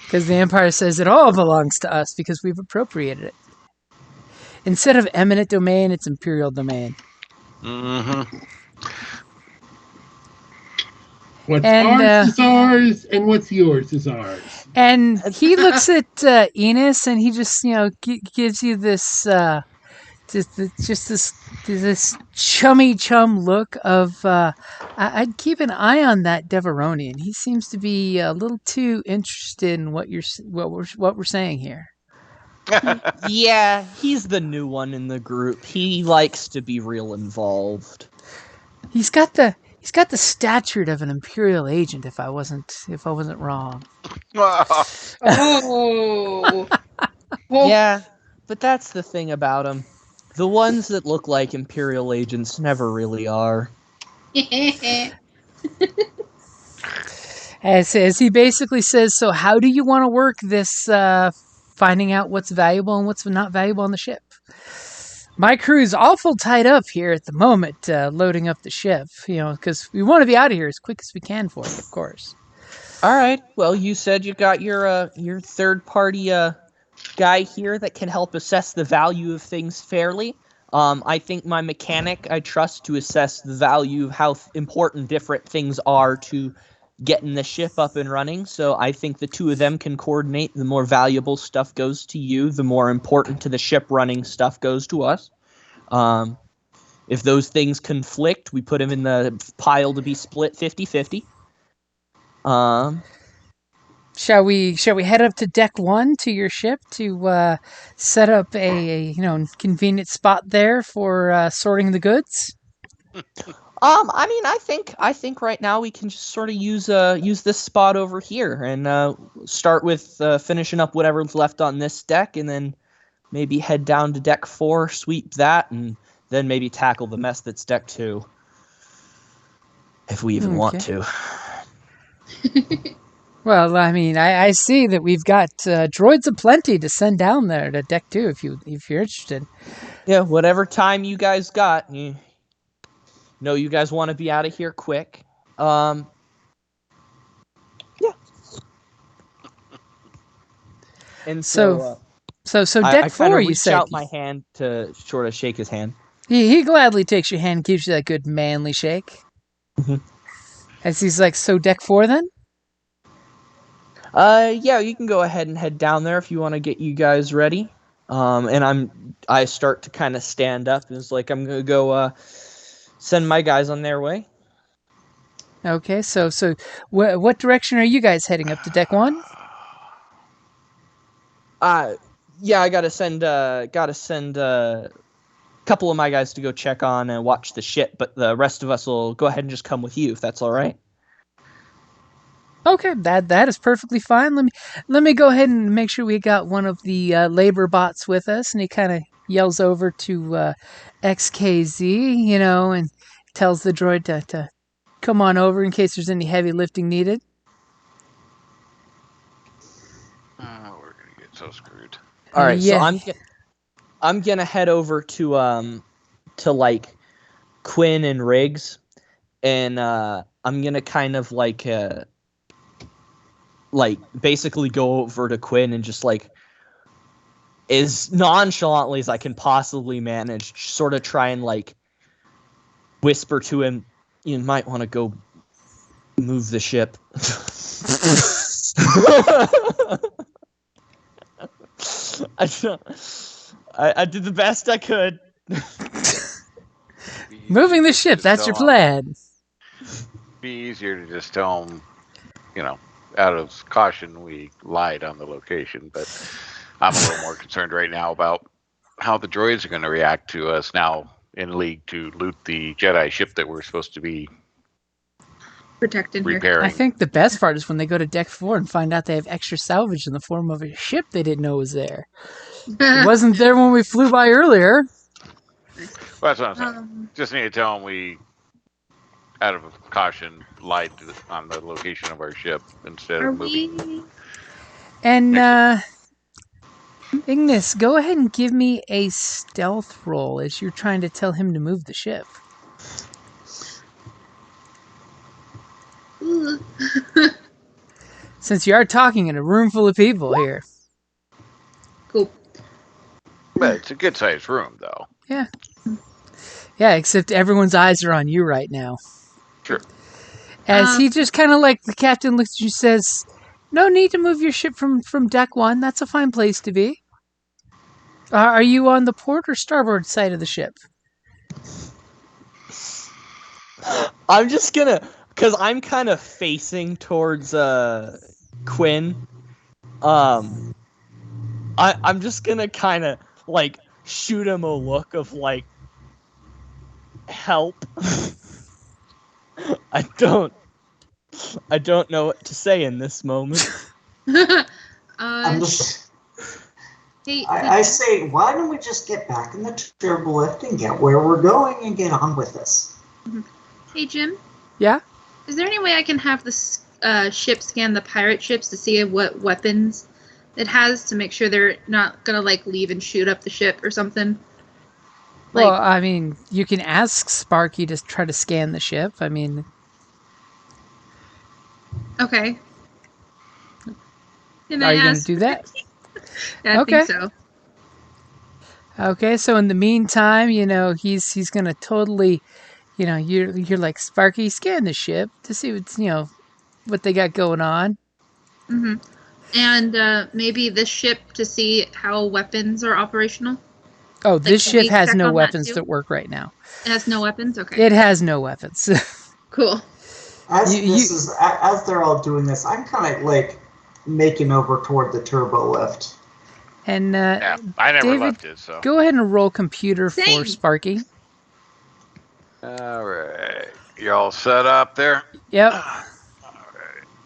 Because the Empire says it all belongs to us because we've appropriated it. Instead of eminent domain, it's imperial domain. Mm-hmm. What's And, ours is ours, and what's yours is ours. And he looks at Enos, and he just, gives you this, just this chummy chum look of, I'd keep an eye on that Deveronian. He seems to be a little too interested in what we're saying here. Yeah, he's the new one in the group. He likes to be real involved. He's got the stature of an Imperial agent. If I wasn't wrong. Oh. Yeah, but that's the thing about him. The ones that look like Imperial agents never really are. As he basically says, so how do you want to work this finding out what's valuable and what's not valuable on the ship? My crew's awful tied up here at the moment, loading up the ship, because we want to be out of here as quick as we can for it, of course. All right. Well, you said you got your third-party guy here that can help assess the value of things fairly. I think my mechanic I trust to assess the value of how important different things are to getting the ship up and running. So I think the two of them can coordinate. The more valuable stuff goes to you, the more important to the ship running stuff goes to us. If those things conflict, we put them in the pile to be split 50-50. Shall we head up to deck 1 to your ship to set up a convenient spot there for sorting the goods? I mean, I think right now we can just sort of use this spot over here and start with finishing up whatever's left on this deck, and then maybe head down to deck 4, sweep that, and then maybe tackle the mess that's deck 2, if we even want to. Well, I mean, I see that we've got droids aplenty to send down there to deck 2 if you're interested. Yeah, whatever time you guys got. You know you guys want to be out of here quick. Yeah. And so deck 4, you said. I out my hand to sort of shake his hand. He gladly takes your hand, gives you that good manly shake. Mm-hmm. As he's like, so deck 4 then? Yeah, you can go ahead and head down there if you want to get you guys ready. And I start to kind of stand up, and it's like I'm gonna go send my guys on their way. Okay, so what direction are you guys heading up to deck 1? Yeah, I gotta send a couple of my guys to go check on and watch the ship, but the rest of us will go ahead and just come with you if that's all right. Okay, that is perfectly fine. Let me go ahead and make sure we got one of the labor bots with us, and he kind of yells over to XKZ, and tells the droid to come on over in case there's any heavy lifting needed. We're gonna get so screwed. All right, yeah. So I'm gonna head over to like Quinn and Riggs, and I'm gonna kind of like basically go over to Quinn and just like as nonchalantly as I can possibly manage, sort of try and like whisper to him, you might want to go move the ship. I did the best I could. Moving the ship, that's your plan. Be easier to just tell them, out of caution, we lied on the location, but I'm a little more concerned right now about how the droids are going to react to us now in League to loot the Jedi ship that we're supposed to be protecting repairing. I think the best part is when they go to deck 4 and find out they have extra salvage in the form of a ship they didn't know was there. It wasn't there when we flew by earlier. Well, that's what I'm saying. Just need to tell them we, out of caution, lied on the location of our ship instead of moving. And Ignis, go ahead and give me a stealth roll as you're trying to tell him to move the ship. Since you are talking in a room full of people here. Cool. But it's a good sized room, though. Yeah, except everyone's eyes are on you right now. Sure. As he just kind of like the captain looks at you, says, "No need to move your ship from deck 1. That's a fine place to be. Are you on the port or starboard side of the ship?" I'm just gonna, cause I'm kind of facing towards Quinn. I'm just gonna kind of like shoot him a look of like help. I don't know what to say in this moment. I'm just, Hey, I say, why don't we just get back in the turbo lift and get where we're going and get on with this? hey, Jim. Yeah. Is there any way I can have the ship scan the pirate ships to see what weapons it has to make sure they're not gonna like leave and shoot up the ship or something? Well, I mean, you can ask Sparky to try to scan the ship. I mean, Okay. Can are I you going to ask? do that? Yeah, I Okay. think so. Okay, so in the meantime, he's going to totally, you're like, "Sparky, scan the ship to see what's, what they got going on." Hmm. And maybe this ship to see how weapons are operational. Oh, this can ship we has check no on that weapons too? that work right now. It has no weapons. Okay. It has no weapons. Cool. As they're all doing this, I'm kind of like making over toward the turbo lift. And Yeah, I never David, left it, so. go ahead and roll computer for Same. Sparky. All right. You all set up there? Yep.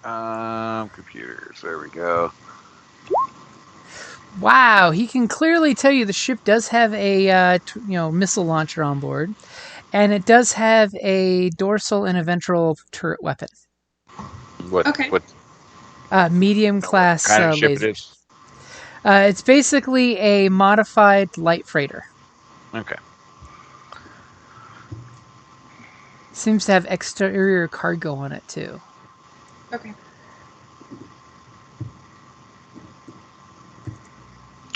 All right. Computers. There we go. Wow, he can clearly tell you the ship does have a missile launcher on board, and it does have a dorsal and a ventral turret weapon. What? Okay. What Medium class kind of ship lasers. it is? It's basically a modified light freighter. Okay. Seems to have exterior cargo on it too. Okay.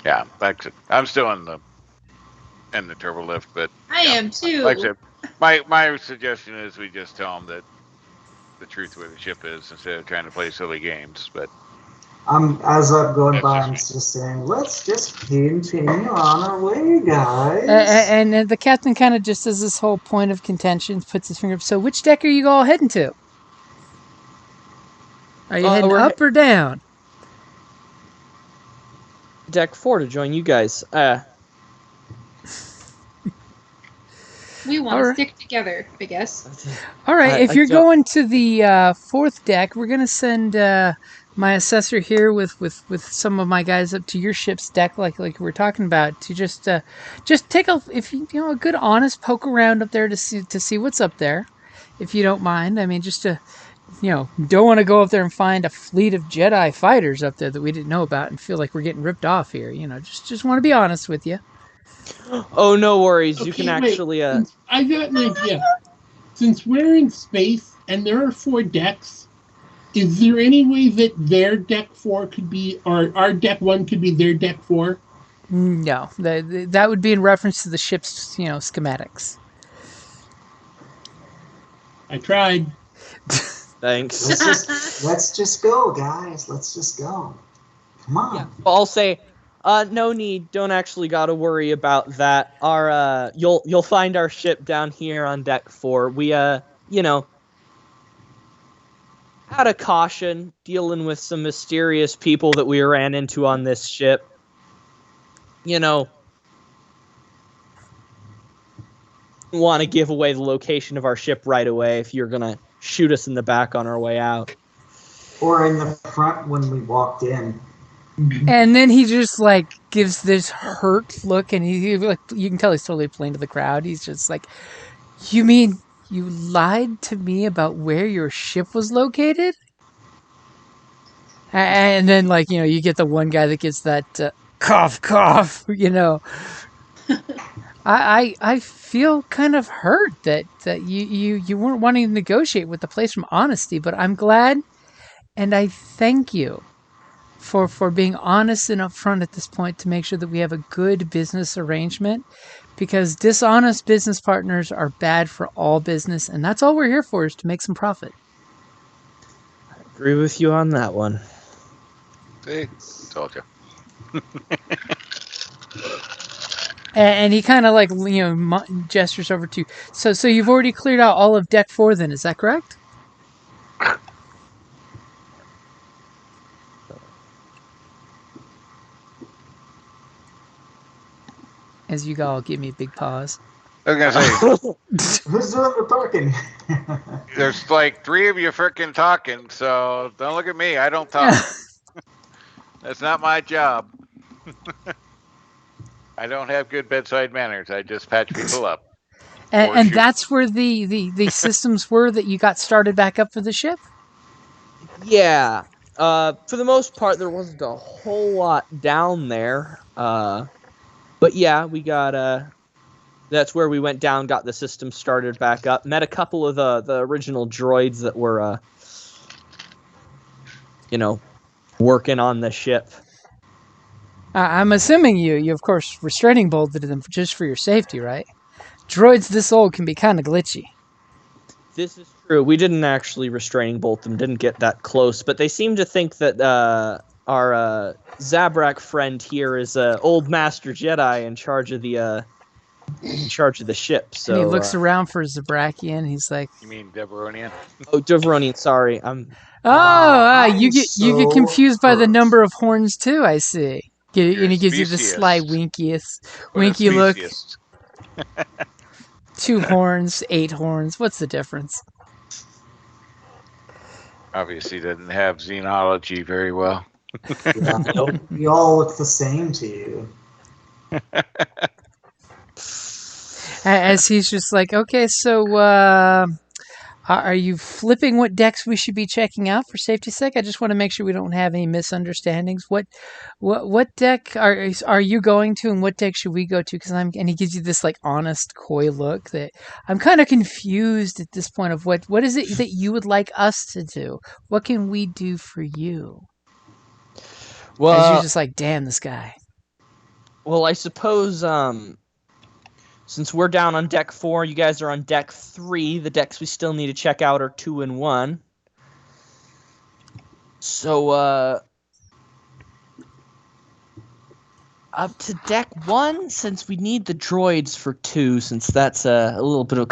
Yeah, that's it. I'm still in the turbo lift, but I am too. like I said, my suggestion is we just tell them that the truth where the ship is instead of trying to play silly games. But As I'm going That's by, just I'm me. just saying, let's just continue on our way, guys. And the captain kind of just as this whole point of contention puts his finger up. So which deck are you all heading to? Are you heading we're up or down? Deck 4 to join you guys. We want to Alright. stick together, I guess. All right, if I you're don't- going to the fourth deck, we're gonna send my assessor here with some of my guys up to your ship's deck, like we're talking about, to just take a good honest poke around up there to see what's up there, if you don't mind. I mean, just to don't want to go up there and find a fleet of Jedi fighters up there that we didn't know about and feel like we're getting ripped off here. Just want to be honest with you. Oh, no worries. You Okay, can wait. actually. I got an idea. Since we're in space and there are 4 decks, is there any way that their deck 4 could be, or our deck 1 could be their deck 4? No, that would be in reference to the ship's I schematics. tried. Thanks. Let's just go, guys. Let's just go. Come on. Yeah. I'll say, no need. Don't actually gotta worry about that. You'll find our ship down here on deck 4. We out of caution, dealing with some mysterious people that we ran into on this ship. Want to give away the location of our ship right away if you're gonna shoot us in the back on our way out. Or in the front when we walked in. And then he just like gives this hurt look, and he like, you can tell he's totally playing to the crowd. He's just like, "You mean you lied to me about where your ship was located?" And then you get the one guy that gets that cough. I feel kind of hurt that you weren't wanting to negotiate with the place from honesty, but I'm glad, and I thank you for being honest and upfront at this point to make sure that we have a good business arrangement, because dishonest business partners are bad for all business, and that's all we're here for, is to make some profit. Agree with you on that one. See, told you. And he kind of like gestures over to. So you've already cleared out all of deck 4, then? Is that correct? As you all give me a big pause. I was gonna say, Who's doing the talking? there's like 3 of you frickin' talking, so don't look at me. I don't talk. That's not my job. I don't have good bedside manners. I just patch people up. And shoot. that's where the systems were that you got started back up for the ship? Yeah. For the most part, there wasn't a whole lot down there. But yeah, we got that's where we went down, got the system started back up, met a couple of the original droids that were working on the ship. I'm assuming you of course restraining bolted them just for your safety, right? Droids this old can be kind of glitchy. This is true. We didn't actually restraining bolt them, didn't get that close, but they seem to think that our Zabrak friend here is old Master Jedi in charge of the ship. So And he looks around for Zabrakian. He's like, You mean Deveronian? Oh, Deveronian, sorry. you get confused by the number of horns too. I see. And he gives you the sly winky look. Speciest. 2 horns, 8 horns. What's the difference? Obviously doesn't have xenology very well. We all look the same to you. As he's just like, okay, so are you flipping what decks we should be checking out for safety's sake? I just want to make sure we don't have any misunderstandings. What deck are you going to, and what deck should we go to? And he gives you this like honest, coy look that I'm kind of confused at this point of what is it that you would like us to do? What can we do for you? Well, As you're just like, damn, this guy. Well, I suppose since we're down on deck 4, you guys are on deck 3. The decks we still need to check out are 2 and 1. So up to deck 1, since we need the droids for 2, since that's a little bit of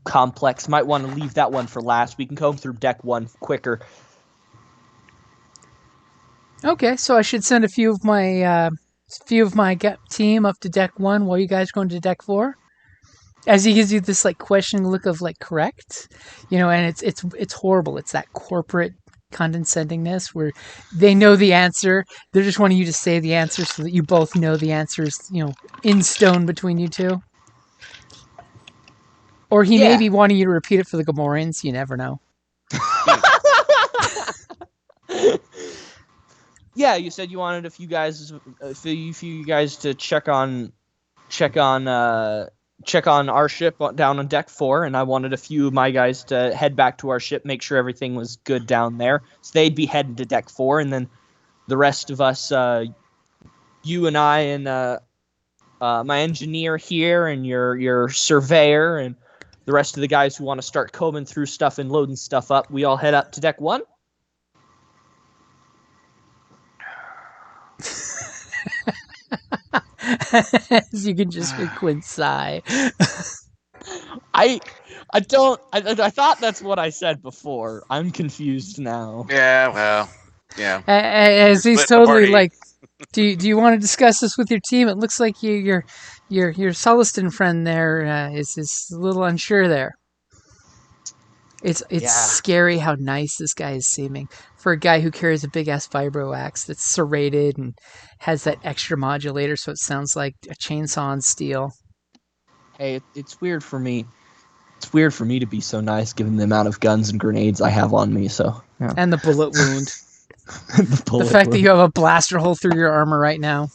complex. Might want to leave that one for last. We can comb through deck 1 quicker. Okay, so I should send a few of my team up to deck 1 while you guys go into deck 4. As he gives you this like questioning look of like correct, and it's horrible. It's that corporate condescendingness where they know the answer. They're just wanting you to say the answer so that you both know the answer is in stone between you two. Or he may be wanting you to repeat it for the Gamorreans. You never know. Yeah, you said you wanted a few guys to check on our ship down on deck 4, and I wanted a few of my guys to head back to our ship, make sure everything was good down there. So they'd be heading to deck 4, and then the rest of us, you and I, and my engineer here, and your surveyor, and the rest of the guys who want to start combing through stuff and loading stuff up, we all head up to deck 1. As you can just hear Quinn sigh. I thought that's what I said before. I'm confused now. Yeah, well, yeah. As he's Split the totally party. like, do you want to discuss this with your team? It looks like your Sulliston friend there is a little unsure there. It's scary how nice this guy is seeming for a guy who carries a big ass vibro axe that's serrated and has that extra modulator, so it sounds like a chainsaw on steel. Hey, it's weird for me. It's weird for me to be so nice, given the amount of guns and grenades I have on me. So yeah. And the bullet wound. the fact that you have a blaster hole through your armor right now.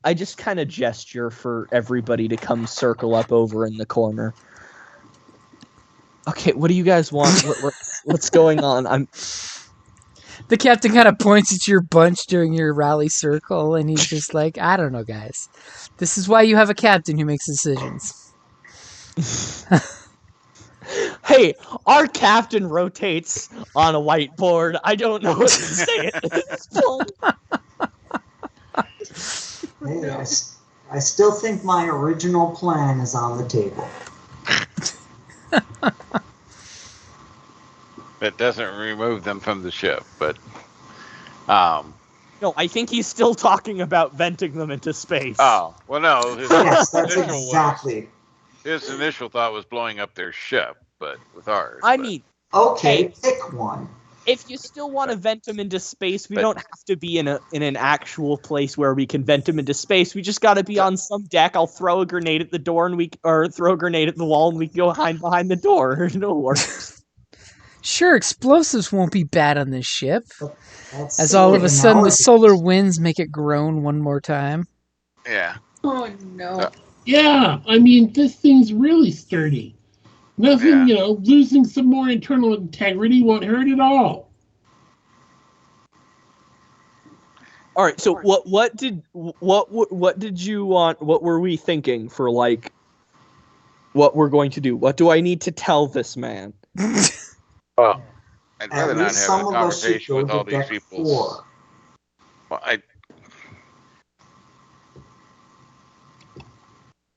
I just kind of gesture for everybody to come circle up over in the corner. Okay, what do you guys want? What's going on? The captain kind of points at your bunch during your rally circle, and he's just like, I don't know, guys. This is why you have a captain who makes decisions. Hey, our captain rotates on a whiteboard. I don't know what to say at this point. Hey, I still think my original plan is on the table. That doesn't remove them from the ship, but No, I think he's still talking about venting them into space. oh well, no. Yes, that's exactly. His initial thought was blowing up their ship, but with ours. I mean, Okay, Hey. pick one. if you still want to vent them into space, we But- don't have to be in an actual place where we can vent them into space. We just got to be on some deck. I'll throw a grenade at the door or throw a grenade at the wall, and we can go hide behind the door. It'll work. Sure, explosives won't be bad on this ship. That's As all of a sudden the technology. solar winds make it groan one more time. yeah. Oh no. Yeah, I mean, this thing's really sturdy. Nothing, Yeah. losing some more internal integrity won't hurt at all. All right. So what did you want? What were we thinking for like? What we're going to do? What do I need to tell this man? Well, I'd At rather not least have some a of us should conversation go with all to these deck people. 4. Well,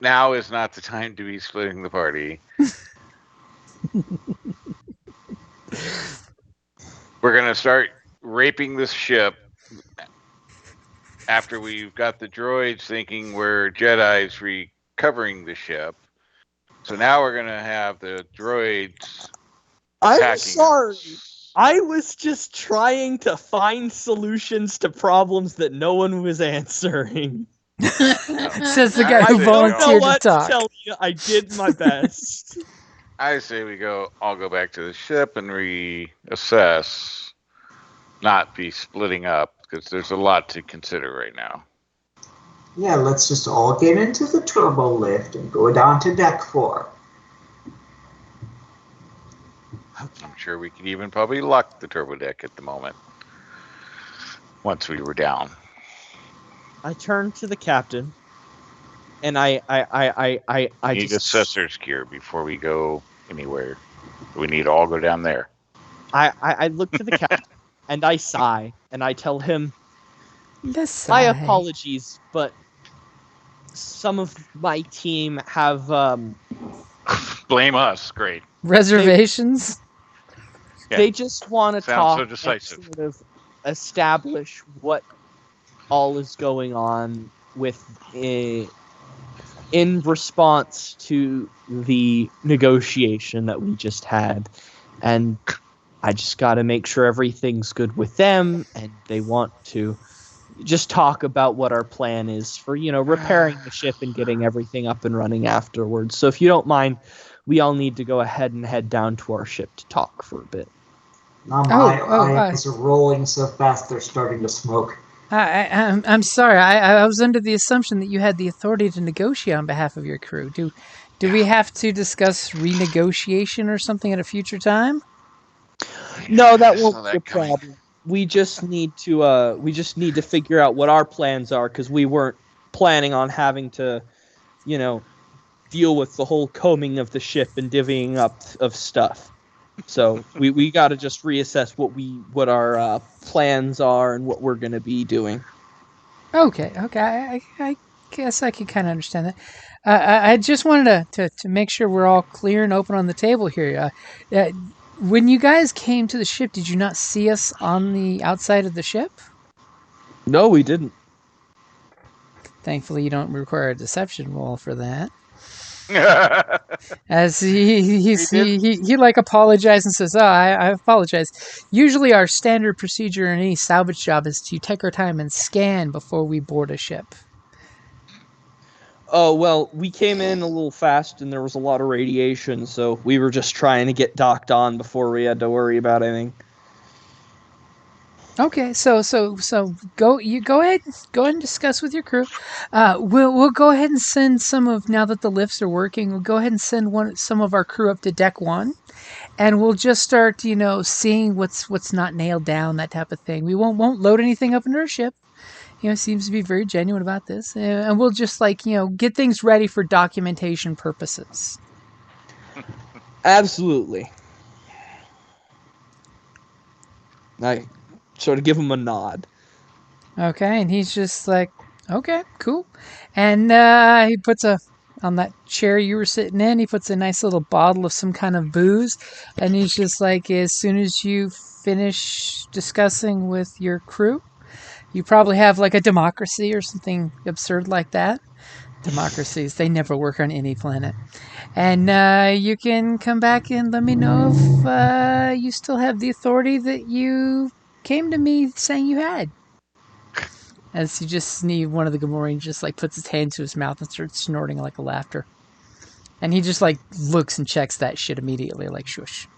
now is not the time to be splitting the party. We're gonna start raping this ship after we've got the droids thinking we're Jedi's recovering the ship. So now we're gonna have the droids I'm attacking sorry. us. I was just trying to find solutions to problems that no one was answering. Says the I guy who say I don't know volunteered to what to talk. tell you. I did my best. I say we all go back to the ship and reassess, not be splitting up, because there's a lot to consider right now. Yeah, let's just all get into the turbo lift and go down to deck 4. I'm sure we could even probably lock the turbo deck at the moment. Once we were down. I turned to the captain, and I We need just assessor's gear before we go anywhere. We need to all go down there. I look to the captain and I sigh and I tell him, Yes, my apologies, but some of my team have Blame us. Great. Reservations? Yeah. they just want to Sounds talk so and decisive. sort of establish what all is going on with in response to the negotiation that we just had, and I just got to make sure everything's good with them, and they want to just talk about what our plan is for, repairing the ship and getting everything up and running afterwards. So if you don't mind, we all need to go ahead and head down to our ship to talk for a bit. Now my eyes are rolling so fast they're starting to smoke. I'm sorry. I was under the assumption that you had the authority to negotiate on behalf of your crew. Do we have to discuss renegotiation or something at a future time? No, that I saw won't be a that coming. problem. We just need to figure out what our plans are, because we weren't planning on having to, deal with the whole combing of the ship and divvying up of stuff. So we got to just reassess what our plans are and what we're going to be doing. Okay. I guess I can kind of understand that. I just wanted to make sure we're all clear and open on the table here. When you guys came to the ship, did you not see us on the outside of the ship? No, we didn't. Thankfully, you don't require a deception roll for that. As he like apologized and says, I apologize. Usually our standard procedure in any salvage job is to take our time and scan before we board a ship. Oh, well, we came in a little fast and there was a lot of radiation, so we were just trying to get docked on before we had to worry about anything. Okay, so go ahead and discuss with your crew. We'll go ahead and send now that the lifts are working. We'll go ahead and send some of our crew up to deck 1, and we'll just start seeing what's not nailed down, that type of thing. We won't load anything up into our ship. Seems to be very genuine about this, and we'll just get things ready for documentation purposes. Absolutely. I sort of give him a nod. Okay, and he's just like, okay, cool. And he puts on that chair you were sitting in, he puts a nice little bottle of some kind of booze. And he's just like, as soon as you finish discussing with your crew, you probably have like a democracy or something absurd like that. Democracies, they never work on any planet. And you can come back and let me know if you still have the authority that you came to me saying you had. As you just sneeze, one of the Gamorreans just like puts his hand to his mouth and starts snorting like a laughter. And he just like looks and checks that shit immediately, like shush.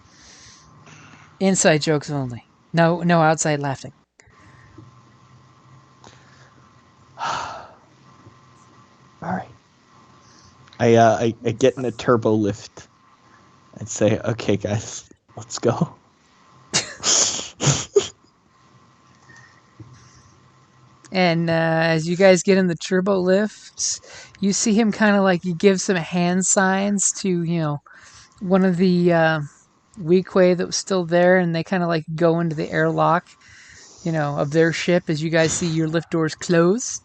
Inside jokes only. No outside laughing. All right. I get in a turbo lift and say, okay, guys, let's go. And as you guys get in the turbo lifts, you see him kind of like he gives some hand signs to, one of the Weequay that was still there, and they kind of like go into the airlock, of their ship as you guys see your lift doors close.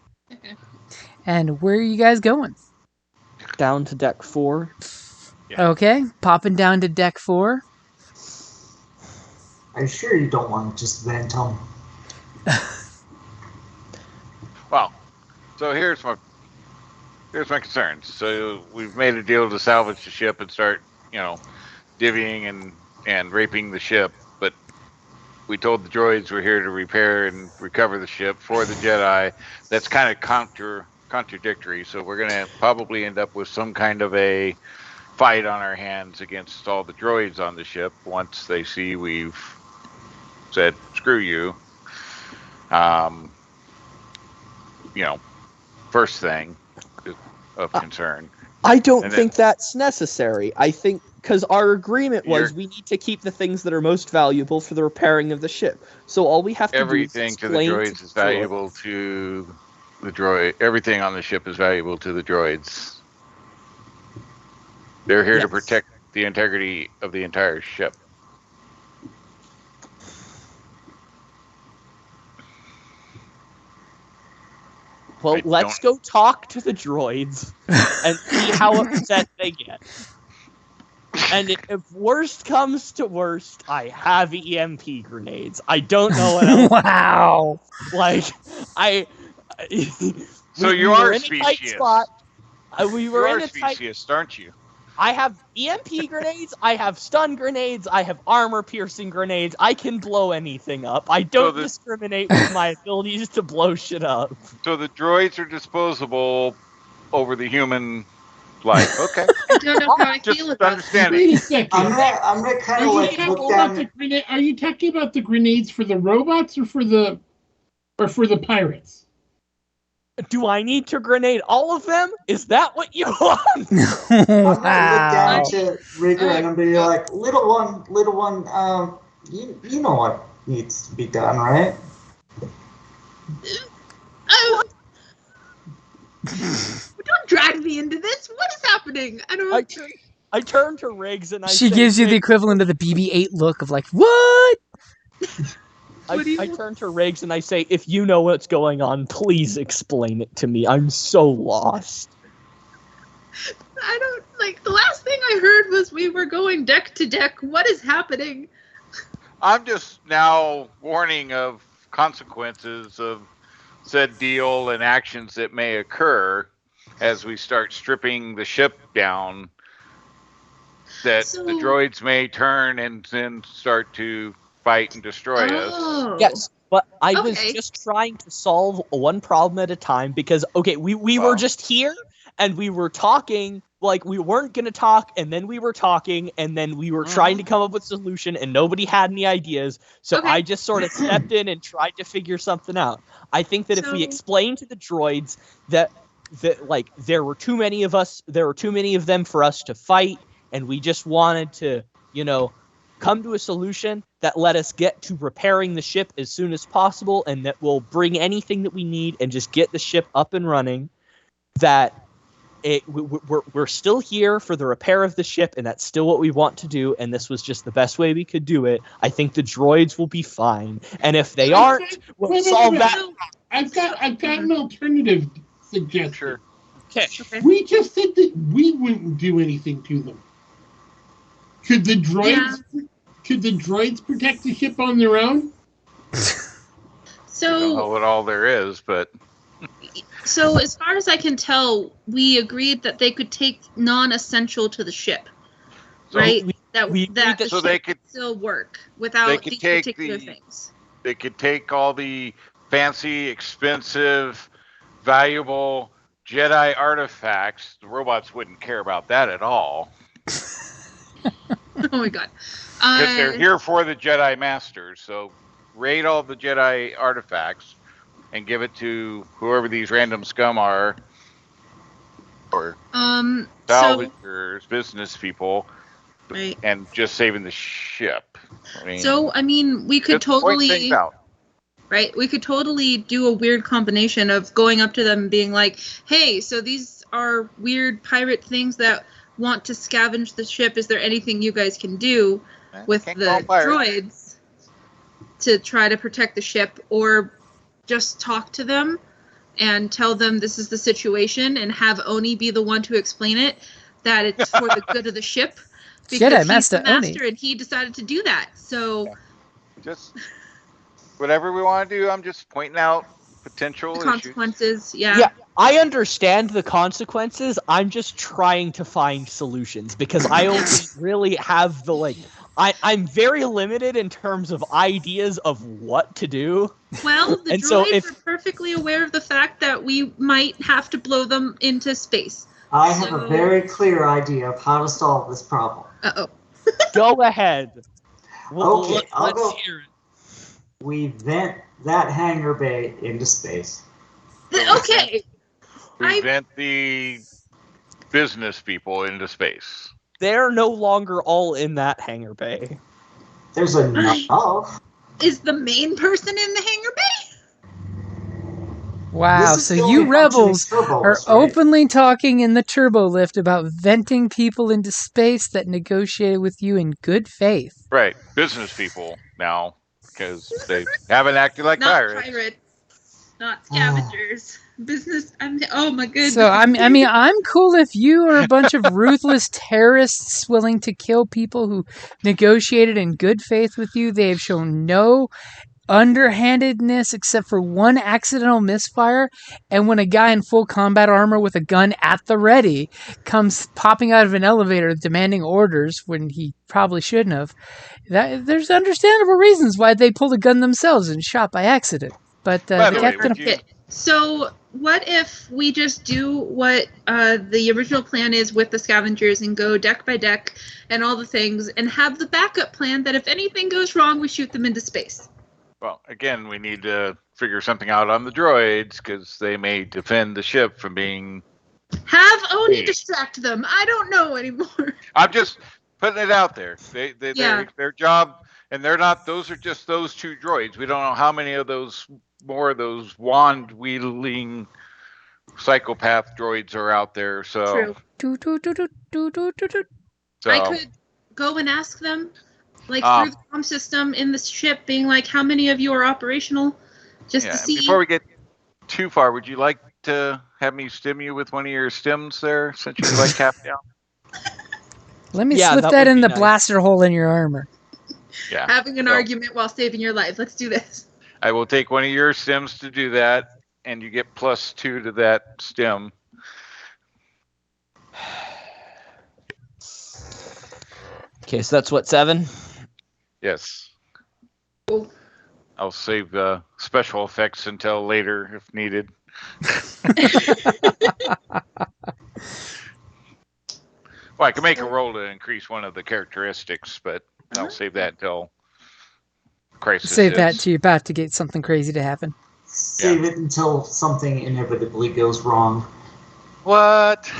And where are you guys going? Down to deck 4. Yeah. Okay, popping down to deck 4. Are you sure you don't want to just vent him? Well, so here's my concerns. So we've made a deal to salvage the ship and start, divvying and raping the ship. But we told the droids we're here to repair and recover the ship for the Jedi. That's kind of contradictory. So we're gonna probably end up with some kind of a fight on our hands against all the droids on the ship once they see we've said screw you. First thing of concern. I don't And think that's necessary. I think because our agreement was we need to keep the things that are most valuable for the repairing of the ship. So all we have to Everything do to the is droids is valuable to the droid. Everything on the ship is valuable to the droids. They're here to protect the integrity of the entire ship. Well, let's go talk to the droids and see how upset they get. And if worst comes to worst, I have EMP grenades. I don't know what else. Wow. So you are specious. We You were are in a tight. specious, aren't you? I have EMP grenades, I have stun grenades, I have armor-piercing grenades. I can blow anything up. I don't discriminate with my abilities to blow shit up. So the droids are disposable over the human life. Okay. I don't know how I Just feel about understand Wait it. a second. I'm gonna kind of like look down. Are you talking about the grenades for the robots or for the pirates? Do I need to grenade all of them? Is that what you want? I'm gonna look Wow. down to Rigger and I'm gonna be like, little one, you know what needs to be done, right? Oh, don't drag me into this. What is happening? I don't. I turn to Riggs and She say, gives you the Riggs, equivalent of the BB-8 look of like, what? I turn to Riggs and I say, if you know what's going on, please explain it to me. I'm so lost. I don't like. The last thing I heard was we were going deck to deck. What is happening? I'm just now warning of consequences of said deal and actions that may occur as we start stripping the ship down. That the droids may turn and then start to fight and destroy us. Yes, but I was just trying to solve one problem at a time because, we were just here and we were talking like we weren't going to talk, and then we were talking, and then we were trying to come up with a solution, and nobody had any ideas, so I just sort of stepped in and tried to figure something out. I think that if we explain to the droids that like there were too many of us, there were too many of them for us to fight, and we just wanted to, come to a solution that let us get to repairing the ship as soon as possible, and that will bring anything that we need and just get the ship up and running, that we're still here for the repair of the ship, and that's still what we want to do. And this was just the best way we could do it. I think the droids will be fine, and if they aren't, we'll solve that. I've got an alternative suggestion. Sure. Okay. We just said that we wouldn't do anything to them. Could the droids protect the ship on their own? I don't know So, what all there is, but so as far as I can tell, we agreed that they could take non-essential to the ship, So right? we that agreed that the that- So ship they could- still work without they could these take particular the- things. they could take all the fancy, expensive, valuable Jedi artifacts. The robots wouldn't care about that at all Oh my god. because they're here for the Jedi Masters. So raid all the Jedi artifacts and give it to whoever these random scum are, or So, salvagers, business people, right. and just saving the ship. I mean, So, I mean, we could just point things totally, out. right? We could totally do a weird combination of going up to them and being like, hey, so these are weird pirate things that want to scavenge the ship. Is there anything you guys can do with Can't the call pirates. droids to try to protect the ship, or just talk to them and tell them this is the situation and have Oni be the one to explain it, that it's for the good of the ship. Because Jedi he's Master the Oni. master and he decided to do that. So Just whatever we want to do. I'm just pointing out potential the issues. consequences, yeah. Yeah, I understand the consequences. I'm just trying to find solutions because I only really have the I'm very limited in terms of ideas of what to do. Well, the And so droids if- are perfectly aware of the fact that we might have to blow them into space. I have So- a very clear idea of how to solve this problem. Uh-oh. Go ahead. Okay, I'll let's go. hear it. We vent that hangar bay into space. Okay. Prevent the business people into space. They're no longer all in that hangar bay. There's enough. Is the main person in the hangar bay? Wow, This is so the you only functioning rebels turbos, are right? openly talking in the turbo lift about venting people into space that negotiated with you in good faith. Right, business people now because they haven't acted like Not pirates. pirates. Not scavengers. Business. Oh my goodness. So I mean, I'm cool if you are a bunch of ruthless terrorists willing to kill people who negotiated in good faith with you. They have shown no underhandedness except for one accidental misfire, and when a guy in full combat armor with a gun at the ready comes popping out of an elevator demanding orders when he probably shouldn't have. There's understandable reasons why they pulled a gun themselves and shot by accident. But By the the way, captain. would you- Okay, so what if we just do what the original plan is with the scavengers and go deck by deck and all the things and have the backup plan that if anything goes wrong, we shoot them into space? Well, again, we need to figure something out on the droids because they may defend the ship from being. Have Oni Hey. distract them. I don't know anymore. I'm just putting it out there. Yeah. Their job, and they're not. Those are just those two droids. We don't know how many of those more of those wand wielding psychopath droids are out there. So, True. so I could go and ask them, like Um, through the comm system in the ship, being like, "How many of you are operational?" Just yeah. to and see. Before we get too far, would you like to have me stim you with one of your stims there, since you like cap down? Let me Yeah, slip that that would in be the nice. blaster hole in your armor. Yeah. Having an So- argument while saving your life. Let's do this. I will take one of your stims to do that, and you get +2 to that stim. Okay, so that's what, 7? Yes. Cool. I'll save special effects until later if needed. Well, I can make a roll to increase one of the characteristics, but I'll save that until crisis. Save that hits. till you're about to get something crazy to happen. Save it until something inevitably goes wrong. What?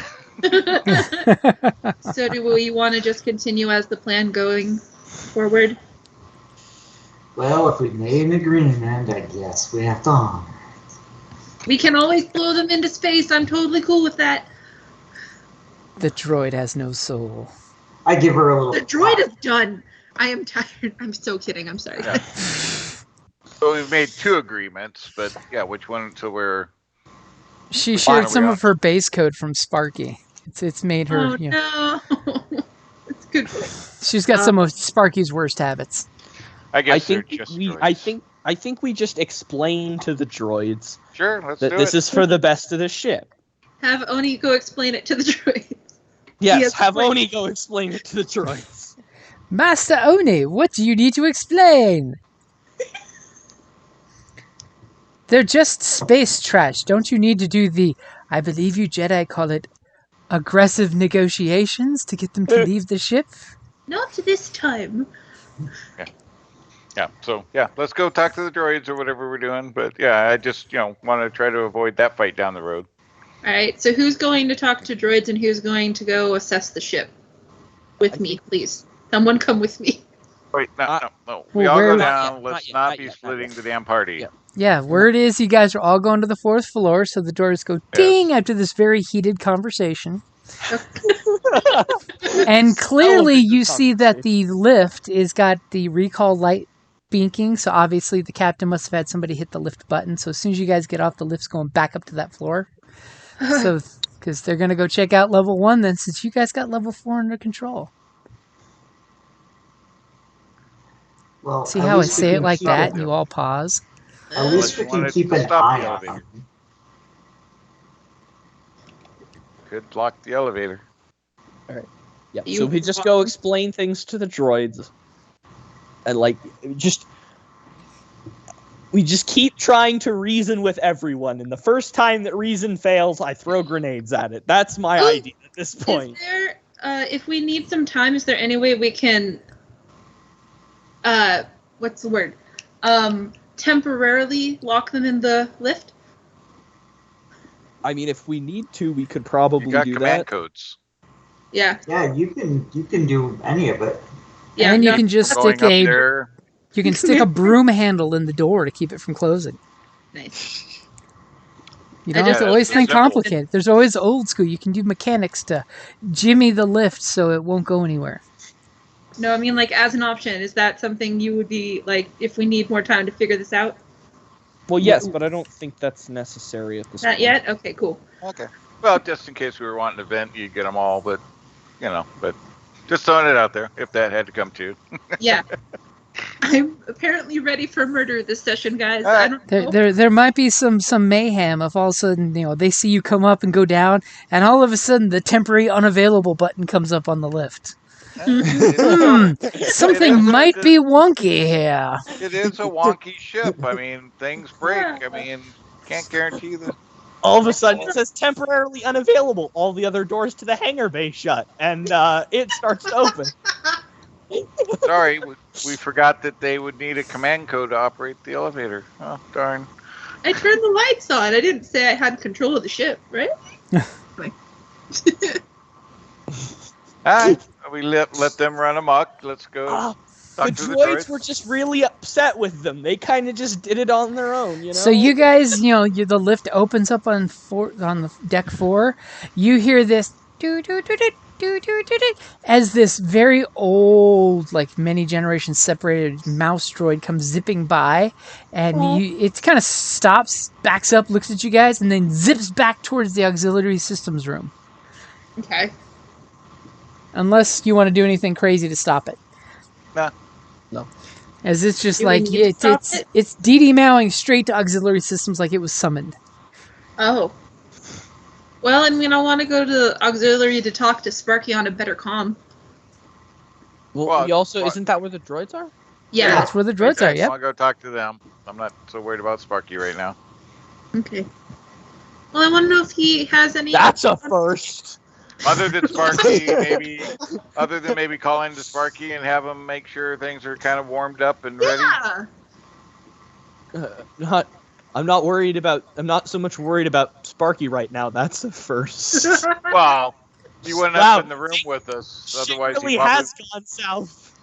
So do we want to just continue as the plan going forward? Well, if we made an agreement, I guess we have to honor. We can always blow them into space. I'm totally cool with that. The droid has no soul. I give her a little. The droid is done. I am tired. I'm so kidding. I'm sorry. Yeah. So we've made 2 agreements, but yeah, which one? So we're She Fine, shared some we are. of her base code from Sparky. It's made her. Oh You know, no. It's good. she's got some of Sparky's worst habits. I guess I think they're just we. droids. I think we just explain to the droids Sure, let's that do this it. is for the best of the ship. Have Oni go explain it to the droid. Yes, Yes, have please. Oni go explain it to the droids. Master Oni, what do you need to explain? They're just space trash. Don't you need to do the, I believe you Jedi call it, aggressive negotiations to get them to leave the ship? Not this time. Yeah, so yeah, let's go talk to the droids or whatever we're doing. But yeah, I just want to try to avoid that fight down the road. All right. So who's going to talk to droids and who's going to go assess the ship? With me, please. Someone come with me. Wait, no. Well, We all where- go Not down. yet, Let's not yet, not not be yet, not splitting yet. the damn party. Yeah. Yeah, word is you guys are all going to the 4th floor, so the doors go ding after this very heated conversation. And clearly Elevator you see that the lift is got the recall light blinking, so obviously the captain must have had somebody hit the lift button. So as soon as you guys get off, the lift's going back up to that floor. So, because they're going to go check out level 1 then, since you guys got level 4 under control. Well, See at how I least we say it can like keep that it- and you all pause? At least we Unless you can wanted keep to an stop the eye on elevator. them. Could block the elevator. Yeah. You- So we just go explain things to the droids, and we just keep trying to reason with everyone. And the first time that reason fails, I throw grenades at it. That's my idea at this point. Is there, if we need some time, is there any way we can, what's the word? Temporarily lock them in the lift? I mean, if we need to, we could probably You got do command that. codes. Yeah. Yeah, you can do any of it. Yeah. And then you no- can just Going stick up a there. you can stick a broom handle in the door to keep it from closing. Nice. You I don't just- have to always Yeah, think simple. complicated. There's always old school. You can do mechanics to jimmy the lift so it won't go anywhere. No, I mean, like, as an option, is that something you would be, like, if we need more time to figure this out? Well, yes, but I don't think that's necessary at this Not point. yet? Okay, cool. Okay. Well, just in case we were wanting to vent, you get them all, but but just throwing it out there if that had to come to. Yeah. I'm apparently ready for murder this session, guys. All right. I don't know. There might be some mayhem if all of a sudden they see you come up and go down, and all of a sudden the temporary unavailable button comes up on the lift. Something is a- might be wonky here. It is a wonky ship. I mean, things break. I mean, can't guarantee that. All of a sudden, it says temporarily unavailable. All the other doors to the hangar bay shut, and it starts to open. Sorry, we forgot that they would need a command code to operate the elevator. Oh, darn. I turned the lights on. I didn't say I had control of the ship, right? All right, we let them run amok. Let's go Ah, talk the to droids were just really upset with them. They kind of just did it on their own, you know. So you guys, the lift opens up on the deck 4. You hear this doo doo doo doo doo doo doo doo as this very old, like many generations separated mouse droid comes zipping by, and it kind of stops, backs up, looks at you guys, and then zips back towards the auxiliary systems room. Okay. Unless you want to do anything crazy to stop it. Nah. No. As it's just Do we like need to stop it? it's DD mowing straight to auxiliary systems like it was summoned. Oh. Well, I mean, I want to go to auxiliary to talk to Sparky on a better comm. Well, we also what? isn't that where the droids are? Yeah. That's where the droids are. I Yep. want to go talk to them. I'm not so worried about Sparky right now. Okay. Well, I want to know if he has any. That's a first. Other than maybe calling to Sparky and have him make sure things are kind of warmed up and ready. Yeah. I'm not so much worried about Sparky right now. That's a first. Well, he wasn't Wow. up in the room with us. Otherwise, Shit really he probably, has gone south.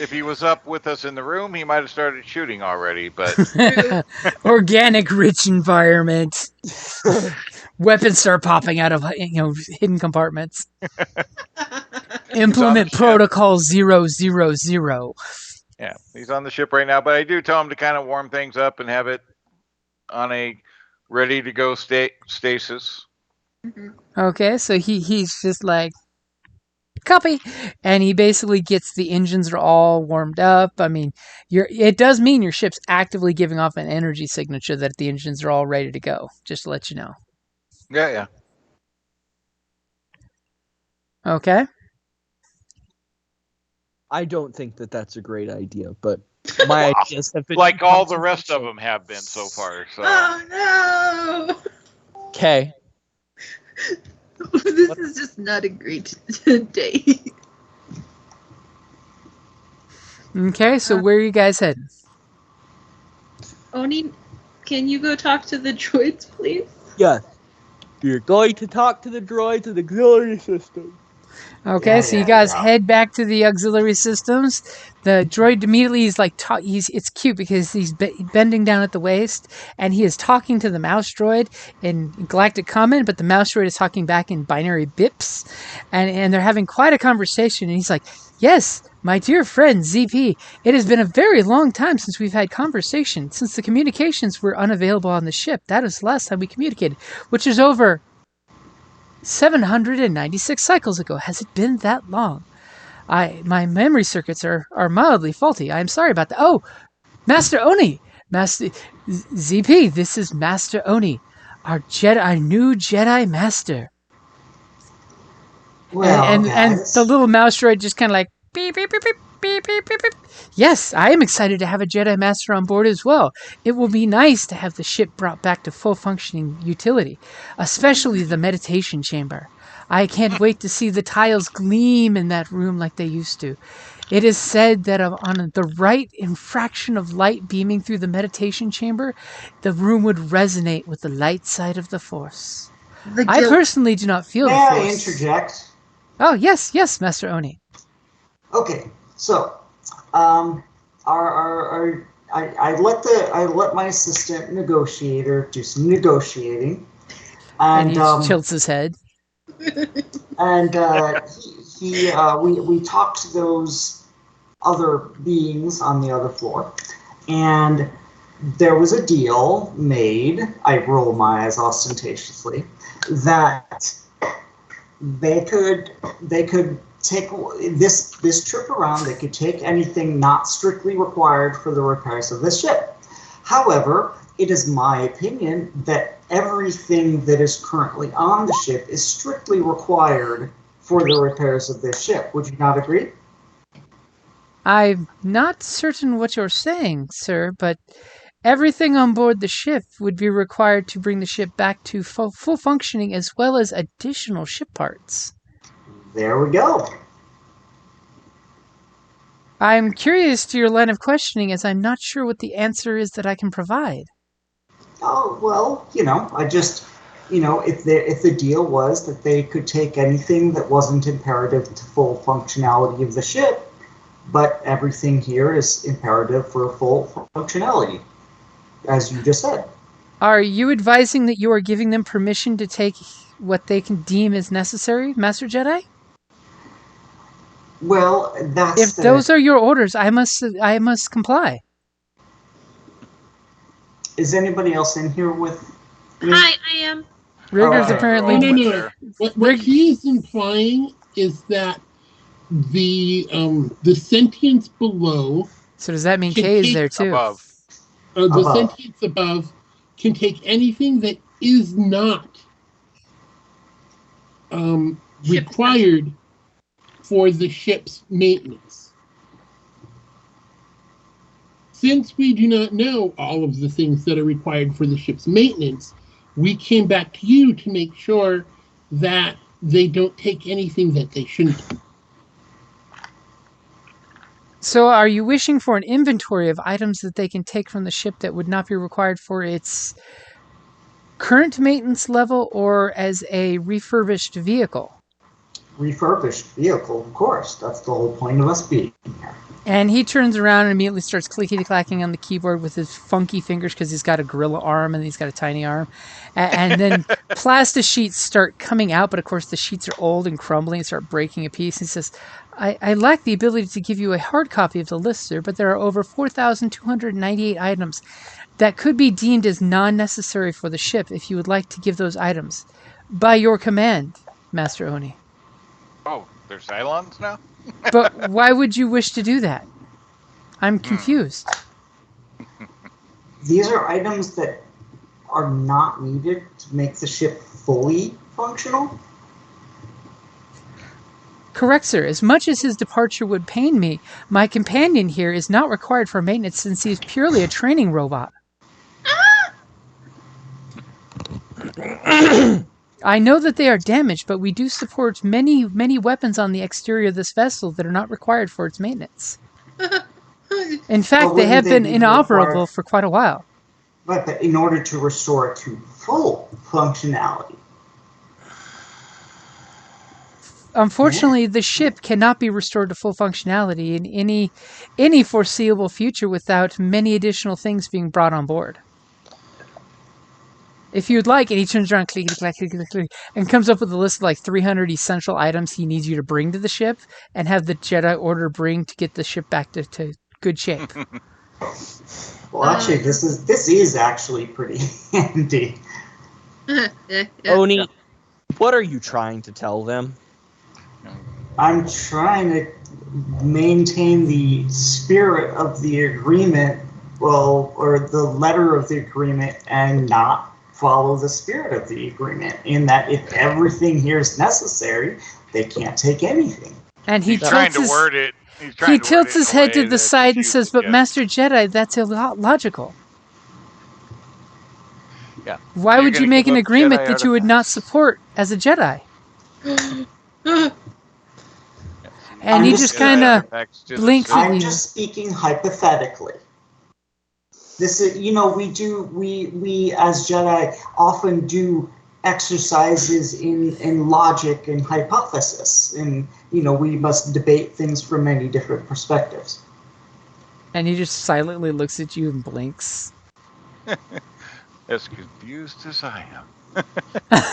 if he was up with us in the room, he might have started shooting already. But Organic rich environment. Weapons start popping out of hidden compartments. Implement ship. protocol 000. Yeah, he's on the ship right now, but I do tell him to kind of warm things up and have it on a ready to go stasis. Okay, so he's just like, copy, and he basically gets the engines are all warmed up. I mean, it does mean your ship's actively giving off an energy signature that the engines are all ready to go. Just to let you know. Yeah. Okay. I don't think that that's a great idea, but my ideas have been like all the rest of them have been so far. So. Oh no! Okay. This is just not a great day. Okay, so where are you guys heading? Oni, can you go talk to the droids, please? Yes. You're going to talk to the droids in the auxiliary system. Okay, so you guys head back to the auxiliary systems. The droid immediately is like, it's cute because he's bending down at the waist, and he is talking to the mouse droid in Galactic Common, but the mouse droid is talking back in binary bips, and they're having quite a conversation, and he's like, yes, my dear friend ZP, it has been a very long time since we've had conversation, since the communications were unavailable on the ship. That was the last time we communicated, which is over 796 cycles ago. Has it been that long? My memory circuits are mildly faulty. I am sorry about that. Oh, Master Oni! Master ZP, this is Master Oni, our new Jedi Master. Well, and guys. the little mouse droid just kind of like beep beep beep beep beep beep beep beep. Yes, I am excited to have a Jedi Master on board as well. It will be nice to have the ship brought back to full functioning utility, especially the meditation chamber. I can't wait to see the tiles gleam in that room like they used to. It is said that on the right infraction of light beaming through the meditation chamber, the room would resonate with the light side of the Force. I personally do not feel the Force. May I interject? Oh, yes, Master Oni. Okay, so I let my assistant negotiator do some negotiating, and he tilts his head. And we talked to those other beings on the other floor, and there was a deal made. I roll my eyes ostentatiously that they could take this trip around. They could take anything not strictly required for the repairs of the ship. However, it is my opinion that everything that is currently on the ship is strictly required for the repairs of this ship. Would you not agree? I'm not certain what you're saying, sir, but everything on board the ship would be required to bring the ship back to full functioning, as well as additional ship parts. There we go. I'm curious to your line of questioning, as I'm not sure what the answer is that I can provide. Oh, well, I just, if the deal was that they could take anything that wasn't imperative to full functionality of the ship, but everything here is imperative for full functionality, as you just said. Are you advising that you are giving them permission to take what they can deem as necessary, Master Jedi? Well, if those are your orders, I must comply. Is anybody else in here with me? Hi, I am. Rigger's apparently... No. What he's implying is that the sentience below... So does that mean Kay is there too? Above. The sentience above can take anything that is not required for the ship's maintenance. Since we do not know all of the things that are required for the ship's maintenance, we came back to you to make sure that they don't take anything that they shouldn't. So are you wishing for an inventory of items that they can take from the ship that would not be required for its current maintenance level, or as a refurbished vehicle? Refurbished vehicle, of course. That's the whole point of us being here. And he turns around and immediately starts clickety-clacking on the keyboard with his funky fingers because he's got a gorilla arm and he's got a tiny arm. And then plastic sheets start coming out, but of course the sheets are old and crumbling and start breaking a piece. He says, I lack the ability to give you a hard copy of the list, sir, but there are over 4,298 items that could be deemed as non-necessary for the ship if you would like to give those items. By your command, Master Oni. Oh, there's Cylons now? But why would you wish to do that? I'm confused. These are items that are not needed to make the ship fully functional? Correct, sir. As much as his departure would pain me, my companion here is not required for maintenance since he is purely a training robot. I know that they are damaged, but we do support many, many weapons on the exterior of this vessel that are not required for its maintenance. In fact, But they have wouldn't been they be inoperable required- for quite a while. But in order to restore it to full functionality. Unfortunately, the ship cannot be restored to full functionality in any foreseeable future without many additional things being brought on board. If you'd like, and he turns around, clickety clack, clickety clack, and comes up with a list of like 300 essential items he needs you to bring to the ship, and have the Jedi Order bring to get the ship back to good shape. Well, actually, this is actually pretty handy. Oni, what are you trying to tell them? I'm trying to maintain the spirit of the agreement, or the letter of the agreement, and not follow the spirit of the agreement, in that if everything here is necessary, they can't take anything. And he He's trying tilts to his, word it. he tilts his head to the that's side and you says, "But suggest. Master Jedi, that's illogical. Yeah. Why You're would you gonna make give an up agreement Jedi that you would not artifacts. support as a Jedi?" And I'm he just just gonna- kind of Artifacts to the blinks Sith. at I'm you. just speaking hypothetically. This is, we as Jedi often do exercises in logic and hypothesis, and we must debate things from many different perspectives. And he just silently looks at you and blinks. As confused as I am.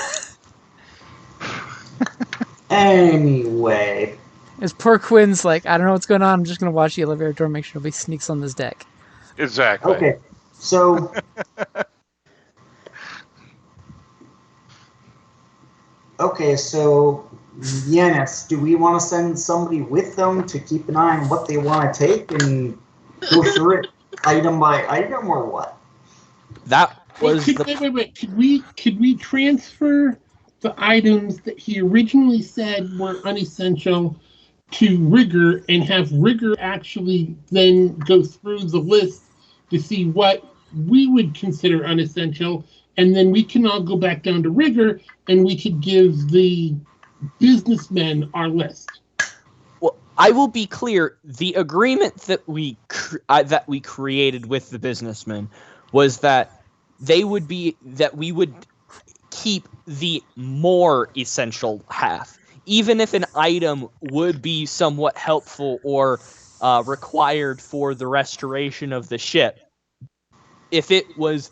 Anyway, As poor Quinn's like, I don't know what's going on. I'm just going to watch the elevator door, make sure nobody sneaks on this deck. Exactly. okay, so Yanis, do we want to send somebody with them to keep an eye on what they want to take and go through it item by item, or what? That was the Wait. Could we transfer the items that he originally said were unessential to Rigger, and have Rigger actually then go through the list to see what we would consider unessential, and then we can all go back down to Rigger and we could give the businessmen our list. Well, I will be clear. The agreement that we created with the businessmen was that we would keep the more essential half, even if an item would be somewhat helpful or required for the restoration of the ship. If it was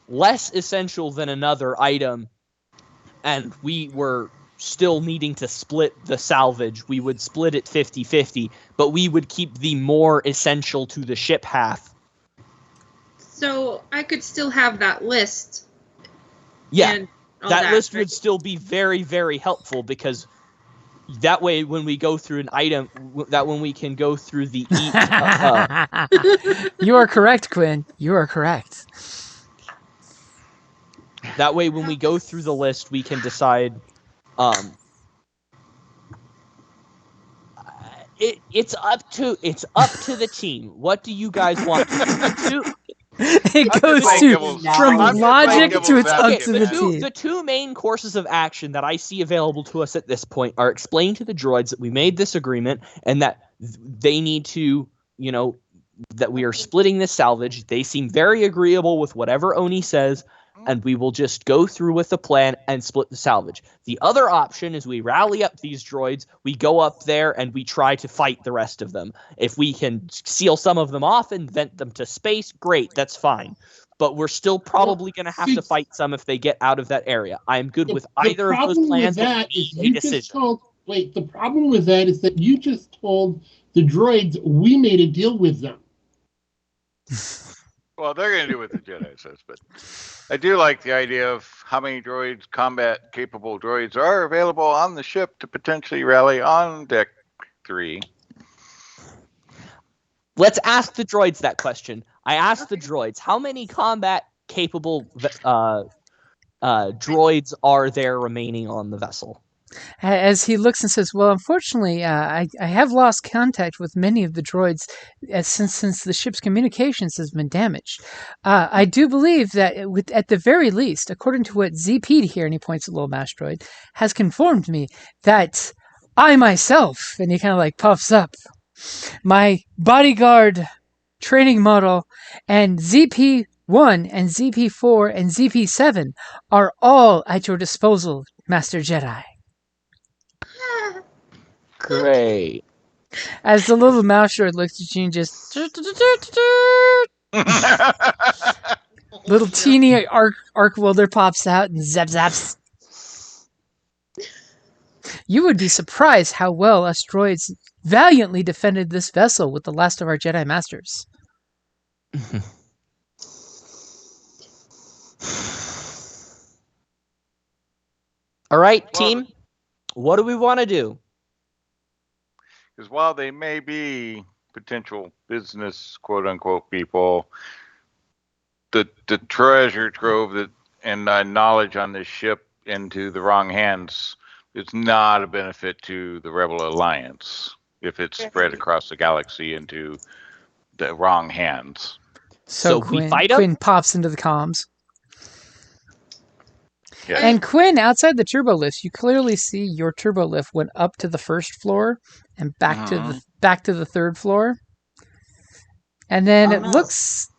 less essential than another item, and we were still needing to split the salvage, we would split it 50-50, but we would keep the more essential to the ship half. So I could still have that list. Yeah, and all that list right? would still be very, very helpful, because that way when we go through an item, when we can go through the You are correct, Quinn. You are correct. that way when we go through the list, we can decide. It's up to the team. What do you guys want to do? It I'm goes just to playing from I'm just logic playing to it's devil's up to the advocate, man. team. The two main courses of action that I see available to us at this point are explain to the droids that we made this agreement and that they need to, that we are splitting this salvage. They seem very agreeable with whatever Oni says. and we will just go through with the plan and split the salvage. The other option is we rally up these droids, we go up there, and we try to fight the rest of them. If we can seal some of them off and vent them to space, great, that's fine. But we're still probably going to have to fight some if they get out of that area. I am good with either of those plans. The problem with that is that you just told the droids we made a deal with them. Well, they're going to do what the Jedi says, but I do like the idea of how many droids, combat-capable droids, are available on the ship to potentially rally on Deck 3. Let's ask the droids that question. I asked the droids, how many combat-capable droids are there remaining on the vessel? As he looks and says, well, unfortunately, I have lost contact with many of the droids since the ship's communications has been damaged. I do believe that, at the very least, according to what ZP here, and he points at Little Mastroid, has confirmed me that I myself, and he kind of like puffs up, my bodyguard training model and ZP1 and ZP4 and ZP7 are all at your disposal, Master Jedi. Great. As the little mouse droid looks at you and just little teeny arc welder pops out and zap zaps. You would be surprised how well us droids valiantly defended this vessel with the last of our Jedi Masters. All right, team. What do we want to do? Because while they may be potential business, quote unquote, people, the treasure trove and knowledge on this ship into the wrong hands is not a benefit to the Rebel Alliance if it's spread across the galaxy into the wrong hands. So Quinn pops into the comms. Yeah. And Quinn, outside the turbo lifts, you clearly see your turbo lift went up to the first floor and back to the third floor. And then it looks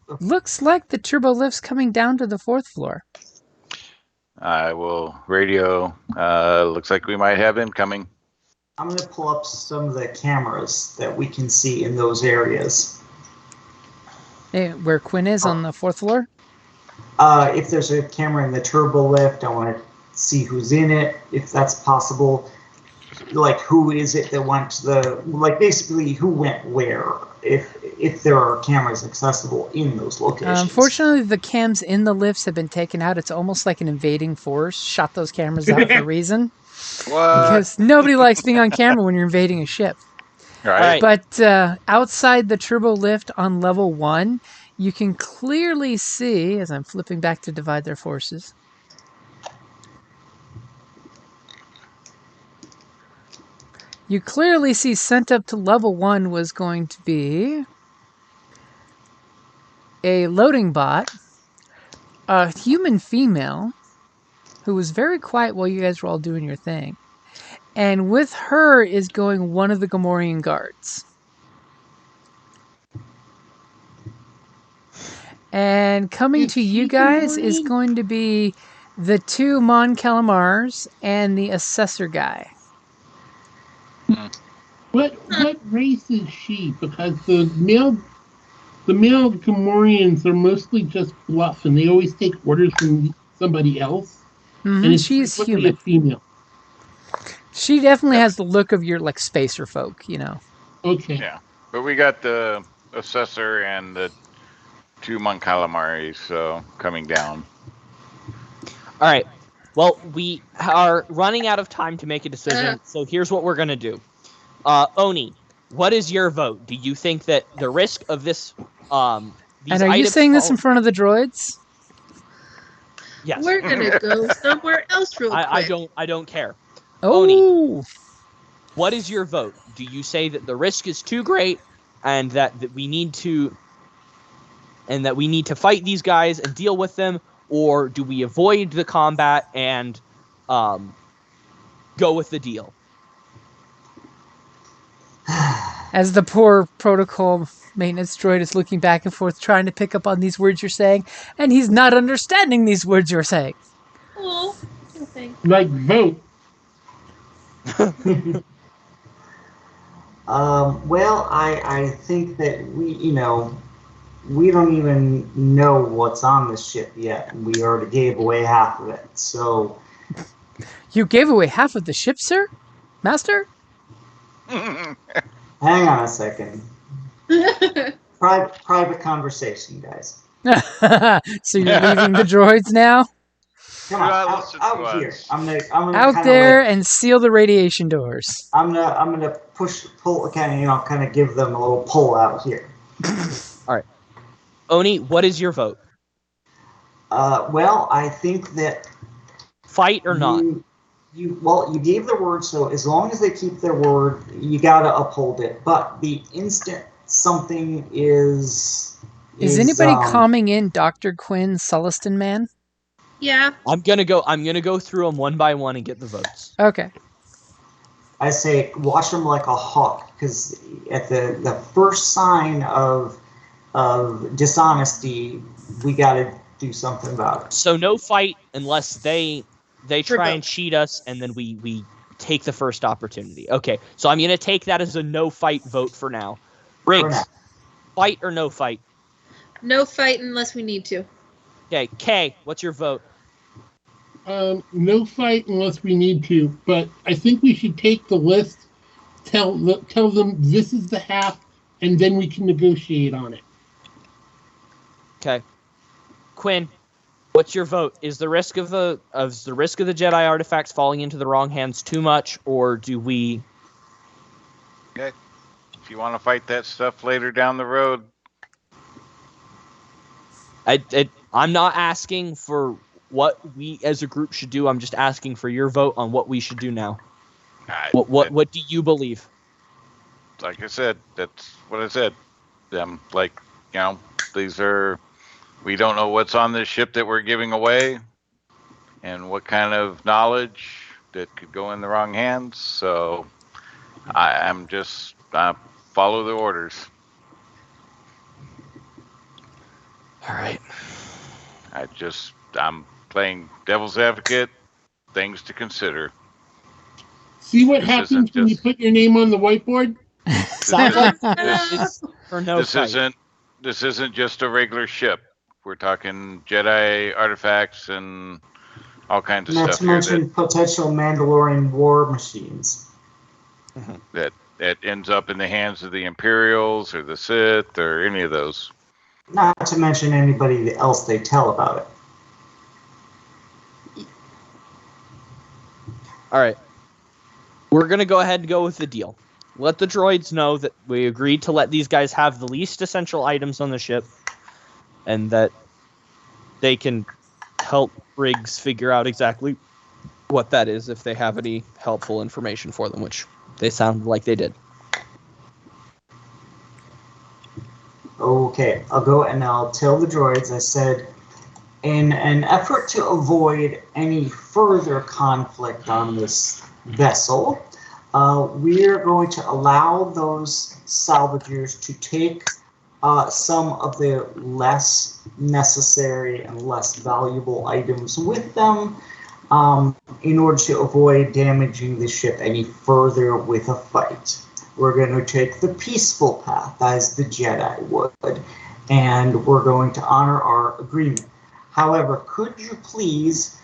like the turbo lift's coming down to the fourth floor. I will radio. Looks like we might have incoming. I'm going to pull up some of the cameras that we can see in those areas. Hey, where Quinn is on the fourth floor? If there's a camera in the turbo lift, I want to see who's in it, if that's possible. Like, who is it that went to basically who went where, if there are cameras accessible in those locations. Unfortunately, the cams in the lifts have been taken out. It's almost like an invading force shot those cameras out for a reason. What? Because nobody likes being on camera when you're invading a ship. Right. But outside the turbo lift on level 1, you can clearly see, as I'm flipping back to divide their forces, you clearly see sent up to level 1 was going to be a loading bot, a human female, who was very quiet while you guys were all doing your thing. And with her is going one of the Gamorrean guards. And coming to you guys is going to be the 2 Mon Calamars and the assessor guy. What race is she? Because the male Gamorreans are mostly just bluff, and they always take orders from somebody else. Mm-hmm. And she's human. A female. She definitely has the look of your spacer folk, Okay. Yeah, but we got the assessor and the 2 Mon Calamaris coming down. All right. Well, we are running out of time to make a decision, so here's what we're going to do. Oni, what is your vote? Do you think that the risk of this... and are you saying this in front of the droids? Yes. We're going to go somewhere else real quick. I don't care. Oh. Oni, what is your vote? Do you say that the risk is too great and that we need to fight these guys and deal with them, or do we avoid the combat and go with the deal? As the poor protocol maintenance droid is looking back and forth trying to pick up on these words you're saying, and he's not understanding these words you're saying. Oh, okay. Like vote. Well, I think that we don't even know what's on this ship yet, and we already gave away half of it. So, You gave away half of the ship, sir? Master? hang on a second. Private conversation, guys. So you're leaving the droids now? Come on, Yeah, listen to out here. us. I'm gonna Out kinda there and seal the radiation doors. I'm gonna pull, kind of give them a little pull out here. Oni, what is your vote? Well, I think that Fight or not? you gave their word, so as long as they keep their word, you gotta uphold it. But the instant something is anybody calming in Dr. Quinn Sulliston Man? Yeah. I'm gonna go through them one by one and get the votes. Okay. I say watch them like a hawk, because at the first sign of dishonesty, we gotta do something about it. So no fight unless they try Triple. and cheat us, and then we take the first opportunity. Okay, so I'm gonna take that as a no fight vote for now. Riggs, now. fight or no fight? No fight unless we need to. Okay, Kay, what's your vote? No fight unless we need to, but I think we should take the list, tell them this is the half, and then we can negotiate on it. Okay, Quinn, what's your vote? Is the risk of the Jedi artifacts falling into the wrong hands too much, or do we? Okay. If you want to fight that stuff later down the road, I'm not asking for what we as a group should do. I'm just asking for your vote on what we should do now. What do you believe? like I said, that's what I said. We don't know what's on this ship that we're giving away, and what kind of knowledge that could go in the wrong hands. So I'm just follow the orders. All right. I'm playing devil's advocate. Things to consider. See what This happens isn't when you just- put your name on the whiteboard? Sounds like it's for no This fight. isn't just a regular ship. We're talking Jedi artifacts and all kinds of Not stuff to here mention potential Mandalorian war machines. that ends up in the hands of the Imperials or the Sith or any of those. Not to mention anybody else they tell about it. All right. We're going to go ahead and go with the deal. Let the droids know that we agreed to let these guys have the least essential items on the ship, and that they can help Riggs figure out exactly what that is if they have any helpful information for them, which they sound like they did. Okay, I'll go and I'll tell the droids, I said, in an effort to avoid any further conflict on this vessel, we're going to allow those salvagers to take some of the less necessary and less valuable items with them in order to avoid damaging the ship any further with a fight. We're going to take the peaceful path as the Jedi would, and we're going to honor our agreement. However, could you please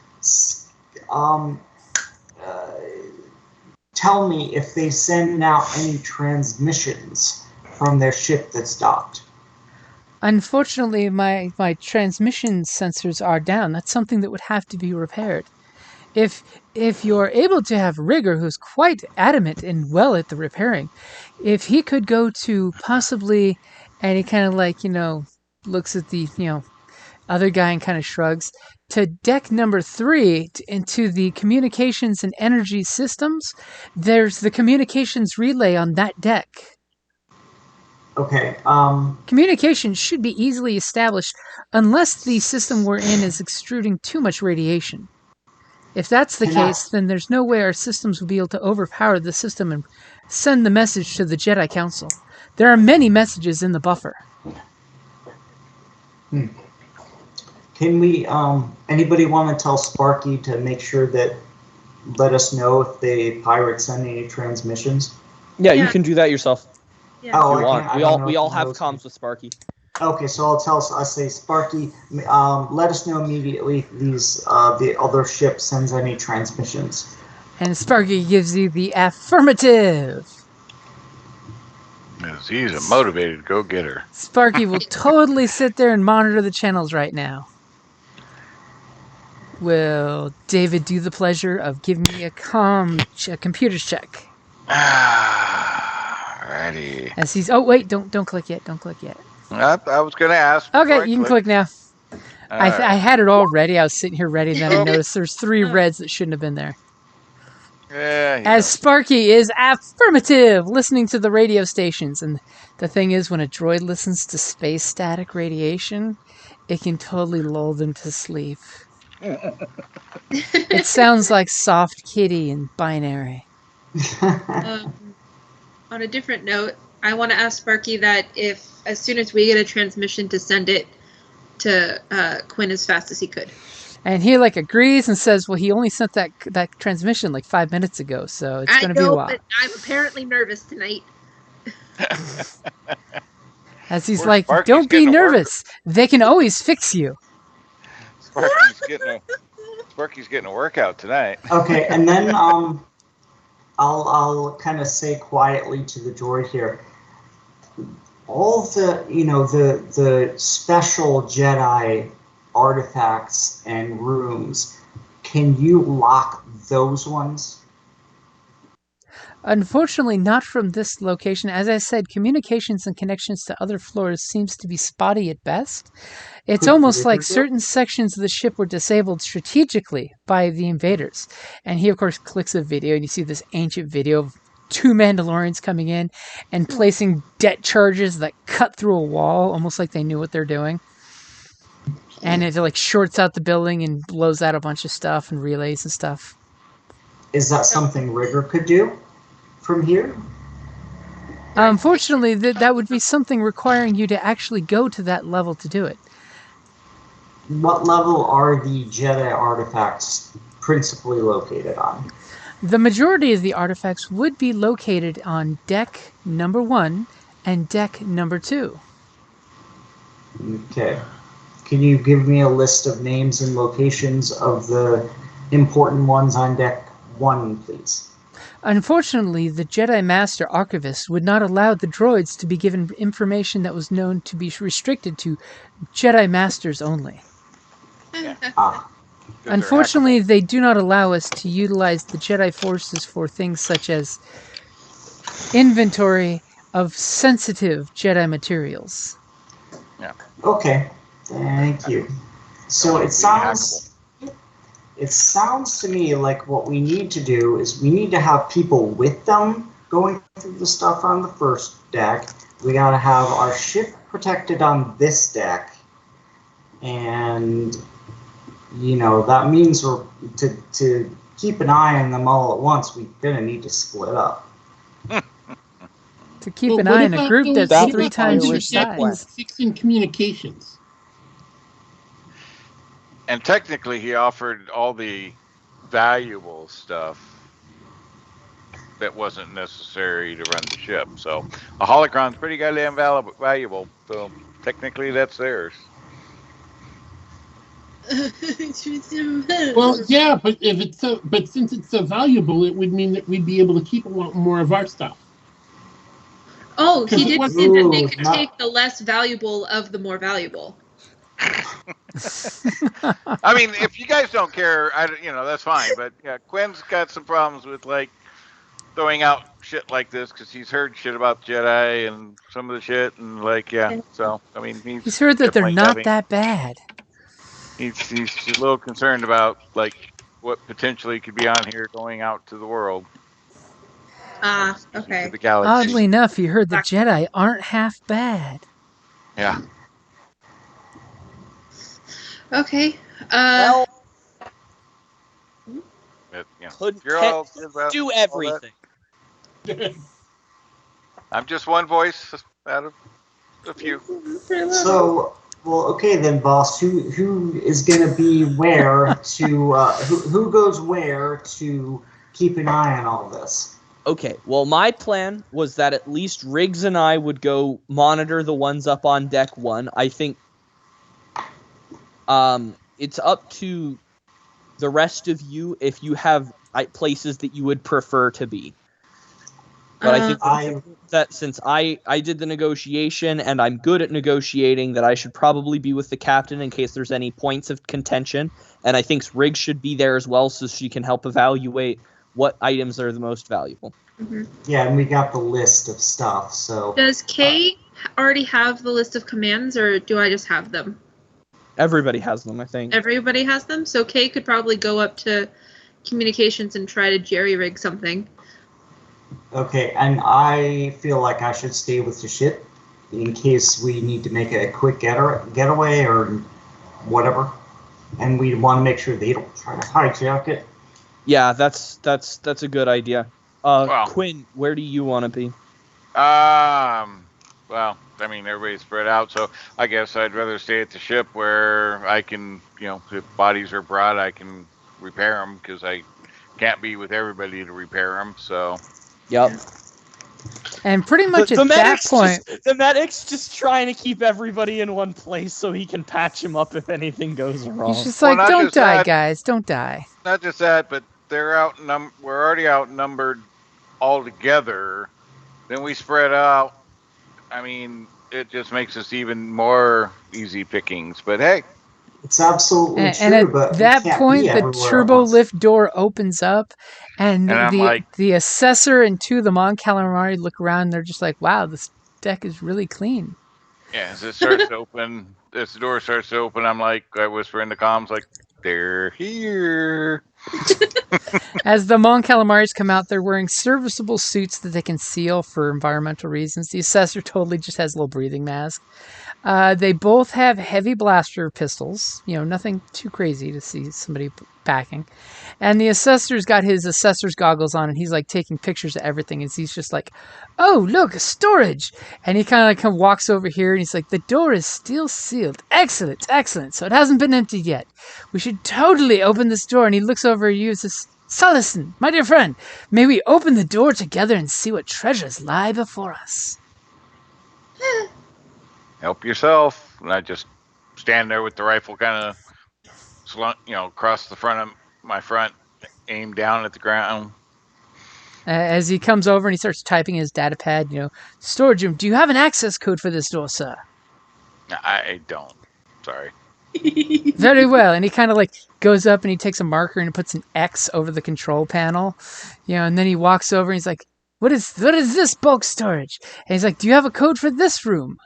tell me if they send out any transmissions from their ship that's docked? Unfortunately, my transmission sensors are down. That's something that would have to be repaired. If you're able to have Rigger, who's quite adamant and well at the repairing, if he could go to possibly, and he kind of looks at the other guy and kind of shrugs, to deck number 3 into the communications and energy systems. There's the communications relay on that deck. Okay, Communication should be easily established unless the system we're in is extruding too much radiation. If that's the Can I- case, then there's no way our systems will be able to overpower the system Send the message to the Jedi Council. There are many messages in the buffer. Can we, anybody want to tell Sparky to make sure that, let us know if the pirates send any transmissions? Yeah, you Yeah. can do that yourself Yeah. if Oh, you I want. can't- I We don't all know we if all he have knows. comms with Sparky. Okay, so I say, Sparky, let us know immediately if the other ship sends any transmissions. And Sparky gives you the affirmative. Yes, he's a motivated go-getter. Sparky will totally sit there and monitor the channels right now. Will David do the pleasure of giving me a computers check? Righty. As he's oh wait, don't click yet. Don't click yet. I was gonna ask. before Okay, I you can click now. I Alright. had it all ready. I was sitting here ready, then I Oh. noticed there's 3 reds that shouldn't have been there. Yeah. As Sparky is affirmative, listening to the radio stations. And the thing is, when a droid listens to space static radiation, it can totally lull them to sleep. It sounds like Soft Kitty in Binary. On a different note, I want to ask Sparky that if, as soon as we get a transmission, to send it to Quinn as fast as he could. And he agrees and says, well, he only sent that transmission 5 minutes ago, so it's going to be a while. But I'm apparently nervous tonight. As he's Poor like, Sparky's don't be getting to work. nervous. They can always fix you. Sparky's getting a workout tonight. Okay, and then I'll kind of say quietly to the droid here, all the special Jedi artifacts and rooms, can you lock those ones? Unfortunately, not from this location. As I said, communications and connections to other floors seems to be spotty at best. It's Could almost like River do it? certain sections of the ship were disabled strategically by the invaders. And he, of course, clicks a video, and you see this ancient video of 2 Mandalorians coming in and placing det charges that cut through a wall, almost like they knew what they're doing. And it shorts out the building and blows out a bunch of stuff and relays and stuff. Is that something Rigger could do from here? Unfortunately, that would be something requiring you to actually go to that level to do it. What level are the Jedi artifacts principally located on? The majority of the artifacts would be located on deck number 1 and deck number 2. Okay. Can you give me a list of names and locations of the important ones on deck 1, please? Unfortunately, the Jedi Master Archivist would not allow the droids to be given information that was known to be restricted to Jedi Masters only. Ah, Unfortunately, they do not allow us to utilize the Jedi forces for things such as inventory of sensitive Jedi materials. okay. Thank you. So it sounds to me like what we need to do is we need to have people with them going through the stuff on the first deck. We got to have our ship protected on this deck. And, that means to keep an eye on them all at once, we're going to need to split up. To keep But an what eye on a about group those- that's what 3 about times those your that size. fixing communications. And technically, he offered all the valuable stuff that wasn't necessary to run the ship. So a holocron's pretty goddamn valuable. So technically, that's theirs. Well, yeah, but since it's so valuable, it would mean that we'd be able to keep a lot more of our stuff. Oh, he did Ooh, say that they could not- take the less valuable of the more valuable. I mean, if you guys don't care, that's fine. But yeah, Quinn's got some problems with throwing out shit like this because he's heard shit about Jedi and some of the shit and So I mean, He's heard that they're definitely not having- that bad. He's a little concerned about what potentially could be on here going out to the world, Ah, to okay. the galaxy. Oddly enough, he heard the Jedi aren't half bad. Yeah. Okay. Well, But, could you're all could about do all that. everything. I'm just one voice out of a few. So, well, okay then, boss. Who is gonna be where to? Who goes where to keep an eye on all this? Okay, well, my plan was that at least Riggs and I would go monitor the ones up on deck 1. I think it's up to the rest of you if you have places that you would prefer to be. But I think that since I did the negotiation and I'm good at negotiating, that I should probably be with the captain in case there's any points of contention. And I think Riggs should be there as well so she can help evaluate what items are the most valuable. Mm-hmm. Yeah, and we got the list of stuff, so... Does Kay already have the list of commands, or do I just have them? Everybody has them, I think. Everybody has them? So Kay could probably go up to communications and try to jerry-rig something. Okay, and I feel like I should stay with the ship in case we need to make a quick getaway or whatever. And we want to make sure they don't try to hijack it. Yeah, that's a good idea. Wow. Quinn, where do you want to be? Well, I mean, everybody's spread out, so I guess I'd rather stay at the ship where I can, if bodies are brought, I can repair them, because I can't be with everybody to repair them, so... Yep. And pretty much at that point... the medic's just trying to keep everybody in one place so he can patch him up if anything goes wrong. He's just like, Well, not don't just die, that. guys. Don't die. Not just that, but we're already outnumbered altogether. Then we spread out. I mean, it just makes us even more easy pickings. But hey, It's absolutely true, And at but we that can't point, be the everywhere at turbo once. lift door opens up, and I'm like- the assessor and two of the Mon Calamari look around, and they're just like, wow, this deck is really clean. yeah, as it starts to open, as the door starts to open, I whisper in the comms, like, they're here. As the Mon Calamaris come out, they're wearing serviceable suits that they can seal for environmental reasons. The assessor totally just has a little breathing mask. They both have heavy blaster pistols. Nothing too crazy to see somebody packing. And the assessor's got his assessor's goggles on, and he's like taking pictures of everything. And he's just like, "Oh, look, storage!" And he kind of walks over here, and he's like, "The door is still sealed. Excellent, excellent. So it hasn't been emptied yet. We should totally open this door." And he looks over at you and says, "Sullison, my dear friend, may we open the door together and see what treasures lie before us?" Help yourself. And I just stand there with the rifle kind of slung, across the front of my front, aim down at the ground. As he comes over and he starts typing in his data pad, "Storage room, do you have an access code for this door, sir?" I don't. Sorry. Very well. And he kind of goes up and he takes a marker and puts an X over the control panel, and then he walks over and he's like, what is this bulk storage? And he's like, "Do you have a code for this room?"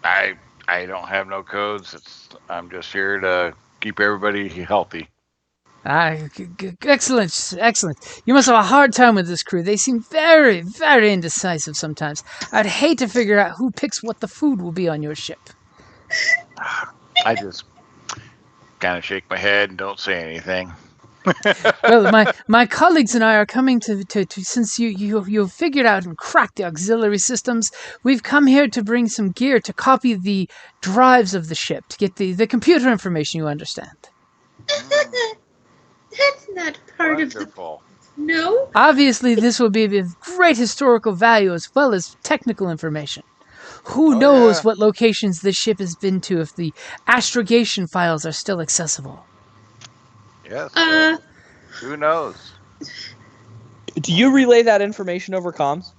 I don't have no codes. I'm just here to keep everybody healthy. Excellent, excellent. You must have a hard time with this crew. They seem very, very indecisive sometimes. I'd hate to figure out who picks what the food will be on your ship. I just kind of shake my head and don't say anything. Well, my colleagues and I are coming to since you've figured out and cracked the auxiliary systems, we've come here to bring some gear to copy the drives of the ship, to get the computer information, you understand. That's not part of the... Wonderful. No? Obviously, this will be of great historical value as well as technical information. Who Oh, knows yeah. what locations this ship has been to if the astrogation files are still accessible? Yes. Who knows? Do you relay that information over comms?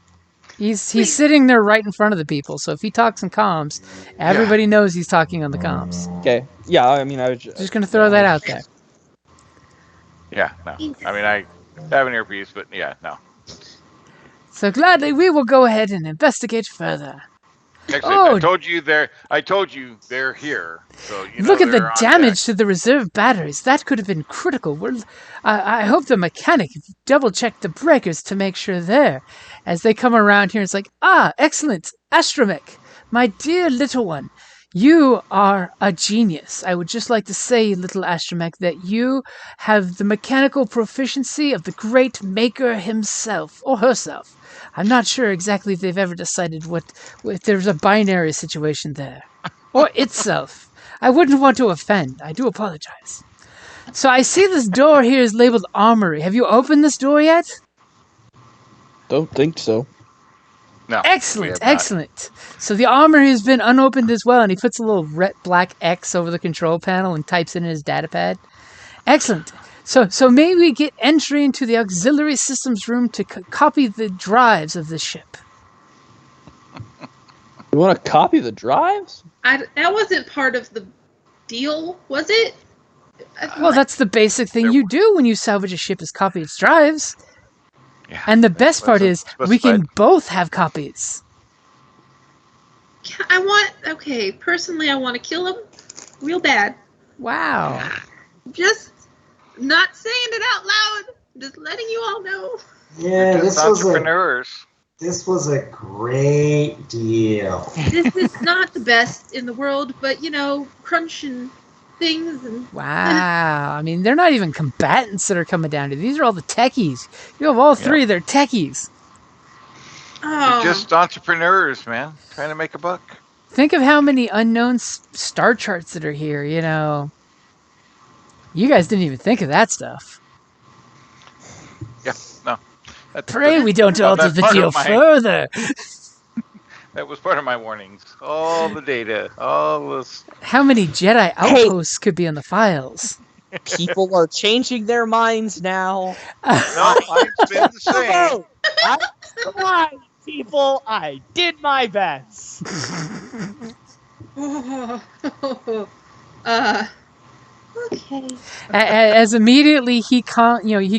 He's sitting there right in front of the people, so if he talks in comms, everybody knows he's talking on the comms. Okay. Yeah, I mean, I was Just gonna throw that out there. Yeah, no. I mean, I have an earpiece, but yeah, no. So gladly we will go ahead and investigate further. Actually, Oh. I told you they're here. So Look at the they're on damage deck. to the reserve batteries. That could have been critical. I hope the mechanic double-checked the breakers to make sure they're. As they come around here, it's like, excellent, Astromech, my dear little one. You are a genius. I would just like to say, little Astromech, that you have the mechanical proficiency of the great maker himself, or herself. I'm not sure exactly if they've ever decided if there's a binary situation there. Or itself. I wouldn't want to offend. I do apologize. So I see this door here is labeled Armory. Have you opened this door yet? Don't think so. No. Excellent, excellent. So the Armory has been unopened as well, and he puts a little red black X over the control panel and types it in his datapad. Excellent. So may we get entry into the auxiliary systems room to copy the drives of this ship? You want to copy the drives? That wasn't part of the deal, was it? Well, that's the basic thing you do when you salvage a ship is copy its drives. Yeah, And the best part is we can specified. both have copies. Personally, I want to kill him real bad. Wow. Just not saying it out loud. Just letting you all know. Yeah, Just entrepreneurs. this was a great deal. This is not the best in the world, but crunching things and Wow. I mean, they're not even combatants that are coming down to. These are all the techies. You have all three. They're techies. oh, They're just entrepreneurs, man, trying to make a buck. Think of how many unknown star charts that are here, You guys didn't even think of that stuff. Yeah, no. Pray we don't alter that's the part of deal my- further. That was part of my warnings. All the data, all this. How many Jedi outposts could be in the files? People are changing their minds now. No, mine's been the same. Come on, people. I did my best. okay. As immediately he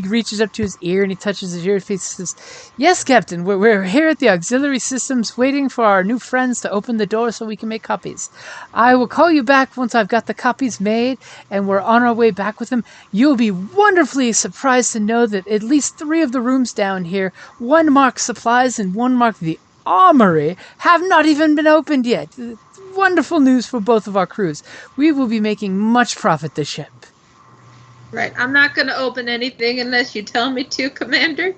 reaches up to his ear and he touches his ear, he says, "Yes, Captain, we're here at the auxiliary systems waiting for our new friends to open the door so we can make copies. I will call you back once I've got the copies made and we're on our way back with them. You'll be wonderfully surprised to know that at least 3 of the rooms down here, one marked supplies and one marked the Armory, have not even been opened yet. Wonderful news for both of our crews. We will be making much profit this ship." Right. I'm not going to open anything unless you tell me to, Commander.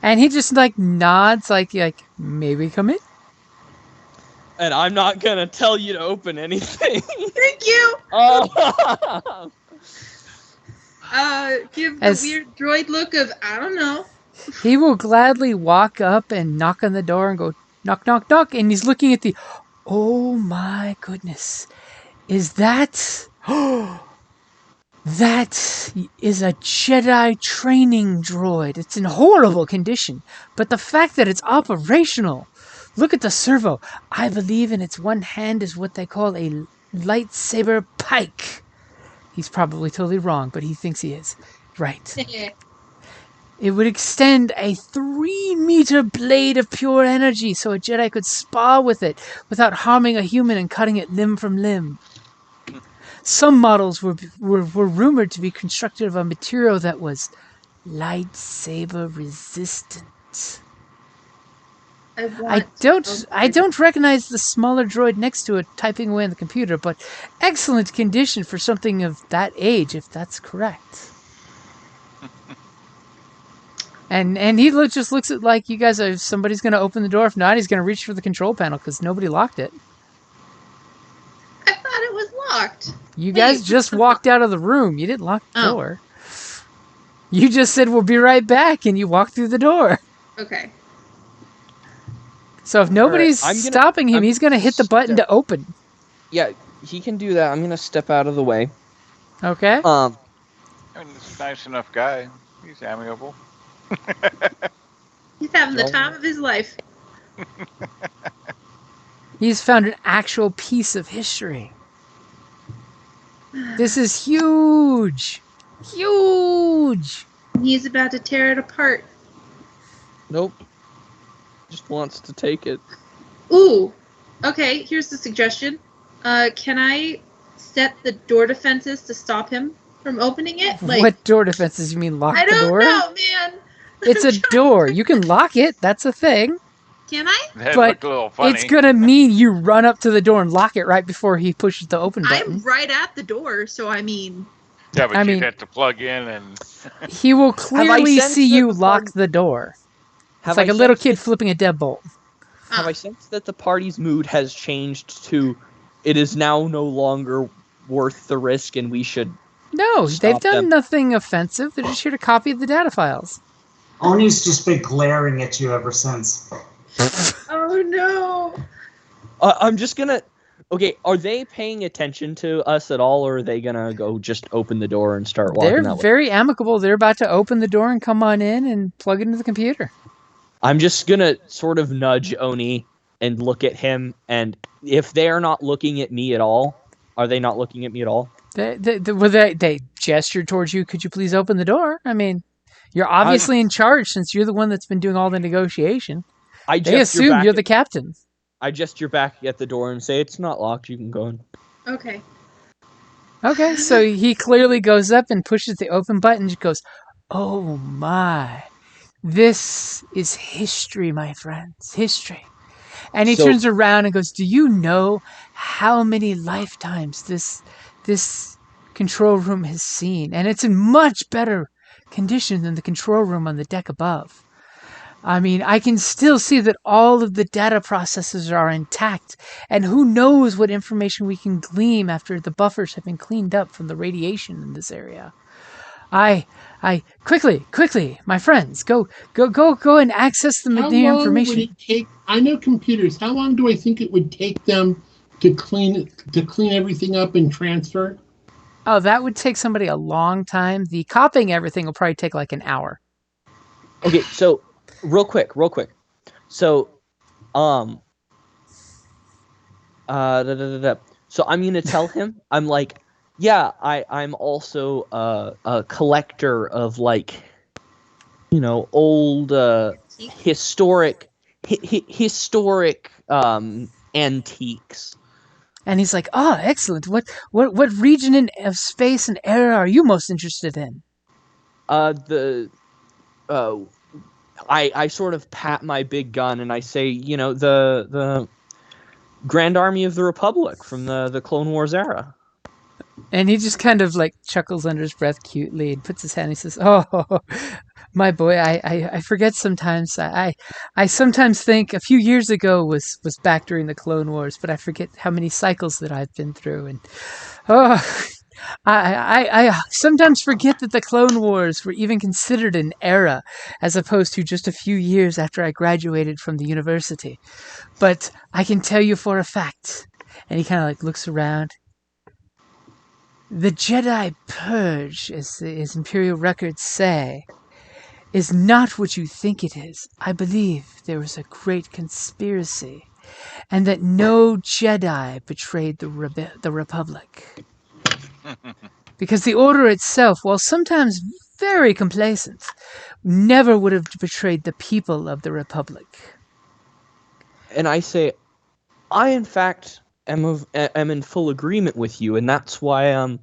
And he just nods like maybe come in. And I'm not gonna tell you to open anything. Thank you. Oh. Give the As- weird droid look of, I don't know. He will gladly walk up and knock on the door and go knock knock knock, and he's looking at the oh my goodness. Is that that is a Jedi training droid. It's in horrible condition, but the fact that it's operational. Look at the servo. I believe in its one hand is what they call a lightsaber pike. He's probably totally wrong, but he thinks he is. Right. It would extend a 3-meter blade of pure energy so a Jedi could spar with it without harming a human and cutting it limb from limb. Some models were rumored to be constructed of a material that was lightsaber resistant. I don't recognize the smaller droid next to it typing away on the computer, but excellent condition for something of that age, if that's correct. And he just looks at like you guys are. Somebody's going to open the door. If not, he's going to reach for the control panel because nobody locked it. I thought it was locked. You guys just walked out of the room. You didn't lock the Oh. door. You just said we'll be right back, and you walked through the door. Okay. So if nobody's I'm gonna- stopping him, I'm he's going to hit the button to open. Yeah, he can do that. I'm gonna step out of the way. Okay. I mean, he's a nice enough guy. He's amiable. He's having the time of his life. He's found an actual piece of history. This is huge. Huge. He's about to tear it apart. Nope. Just wants to take it. Ooh. Okay, here's the suggestion. Can I set the door defenses to stop him from opening it? What door defenses? You mean lock I the don't door? know, man. It's a door. You can lock it. That's a thing. Can I? That But looked a little funny. it's gonna mean you run up to the door and lock it right before he pushes the open I'm button. right at the door, so I mean, Yeah, but I you'd mean- have to plug in and. He will clearly sensed see that you the lock party- the door. Have It's like I a little sensed kid that- flipping a deadbolt. Have I sensed that the party's mood has changed to it is now no longer worth the risk and we should... No, they've Stop done them. nothing offensive. They're just here to copy the data files. Oni's just been glaring at you ever since. oh no. I'm just gonna... Okay, are they paying attention to us at all, or are they gonna go just open the door and start walking They're that way? very amicable. They're about to open the door and come on in and plug it into the computer. I'm just gonna sort of nudge Oni and look at him, and if they are not looking at me at all, are they not looking at me at all? They gestured towards you. Could you please open the door? I mean, you're obviously in charge since you're the one that's been doing all the negotiation. I They gesture assume back you're the captain. I gesture back at the door and say, "It's not locked. You can go in." Okay. Okay, so he clearly goes up and pushes the open button and just goes, "Oh my. This is history, my friends. History." And he So- turns around and goes, "Do you know how many lifetimes this control room has seen? And it's in much better condition than the control room on the deck above. I mean, I can still see that all of the data processes are intact, and who knows what information we can glean after the buffers have been cleaned up from the radiation in this area. Quickly, my friends, go and access the How new long information." would it take? I know computers. How long do I think it would take them to clean everything up and transfer? Oh, that would take somebody a long time. The copying everything will probably take like an hour. Okay, so real quick. So, So I'm gonna tell him. I'm like, yeah, I'm also a collector of like, old historic antiques. And he's like, "Oh, excellent. What region of space and era are you most interested in?" I sort of pat my big gun and I say, the Grand Army of the Republic from the Clone Wars era. And he just kind of like chuckles under his breath cutely and puts his hand and he says, "Oh, my boy, I forget sometimes. I sometimes think a few years ago was back during the Clone Wars, but I forget how many cycles that I've been through. And I sometimes forget that the Clone Wars were even considered an era as opposed to just a few years after I graduated from the university. But I can tell you for a fact," and he kind of like looks around, "the Jedi Purge, as Imperial records say, is not what you think it is. I believe there was a great conspiracy, and that no Jedi betrayed the Republic. Because the Order itself, while sometimes very complacent, never would have betrayed the people of the Republic." And I say, I in fact am in full agreement with you, and that's why I'm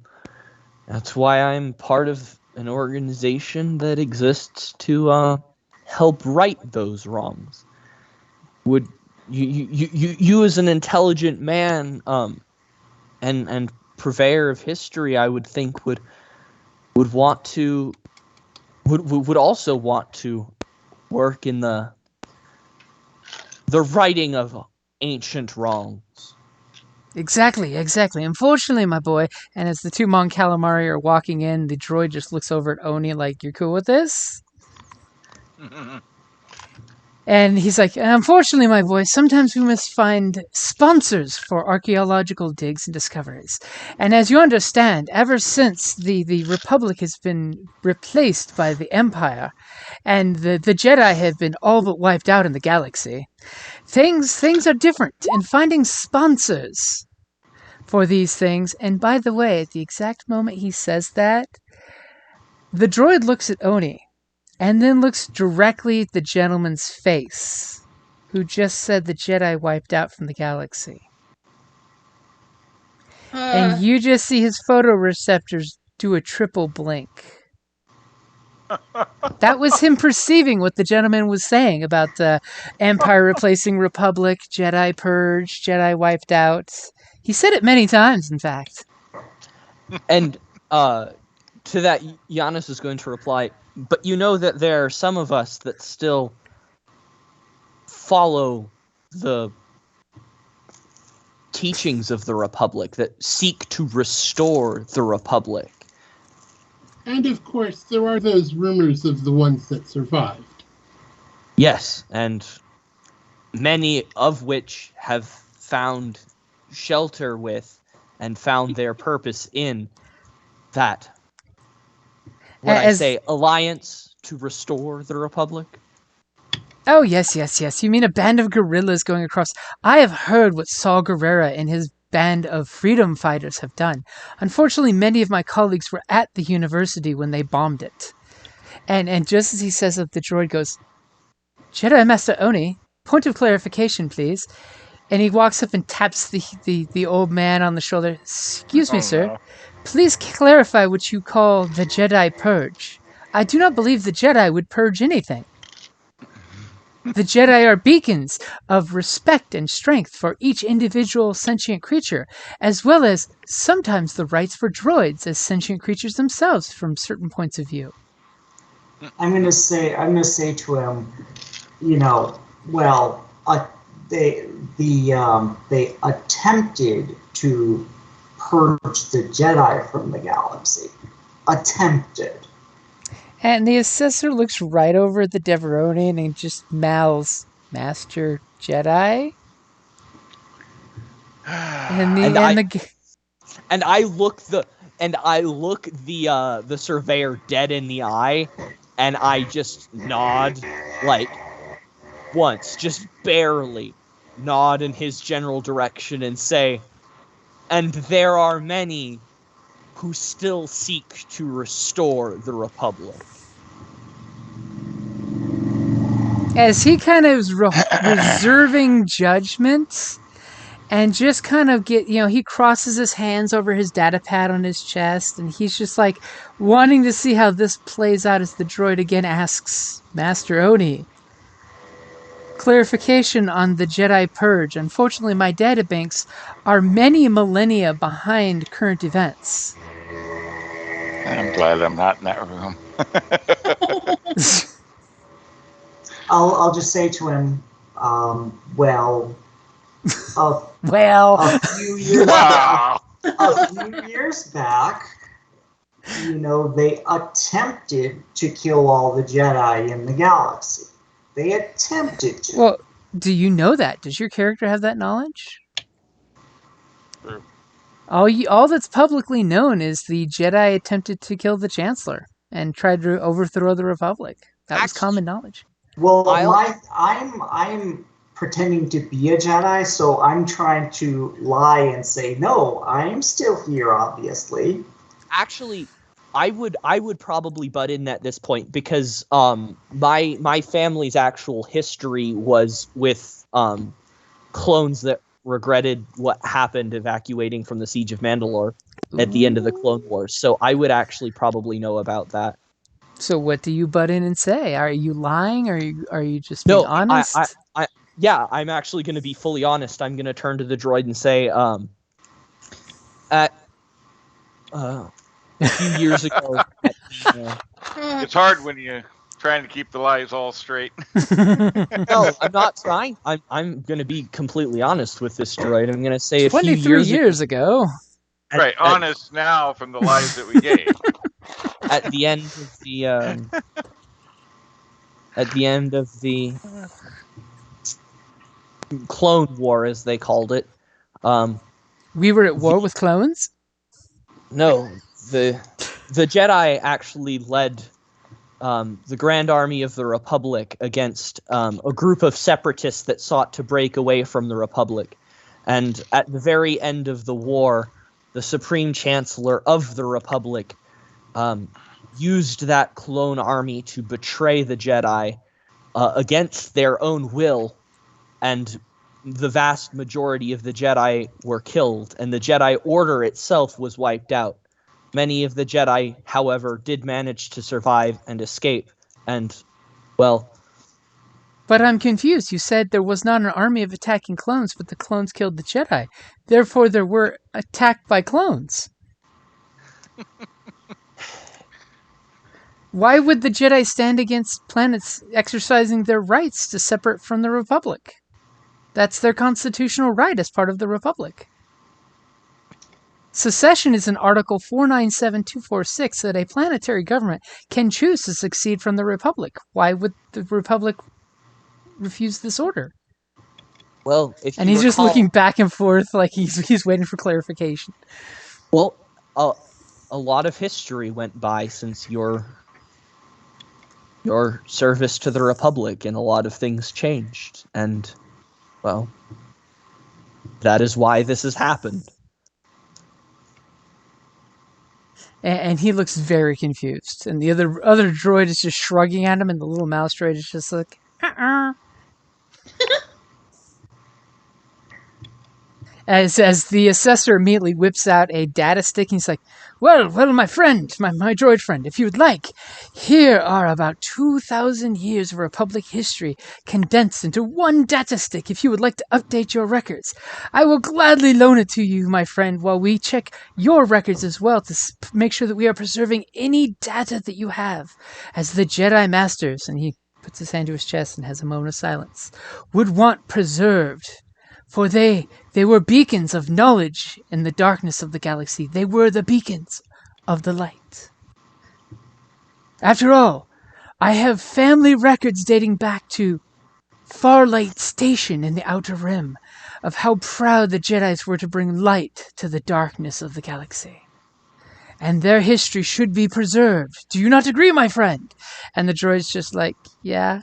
part of an organization that exists to help right those wrongs. Would you as an intelligent man and purveyor of history, I would think would also want to work in the righting of ancient wrongs. Exactly. Unfortunately, my boy, and as the two Mon Calamari are walking in, the droid just looks over at Oni like, "You're cool with this?" And he's like, "Unfortunately, my boy, sometimes we must find sponsors for archaeological digs and discoveries. And as you understand, ever since the Republic has been replaced by the Empire, and the Jedi have been all but wiped out in the galaxy, things are different. And finding sponsors for these things," and by the way, at the exact moment he says that, the droid looks at Oni, and then looks directly at the gentleman's face, who just said the Jedi wiped out from the galaxy. And you just see his photoreceptors do a triple blink. That was him perceiving what the gentleman was saying about the Empire replacing Republic, Jedi purge, Jedi wiped out. He said it many times, in fact. And to that, Giannis is going to reply, but you know that there are some of us that still follow the teachings of the Republic, that seek to restore the Republic. And of course, there are those rumors of the ones that survived. Yes, and many of which have found shelter with and found their purpose in that, alliance to restore the Republic. Oh, yes. You mean a band of guerrillas going across. I have heard what Saul Guerrera and his band of freedom fighters have done. Unfortunately, many of my colleagues were at the university when they bombed it. And just as he says it, the droid goes, Jedi Master Oni, point of clarification, please. And he walks up and taps the old man on the shoulder. Excuse me, sir. No. Please clarify what you call the Jedi Purge. I do not believe the Jedi would purge anything. The Jedi are beacons of respect and strength for each individual sentient creature, as well as sometimes the rights for droids as sentient creatures themselves from certain points of view. I'm gonna say to him, they attempted to purge the Jedi from the galaxy. Attempted. And the assessor looks right over the Deveronian and just mouths, Master Jedi? And I look the surveyor dead in the eye, and I just nod, like, once, just barely nod in his general direction and say, and there are many who still seek to restore the Republic. As he kind of is reserving judgment and just kind of he crosses his hands over his data pad on his chest, and he's just like wanting to see how this plays out as the droid again asks Master Oni, clarification on the Jedi Purge. Unfortunately, my databanks are many millennia behind current events. I'm glad I'm not in that room. I'll just say to him, a few years Wow. a few years back, they attempted to kill all the Jedi in the galaxy. They attempted to. Well, do you know that? Does your character have that knowledge? True. All that's publicly known is the Jedi attempted to kill the Chancellor and tried to overthrow the Republic. That was common knowledge. Well, I'm pretending to be a Jedi, so I'm trying to lie and say, no, I'm still here, obviously. Actually, I would probably butt in at this point because my family's actual history was with clones that regretted what happened evacuating from the Siege of Mandalore at the end of the Clone Wars. So I would actually probably know about that. So what do you butt in and say? Are you lying, or are you just being honest? I'm actually going to be fully honest. I'm going to turn to the droid and say, a few years ago. It's hard when you're trying to keep the lies all straight. No, I'm not trying. I'm going to be completely honest with this droid. I'm going to say 23 years ago. Right, honest now from the lies that we gave. At the end of the Clone War, as they called it. We were at war with clones? No, the Jedi actually led the Grand Army of the Republic against a group of separatists that sought to break away from the Republic. And at the very end of the war, the Supreme Chancellor of the Republic used that clone army to betray the Jedi against their own will, and the vast majority of the Jedi were killed, and the Jedi Order itself was wiped out. Many of the Jedi, however, did manage to survive and escape, and, well, But I'm confused. You said there was not an army of attacking clones, but the clones killed the Jedi. Therefore, there were attacked by clones. Why would the Jedi stand against planets exercising their rights to separate from the Republic? That's their constitutional right as part of the Republic. Secession is in Article 497246 that a planetary government can choose to succeed from the Republic. Why would the Republic refuse this order? well, if And you he's just recall- looking back and forth like he's waiting for clarification. Well, a lot of history went by since your service to the Republic, and a lot of things changed, and, well, that is why this has happened. And he looks very confused. And the other droid is just shrugging at him, and the little mouse droid is just like, As the assessor immediately whips out a data stick, and he's like, well, my friend, my droid friend, if you would like, here are about 2,000 years of Republic history condensed into one data stick if you would like to update your records. I will gladly loan it to you, my friend, while we check your records as well to make sure that we are preserving any data that you have. As the Jedi Masters, and he puts his hand to his chest and has a moment of silence, would want preserved. For they were beacons of knowledge in the darkness of the galaxy. They were the beacons of the light. After all, I have family records dating back to Farlight Station in the Outer Rim of how proud the Jedis were to bring light to the darkness of the galaxy. And their history should be preserved. Do you not agree, my friend? And the droid's just like, yeah.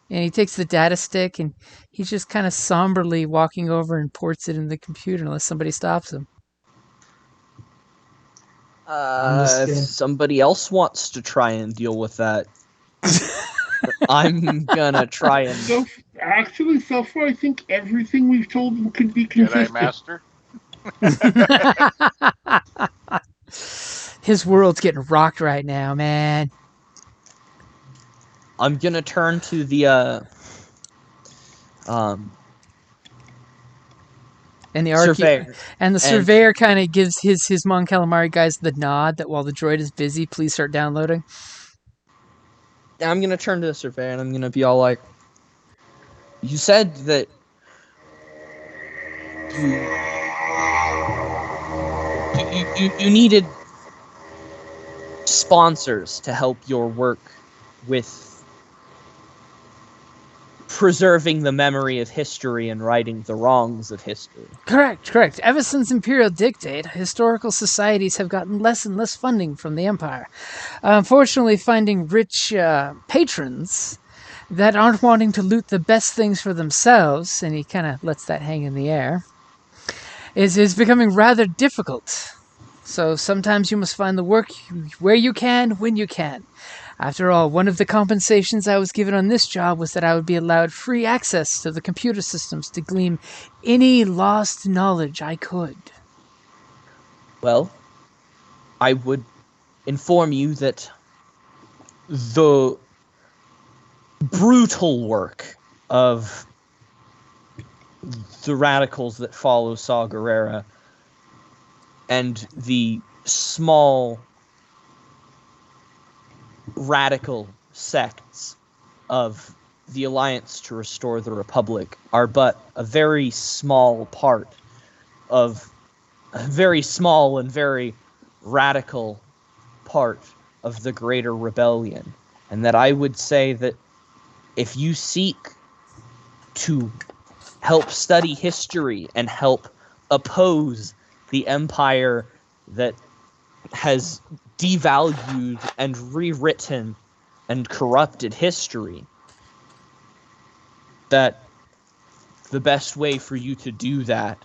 And he takes the data stick and he's just kind of somberly walking over and ports it in the computer unless somebody stops him. If somebody else wants to try and deal with that, I'm gonna try and... So far, I think everything we've told them could be Jedi consistent. Master. His world's getting rocked right now, man. I'm gonna turn to the And the surveyor. And the surveyor kind of gives his Mon Calamari guys the nod that while the droid is busy, please start downloading. I'm gonna turn to the surveyor and I'm gonna be all like, you said that you needed sponsors to help your work with preserving the memory of history and righting the wrongs of history. Correct. Ever since Imperial Dictate, historical societies have gotten less and less funding from the Empire. Unfortunately, finding rich patrons that aren't wanting to loot the best things for themselves, and he kind of lets that hang in the air, is becoming rather difficult. So sometimes you must find the work where you can, when you can. After all, one of the compensations I was given on this job was that I would be allowed free access to the computer systems to glean any lost knowledge I could. Well, I would inform you that the brutal work of the radicals that follow Saw Gerrera and the small radical sects of the Alliance to Restore the Republic are but a very small part of a very small and very radical part of the greater rebellion. And that I would say that if you seek to help study history and help oppose the empire that has devalued and rewritten and corrupted history, that the best way for you to do that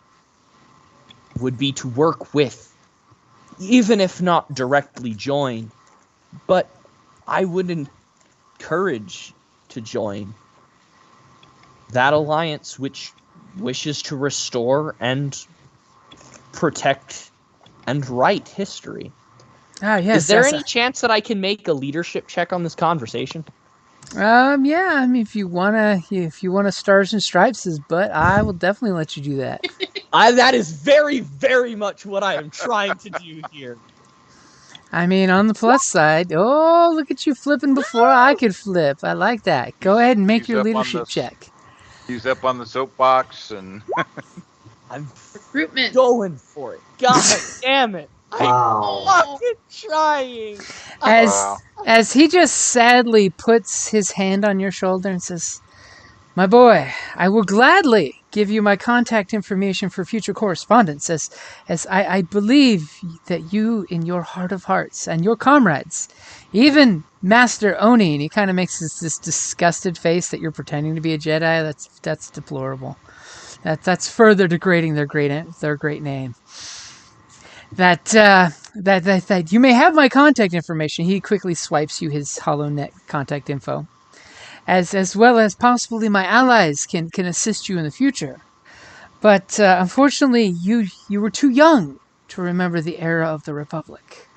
would be to work with, even if not directly join, but I would encourage to join that alliance which wishes to restore and protect and write history. Ah, yes. Is there that's any chance that I can make a leadership check on this conversation? yeah. I mean, if you wanna stars and stripes his butt, I will definitely let you do that. That is very, very much what I am trying to do here. I mean, on the plus side, oh, look at you flipping before I could flip. I like that. Go ahead and make He's your up on leadership this. check. He's up on the soapbox, and I'm Recruitment. going for it. God damn it. Wow. I'm fucking trying. As Wow. as he just sadly puts his hand on your shoulder and says, "My boy, I will gladly give you my contact information for future correspondence, as I believe that you, in your heart of hearts, and your comrades, even Master Oni," and he kind of makes this disgusted face that you're pretending to be a Jedi. That's deplorable. That's further degrading their great name. That you may have my contact information. He quickly swipes you his HoloNet contact info. As well as possibly my allies can assist you in the future. But unfortunately, you were too young to remember the era of the Republic,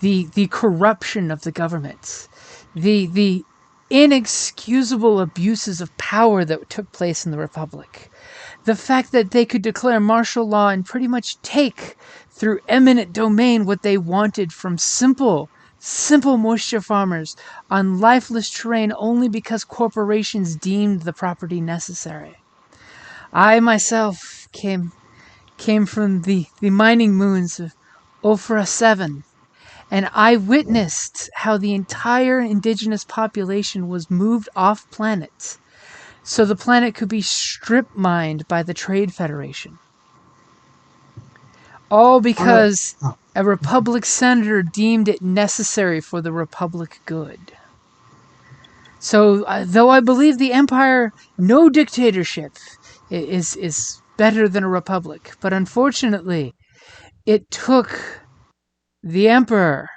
the corruption of the government, the inexcusable abuses of power that took place in the Republic, the fact that they could declare martial law and pretty much take through eminent domain what they wanted from simple moisture farmers on lifeless terrain only because corporations deemed the property necessary. I myself came from the mining moons of Ophra 7, and I witnessed how the entire indigenous population was moved off planet so the planet could be strip mined by the Trade Federation. All because a Republic senator deemed it necessary for the Republic good. So, though I believe the Empire, no dictatorship is better than a Republic, but unfortunately, it took the Emperor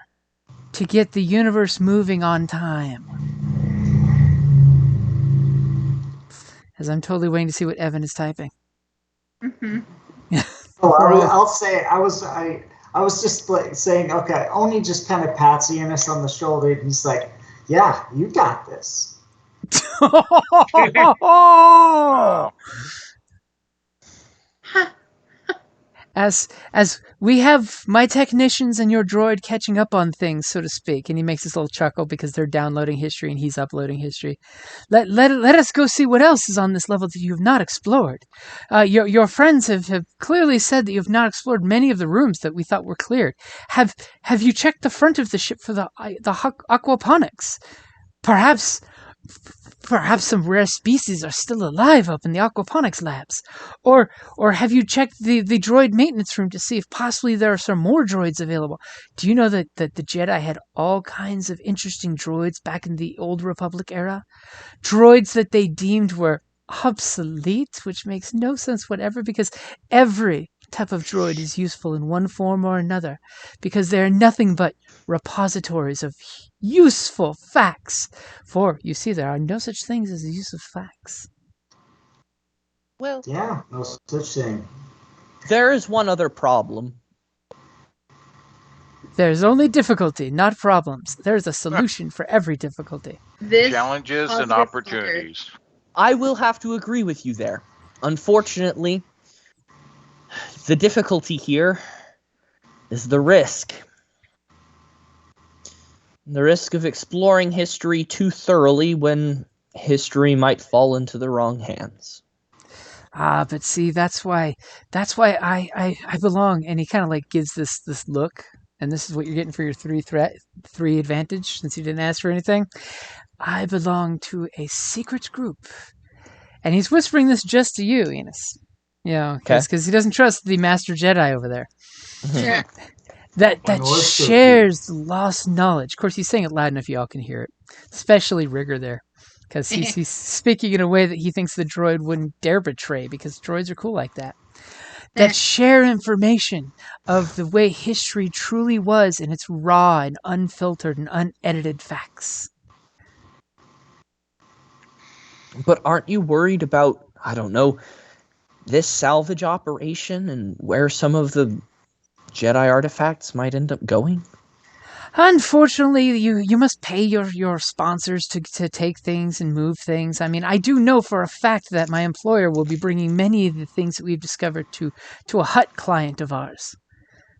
to get the universe moving on time. As I'm totally waiting to see what Evan is typing. Mm-hmm. Oh, I'll say I was just like saying, okay, Oni just kind of pats Eunice on the shoulder and he's like, yeah, you got this. Wow. As we have my technicians and your droid catching up on things, so to speak, and he makes this little chuckle because they're downloading history and he's uploading history. Let us go see what else is on this level that you have not explored. Your friends have clearly said that you have not explored many of the rooms that we thought were cleared. Have you checked the front of the ship for the aquaponics? Perhaps some rare species are still alive up in the aquaponics labs. Or have you checked the droid maintenance room to see if possibly there are some more droids available? Do you know that the Jedi had all kinds of interesting droids back in the Old Republic era? Droids that they deemed were obsolete, which makes no sense whatever, because every type of droid is useful in one form or another, because they are nothing but repositories of useful facts. For, you see, there are no such things as the use of facts. Well, Yeah, no such thing. there is one other problem. There's only difficulty, not problems. There's a solution for every difficulty. This Challenges and positive opportunities. I will have to agree with you there. Unfortunately, the difficulty here is the risk. The risk of exploring history too thoroughly when history might fall into the wrong hands. But see, that's why I belong. And he kind of like gives this look, and this is what you're getting for your three advantage, since you didn't ask for anything. I belong to a secret group, and he's whispering this just to you, Enos. You know, because he doesn't trust the Master Jedi over there. Sure. That North shares lost knowledge. Of course, he's saying it loud enough y'all can hear it, especially Rigger there, because he's speaking in a way that he thinks the droid wouldn't dare betray, because droids are cool like that. That share information of the way history truly was in its raw and unfiltered and unedited facts. But aren't you worried about, I don't know, this salvage operation and where some of the Jedi artifacts might end up going? Unfortunately, you must pay your sponsors to take things and move things. I mean, I do know for a fact that my employer will be bringing many of the things that we've discovered to a Hut client of ours,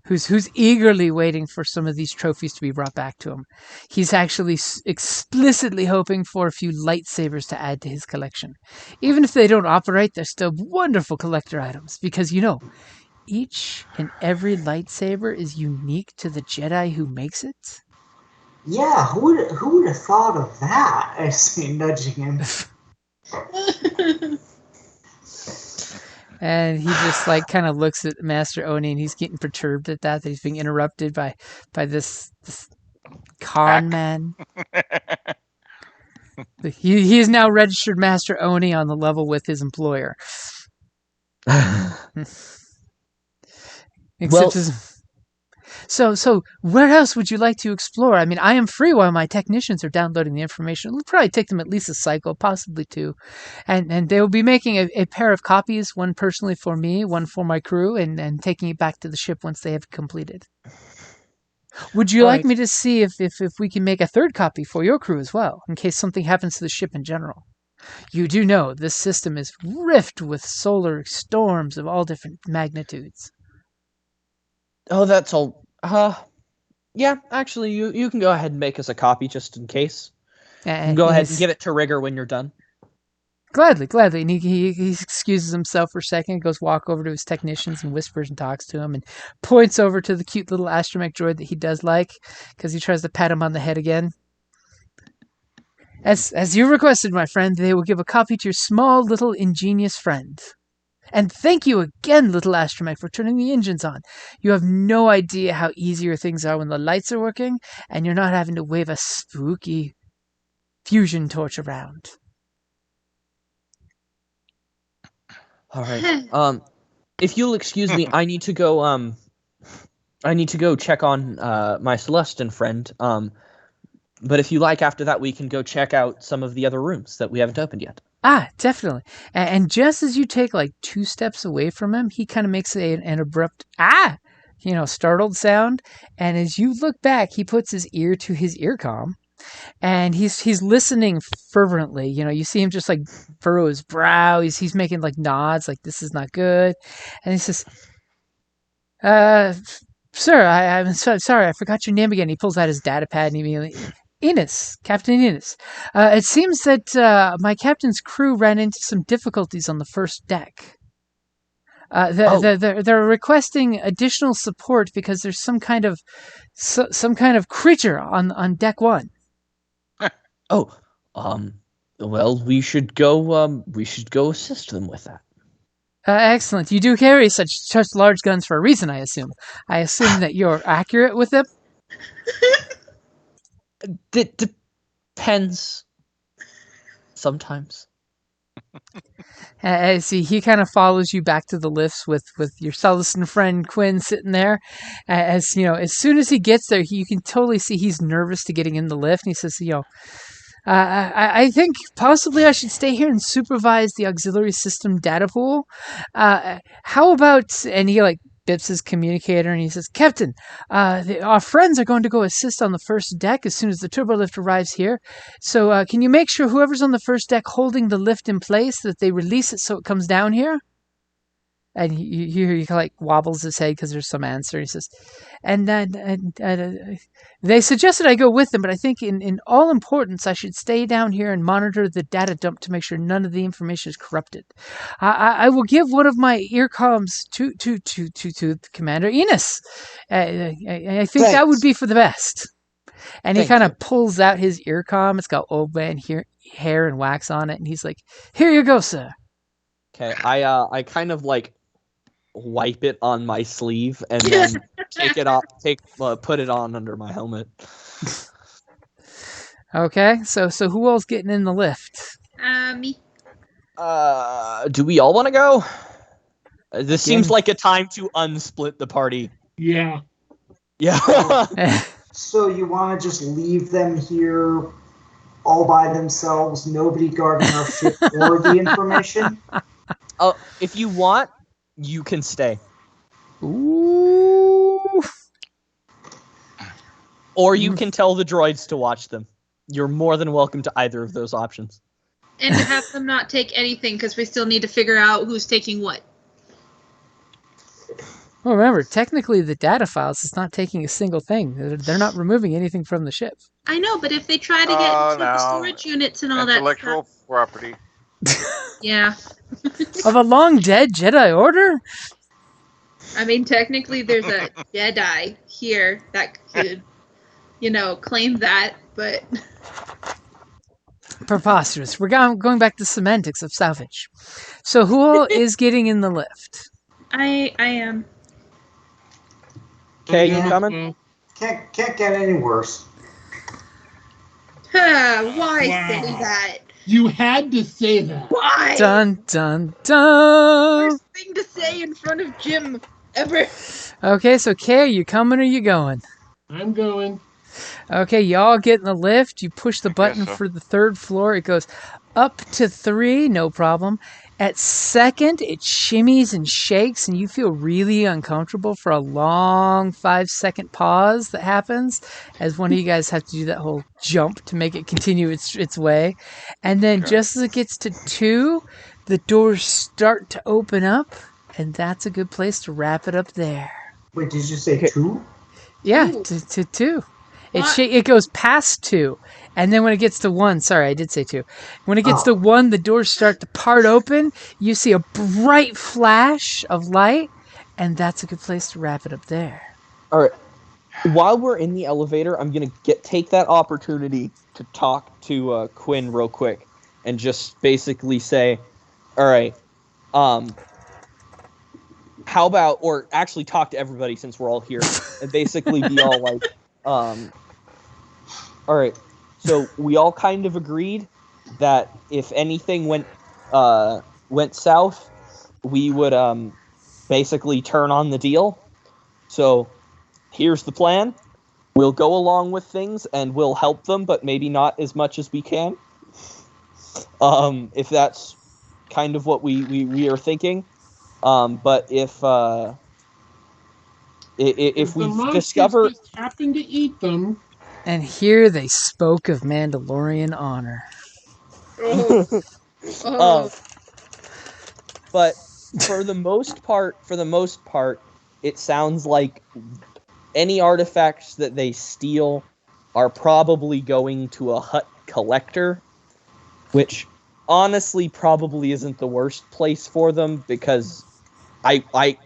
who's eagerly waiting for some of these trophies to be brought back to him. He's actually explicitly hoping for a few lightsabers to add to his collection. Even if they don't operate, they're still wonderful collector items because, each and every lightsaber is unique to the Jedi who makes it. Yeah, who would have thought of that? I say, nudging him. And he just kind of looks at Master Oni, and he's getting perturbed at that he's being interrupted by this con man. He is now registered Master Oni on the level with his employer. So where else would you like to explore? I mean, I am free while my technicians are downloading the information. It'll probably take them at least a cycle, possibly two. And they will be making a pair of copies, one personally for me, one for my crew, and taking it back to the ship once they have completed. Would you like me to see if we can make a third copy for your crew as well, in case something happens to the ship in general? You do know this system is rift with solar storms of all different magnitudes. Oh, that's all. Yeah, actually, you can go ahead and make us a copy just in case. And go ahead and give it to Rigger when you're done. Gladly. And he excuses himself for a second, goes walk over to his technicians and whispers and talks to him and points over to the cute little astromech droid that he does like, because he tries to pat him on the head again. As you requested, my friend, they will give a copy to your small little ingenious friend. And thank you again, little astromech, for turning the engines on. You have no idea how easier things are when the lights are working and you're not having to wave a spooky fusion torch around. All right. If you'll excuse me, I need to go. I need to go check on my Celestin friend. But if you like, after that, we can go check out some of the other rooms that we haven't opened yet. Definitely. And just as you take 2 steps away from him, he kind of makes an abrupt, startled sound. And as you look back, he puts his ear to his earcom and he's listening fervently. You see him just furrow his brow. He's making nods, this is not good. And he says, sir, I'm so sorry. I forgot your name again. He pulls out his data pad and immediately, Enos, Captain Enos. It seems that my captain's crew ran into some difficulties on the first deck. They're requesting additional support because there's some kind of creature on deck 1. Well, we should go assist them with that. Excellent. You do carry such large guns for a reason, I assume. I assume that you're accurate with them. It depends. Sometimes. See, he kind of follows you back to the lifts with your Celestin friend Quinn sitting there. As soon as he gets there, you can totally see he's nervous to getting in the lift. And he says, I think possibly I should stay here and supervise the auxiliary system data pool. How about, and he bips his communicator and he says, Captain, our friends are going to go assist on the first deck as soon as the turbo lift arrives here. So can you make sure whoever's on the first deck holding the lift in place, that they release it so it comes down here? And he wobbles his head because there's some answer. He says, and they suggested I go with them, but I think in all importance, I should stay down here and monitor the data dump to make sure none of the information is corrupted. I will give one of my earcoms to Commander Enos. I think Thanks. That would be for the best. And he kind of pulls out his earcom. It's got old man hair and wax on it, and he's like, "Here you go, sir." Okay, I kind of wipe it on my sleeve and then take it off, put it on under my helmet. Okay, so who else getting in the lift? Me. Do we all want to go? This seems like a time to unsplit the party. Yeah. So you want to just leave them here all by themselves, nobody guarding our ship or the information? If you want, you can stay. Ooh. Or you can tell the droids to watch them. You're more than welcome to either of those options. And to have them not take anything, because we still need to figure out who's taking what. Well, remember, technically the data files is not taking a single thing. They're not removing anything from the ship. I know, but if they try to get into the storage units and all that Intellectual stuff. property. Yeah. Of a long dead Jedi Order? I mean, technically there's a Jedi here that could, claim that, but... Preposterous. We're going back to semantics of salvage. So who is getting in the lift? I am. Okay, you coming? Can't get any worse. Why Wow. say that? You had to say that. Why? Dun, dun, dun. Worst thing to say in front of Jim ever. Okay, so Kay, are you coming or you going? I'm going. Okay, y'all get in the lift. You push the button so. for the 3rd floor. It goes up to 3, no problem. At 2nd, it shimmies and shakes, and you feel really uncomfortable for a long 5-second pause that happens as one of you guys have to do that whole jump to make it continue its way. And then just as it gets to 2, the doors start to open up, and that's a good place to wrap it up there. Wait, did you say 2? Yeah, Ooh. to 2. What? It goes past 2, and then when it gets to 1, sorry, I did say 2. When it gets to 1, the doors start to part open. You see a bright flash of light, and that's a good place to wrap it up there. All right. While we're in the elevator, I'm gonna take that opportunity to talk to Quinn real quick, and just basically say, "All right, how about, or actually talk to everybody since we're all here, and basically be all like, all right, so we all kind of agreed that if anything went south, we would basically turn on the deal. So here's the plan. We'll go along with things and we'll help them, but maybe not as much as we can. If that's kind of what we are thinking. But if we the monsters discover, just happen to eat them, And here they spoke of Mandalorian honor. Oh. but for the most part, it sounds like any artifacts that they steal are probably going to a Hutt collector, which honestly probably isn't the worst place for them, because I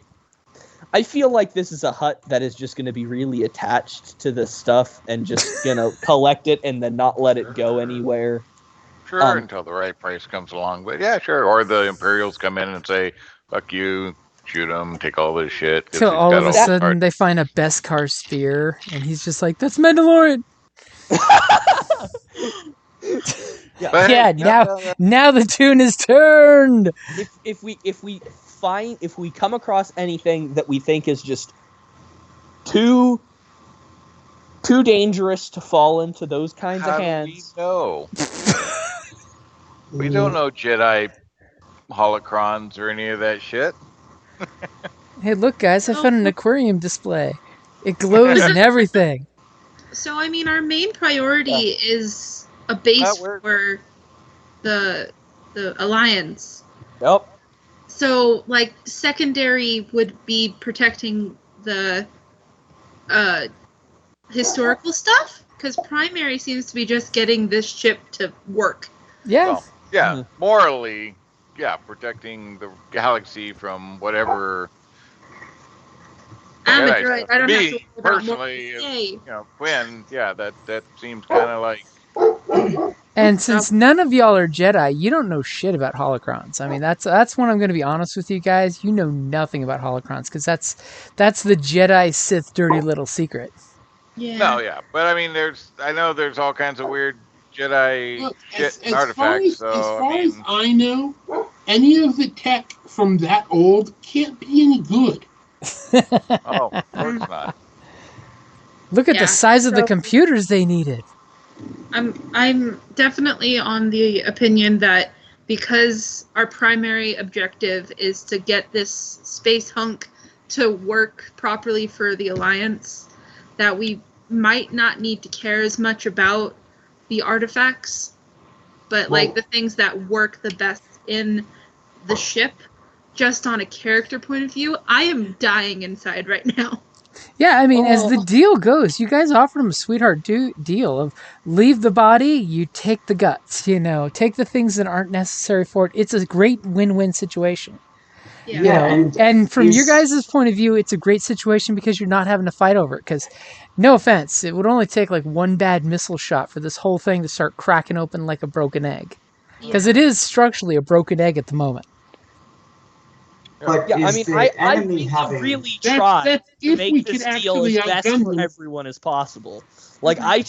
feel like this is a Hutt that is just going to be really attached to the stuff and just going to collect it and then not let it go anywhere. Sure, until the right price comes along. But yeah, sure. Or the Imperials come in and say, "Fuck you, shoot them, take all this shit." 'cause Till he's all got of a all- sudden they find a Beskar spear, and he's just like, "That's Mandalorian." But hey, Yeah, now the tune is turned. If we come across anything that we think is just too dangerous to fall into those kinds how of do hands, we know? We don't know Jedi holocrons or any of that shit. Hey, look, guys! I found an aquarium display. It glows and everything. So, I mean, our main priority is a base That works. for the Alliance. Yep. So, like, secondary would be protecting the historical stuff, because primary seems to be just getting this ship to work. Yeah. Well, yeah, Mhm. morally, yeah, protecting the galaxy from whatever. I'm a Jedi droid. stuff. I don't Me, have to worry about personally, more. Yay. Quinn, yeah, that seems kind of like. And since none of y'all are Jedi, you don't know shit about holocrons. I mean, that's when I'm going to be honest with you guys. You know nothing about holocrons, because that's the Jedi Sith dirty little secret. Yeah. No, yeah, but I mean, I know there's all kinds of weird Jedi look, shit and as far artifacts. as So as I know, any of the tech from that old can't be any good. oh, of course not. Look at Yeah, the size of the so- computers they needed. I'm definitely on the opinion that because our primary objective is to get this space hunk to work properly for the Alliance, that we might not need to care as much about the artifacts, but like the things that work the best in the ship, just on a character point of view, I am dying inside right now. Yeah, I mean, as the deal goes, you guys offered him a sweetheart deal of leave the body, you take the guts, take the things that aren't necessary for it. It's a great win-win situation. Yeah. And from your guys' point of view, it's a great situation because you're not having to fight over it. Because, no offense, it would only take like one bad missile shot for this whole thing to start cracking open like a broken egg. Because it is structurally a broken egg at the moment. But Yeah, I is mean, the I enemy having... really That's tried if to we make could this deal actually as best outgun for them. everyone as possible. Like, I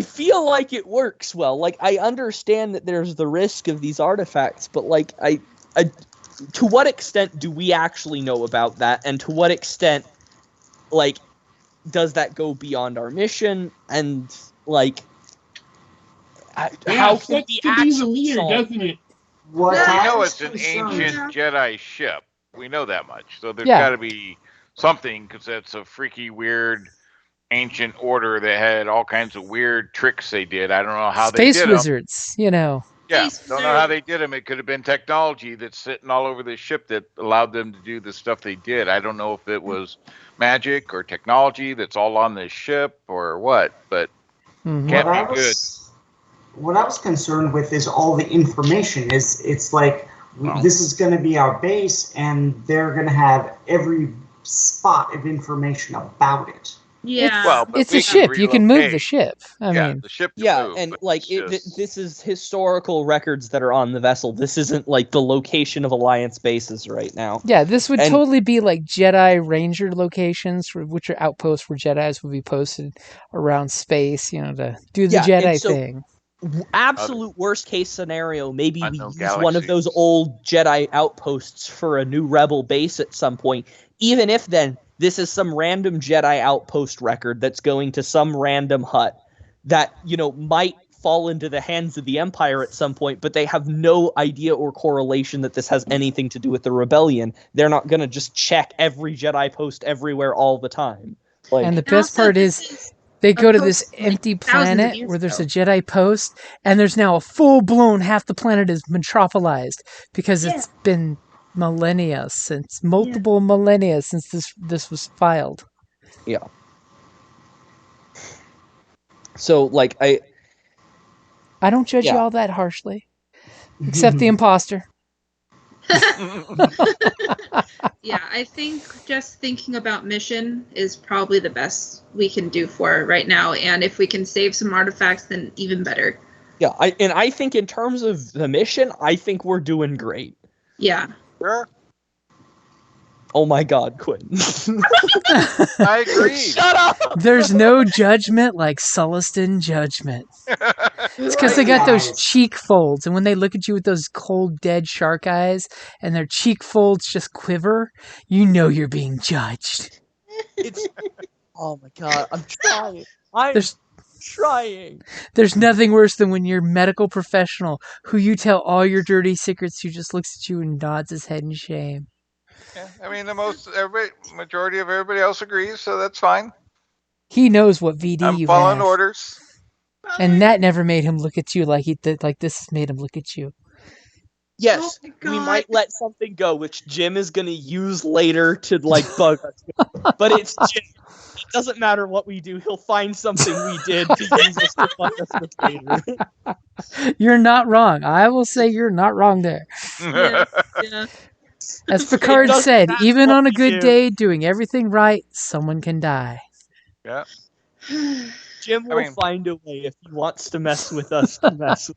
feel like it works well. Like, I understand that there's the risk of these artifacts, but like, I to what extent do we actually know about that, and to what extent, like, does that go beyond our mission, and like, how can sucks we to be the actually leader, solve? doesn't it? What Yeah. We I know was it's an concerned- ancient Jedi ship. We know that much. So there's Yeah. got to be something, because that's a freaky, weird, ancient order that had all kinds of weird tricks they did. I don't know how they Space did them. wizards, Yeah, Space don't know how wizard. they did them. It could have been technology that's sitting all over the ship that allowed them to do the stuff they did. I don't know if it was magic or technology that's all on this ship or what, but Mhm. Can't what be I what I was concerned with is all the information. It's like Well. this is going to be our base, and they're going to have every spot of information about it. Yeah. Well, but It's we a can ship. You can move the relocate. ship. I Yeah, mean, the ship can Yeah, move, and but like it's just- this is historical records that are on the vessel. This isn't like the location of Alliance bases right now. yeah, this would And- totally be like Jedi Ranger locations, which are outposts where Jedis would be posted around space, to do the Yeah, and Jedi so- thing. Absolute worst case scenario, maybe we Unknown use one of those galaxies. old Jedi outposts for a new Rebel base at some point. Even if then this is some random Jedi outpost record that's going to some random hut that, might fall into the hands of the Empire at some point, but they have no idea or correlation that this has anything to do with the rebellion. They're not going to just check every Jedi post everywhere all the time. Like, And the And best also, part this is they go to post, this like, empty thousands of planet years where there's a ago. Jedi post, and there's now a full-blown half the planet is metropolized because it's been multiple millennia since this was filed. so like I don't judge you Yeah. all that harshly, except the imposter. Yeah, I think just thinking about mission is probably the best we can do for it right now. And if we can save some artifacts, then even better. Yeah, I think in terms of the mission, I think we're doing great. Yeah. Sure. Oh my God, Quinn. I agree. Shut up! There's no judgment like Sullustan judgment. It's because they got those Guys. cheek folds, and when they look at you with those cold, dead shark eyes, and their cheek folds just quiver, you know you're being judged. It's oh my God, I'm trying. I'm There's trying. there's nothing worse than when your medical professional, who you tell all your dirty secrets, who just looks at you and nods his head in shame. Yeah, I mean, majority of everybody else agrees, so that's fine. He knows what VD I'm you following have, orders. and that never made him look at you like this has made him look at you. Yes, Oh my we God. might let something go, which Jim is gonna use later to like bug us. But it's Jim. It doesn't matter what we do; he'll find something we did to use us to bug us with later. You're not wrong. I will say you're not wrong there. Yeah. As It Picard doesn't said, matter even what on a we good do. day, doing everything right, someone can die. Yeah. Jim I will mean- find a way if he wants to mess with us. To mess with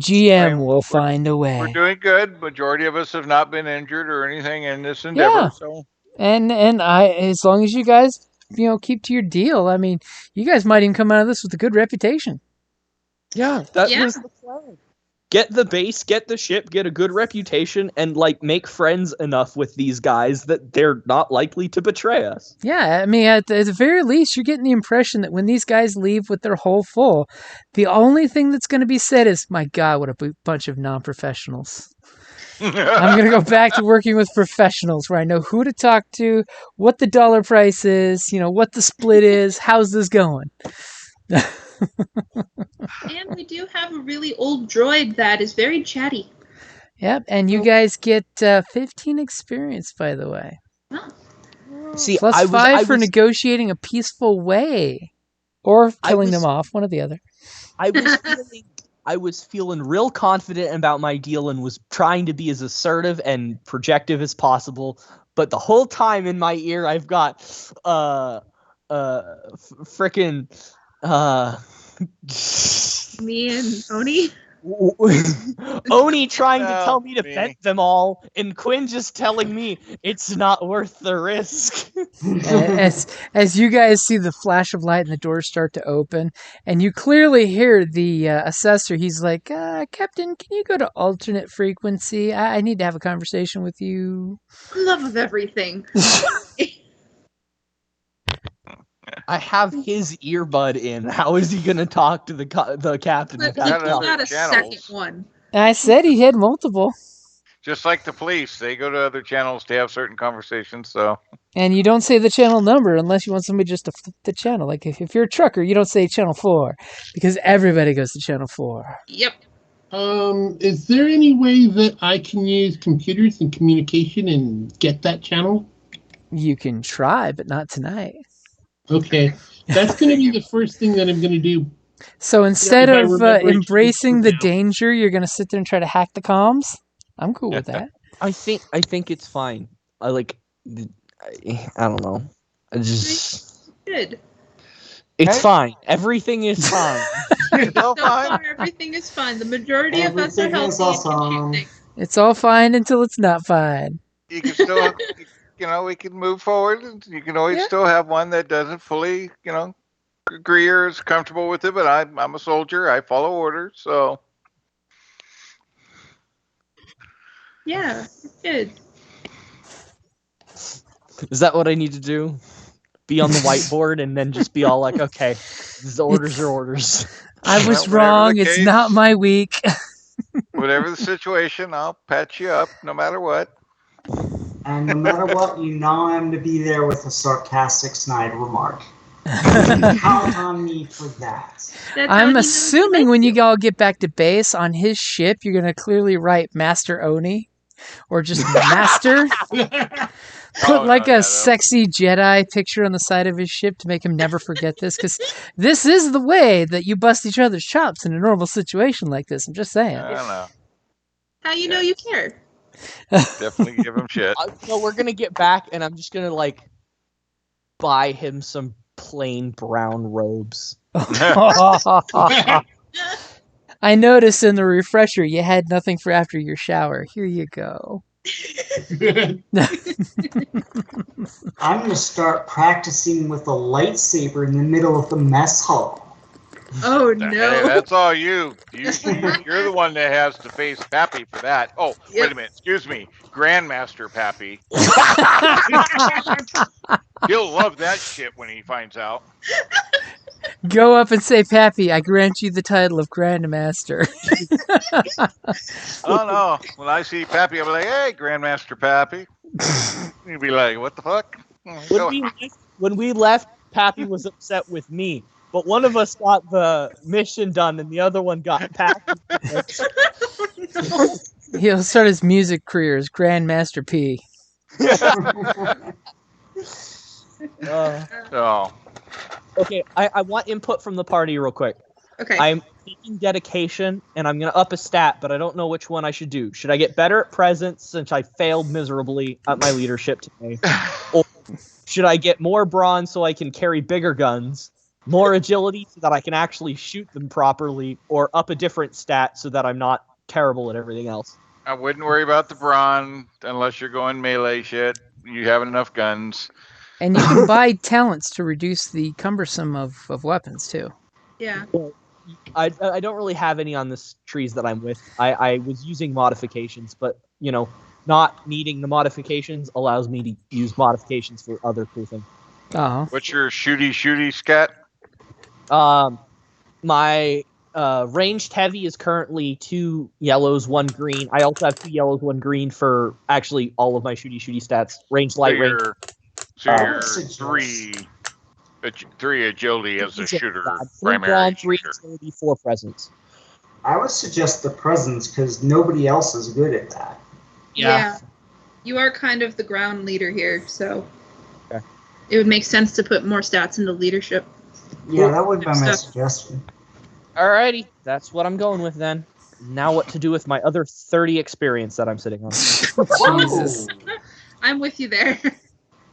GM Right, will find a We're way. doing good. Majority of us have not been injured or anything in this endeavor. Yeah. So And I, as long as you guys, keep to your deal, I mean, you guys might even come out of this with a good reputation. Yeah, that Yeah. was the plan. Get the base, get the ship, get a good reputation, and like make friends enough with these guys that they're not likely to betray us. Yeah, I mean, at the very least, you're getting the impression that when these guys leave with their hull full, the only thing that's going to be said is, "My God, what a bunch of non-professionals." I'm going to go back to working with professionals where I know who to talk to, what the dollar price is, what the split is, how's this going? And we do have a really old droid that is very chatty. Yep, and you guys get 15 experience, by the way. Oh. See, Plus I 5 for was negotiating a peaceful way. Or killing was- them off, one or the other. I was feeling real confident about my deal and was trying to be as assertive and projective as possible. But the whole time in my ear, I've got frickin' Me and Oni. Oni trying to Oh, tell me to me. vent them all, and Quinn just telling me it's not worth the risk. As you guys see the flash of light and the doors start to open, and you clearly hear the assessor. He's like, Captain, can you go to alternate frequency? I need to have a conversation with you. Love of everything. I have his earbud in. How is he gonna talk to the captain? But without he Got talking? got a channels. second one. I said he had multiple. Just like the police, they go to other channels to have certain conversations. So And you don't say the channel number unless you want somebody just to flip the channel. Like if you're a trucker, you don't say channel 4 because everybody goes to channel 4. Yep. Is there any way that I can use computers and communication and get that channel? You can try, but not tonight. Okay, that's going to be the first thing that I'm going to do. So instead if I of remember it embracing the now. danger, you're going to sit there and try to hack the comms? I'm cool with that. I think it's fine. I don't know. I just Good. it's Hey. fine. Everything is fine. it's all So fine. far, everything is fine. The majority of us are Everything is healthy and can awesome. shoot things. It's all fine until it's not fine. You can still, we can move forward. And you can always Yeah. still have one that doesn't fully, agree or is comfortable with it. But I'm a soldier. I follow orders. So Yeah, good. Is that what I need to do? Be on the whiteboard and then just be all like, okay, these orders are orders. I was Well, whatever wrong. the It's case. not my week. whatever the situation, I'll patch you up no matter what. And no matter what, you know I'm to be there with a sarcastic snide remark. Count on me for that. That's how I'm he knows assuming he when likes you all get back to base on his ship, you're going to clearly write Master Oni or just Master. Put Oh, like no, a no. sexy Jedi picture on the side of his ship to make him never forget this, because this is the way that you bust each other's chops in a normal situation like this. I'm just saying. I don't know. How you know you care? Definitely give him shit. No, we're gonna get back, and I'm just gonna buy him some plain brown robes. I noticed in the refresher you had nothing for after your shower. Here you go. I'm going to start practicing with a lightsaber in the middle of the mess hall. Oh Hey, no. that's all you. You're the one that has to face Pappy for that. Oh, wait Yep. a minute. Excuse me. Grandmaster Pappy. He'll love that shit when he finds out. Go up and say, Pappy, I grant you the title of Grandmaster. Oh, no. When I see Pappy, I'll be like, hey, Grandmaster Pappy. He'll be like, what the fuck? When we left, Pappy was upset with me, but one of us got the mission done, and the other one got Pappy. He'll start his music career as Grandmaster P. Oh. Okay, I want input from the party real quick. Okay. I'm taking dedication, and I'm gonna up a stat, but I don't know which one I should do. Should I get better at presence since I failed miserably at my leadership today? Or should I get more brawn so I can carry bigger guns? More agility so that I can actually shoot them properly? Or up a different stat so that I'm not terrible at everything else? I wouldn't worry about the brawn unless you're going melee shit. You have enough guns. And you can buy talents to reduce the cumbersome of weapons, too. Yeah. I don't really have any on this trees that I'm with. I was using modifications, but not needing the modifications allows me to use modifications for other cool things. Oh. What's your shooty scat? My Ranged heavy is currently 2 yellows, 1 green. I also have 2 yellows, 1 green for actually all of my shooty stats. Ranged light, range. You're suggest- 3 agility as a shooter, 3 primary brawn, 3 shooter. agility, 4 presence. I would suggest the presence because nobody else is good at that. Yeah. You are kind of the ground leader here, so Okay. it would make sense to put more stats into leadership. Yeah, that would be my Stuff. suggestion. Alrighty, that's what I'm going with then. Now what to do with my other 30 experience that I'm sitting on? Jesus. I'm with you there.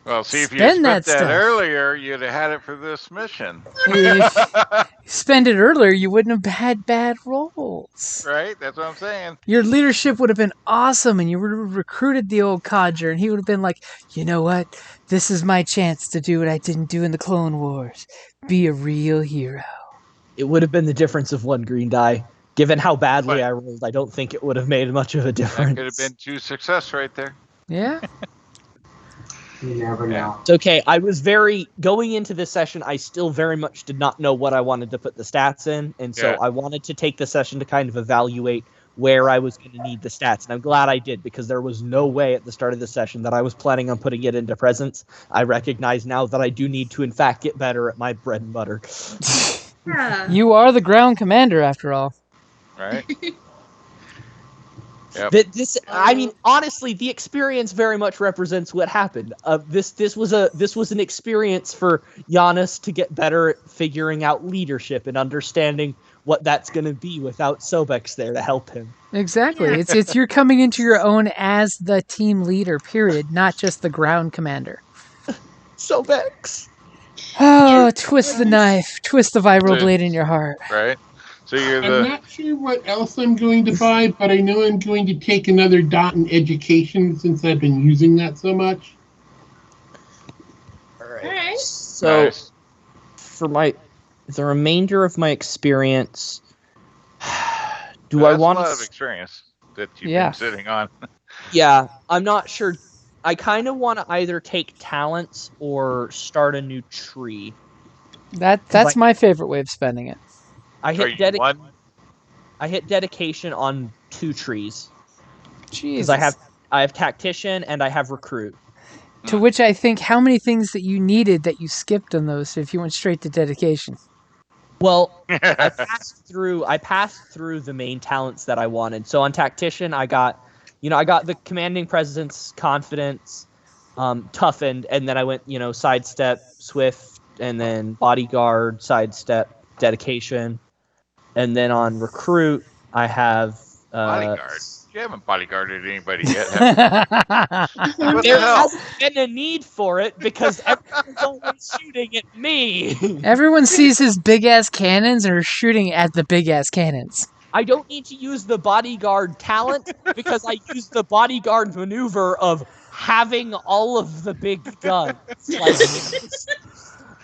Well, see, if you Spend had that spent that stuff. earlier, you'd have had it for this mission. If you spend it earlier, you wouldn't have had bad rolls. Right? That's what I'm saying. Your leadership would have been awesome, and you would have recruited the old codger, and he would have been like, you know what? This is my chance to do what I didn't do in the Clone Wars. Be a real hero. It would have been the difference of 1 green die. Given how badly But- I rolled, I don't think it would have made much of a That difference. could have been 2 success right there. Yeah? You never know. It's okay. I was going into this session, I still very much did not know what I wanted to put the stats in. And so Yeah. I wanted to take the session to kind of evaluate where I was going to need the stats. And I'm glad I did, because there was no way at the start of the session that I was planning on putting it into presence. I recognize now that I do need to, in fact, get better at my bread and butter. Yeah. You are the ground commander, after all. Right? Yep. I mean, honestly, the experience very much represents what happened. This was an experience for Giannis to get better at figuring out leadership and understanding what that's going to be without Sobex there to help him. Exactly. Yeah. It's you're coming into your own as the team leader, period, not just the ground commander. Sobex. Oh, twist the knife. Twist the vibro Yeah. blade in your heart. Right? So you're I'm the. not sure what else I'm going to buy, but I know I'm going to take another dot in education since I've been using that so much. All right. Alright. So Nice. for the remainder of my experience, do That's I want a lot of to? experience that you've Yeah. been sitting on. Yeah, I'm not sure. I kind of want to either take talents or start a new tree. That's my favorite way of spending it. I Are hit you one? I hit dedication on 2 trees Jesus. because I have tactician and I have recruit. To which I think how many things that you needed that you skipped on those if you went straight to dedication. Well, I passed through the main talents that I wanted. So on tactician, I got the commanding presence, confidence, toughened, and then I went, sidestep, swift, and then bodyguard, sidestep, dedication. And then on recruit, I have Bodyguard. You haven't bodyguarded anybody yet. Have you? What the there hell? hasn't been a need for it because everyone's always shooting at me. Everyone sees his big ass cannons and are shooting at the big ass cannons. I don't need to use the bodyguard talent because I use the bodyguard maneuver of having all of the big guns. Like,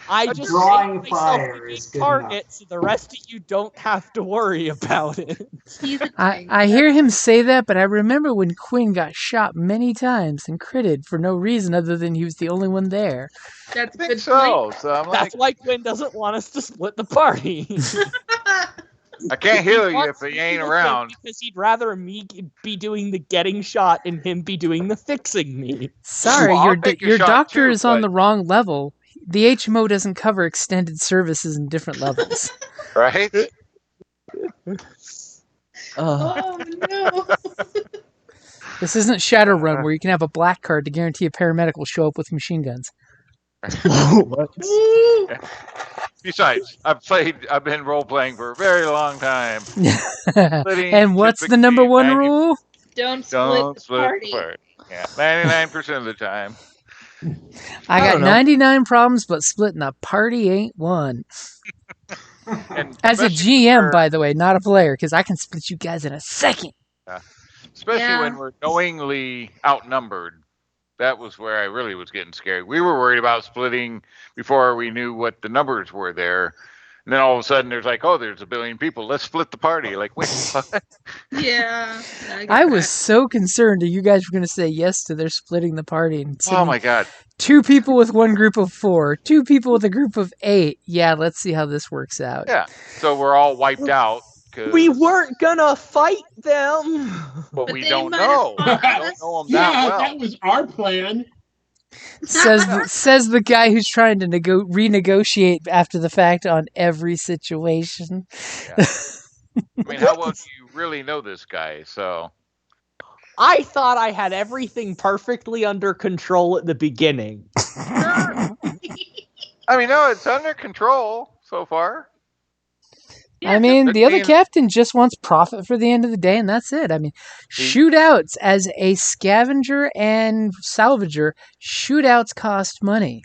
I just Drawing make myself fire the is big good target, so the rest of you don't have to worry about it. He's I hear him say that, but I remember when Quinn got shot many times and critted for no reason other than he was the only one there. That's a I think good so. So I'm like, That's why Quinn doesn't want us to split the party. point. I can't heal you wants if to you ain't heal him around. because he'd rather me be doing the getting shot and him be doing the fixing me. Sorry, Well, I'll your take a your shot doctor too, is on but- the wrong level. The HMO doesn't cover extended services in different levels. Right? Oh no. This isn't Shadowrun where you can have a black card to guarantee a paramedic will show up with machine guns. Ooh. Besides, I've been role playing for a very long time. Splitting And what's the number typically one 90 rule? Don't Don't split the split party. the party. Yeah, 99% of the time. I got don't know. 99 problems, but splitting a party ain't one. And As a especially GM, for- by the way, not a player, because I can split you guys in a second. Especially Yeah. when we're knowingly outnumbered. That was where I really was getting scared. We were worried about splitting before we knew what the numbers were there. And then all of a sudden there's like, oh, there's 1 billion people. Let's split the party. Like, wait, what? Yeah. get I was that. so concerned that you guys were going to say yes to their splitting the party and Oh sending my God. 2 people with one group of 4, 2 people with a group of 8. Yeah, let's see how this works out. Yeah. So we're all wiped out. We weren't gonna fight them. But But we they don't might have know. fought We us. don't know them Yeah, that well. that was our plan. Says the guy who's trying to renegotiate after the fact on every situation. I mean, how well do you really know this guy? So I thought I had everything perfectly under control at the beginning. I mean, no, it's under control so far. I mean, the other being- captain just wants profit for the end of the day, and that's it. I mean, shootouts as a scavenger and salvager, shootouts cost money.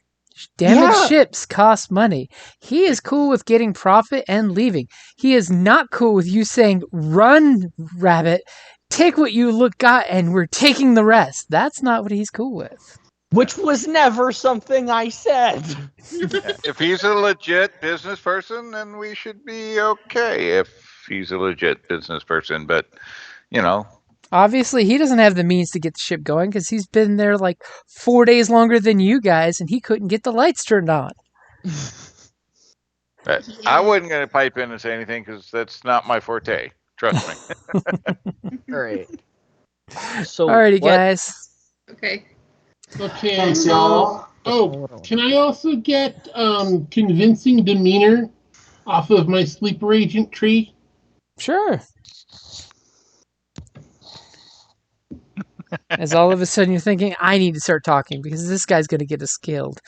Damaged Yeah. ships cost money. He is cool with getting profit and leaving. He is not cool with you saying, "Run, rabbit, take what you got, and we're taking the rest." That's not what he's cool with. Which was never something I said. If he's a legit business person, then we should be okay. If he's a legit business person, but you know, Obviously, he doesn't have the means to get the ship going because he's been there like 4 days longer than you guys, and he couldn't get the lights turned on. but I wasn't gonna pipe in and say anything because that's not my forte. Trust me. All right. So, Alrighty, what- guys. Okay. Okay. Thanks, y'all. Oh, can I also get convincing demeanor off of my sleeper agent tree? Sure. As all of a sudden you're thinking, I need to start talking because this guy's going to get us killed.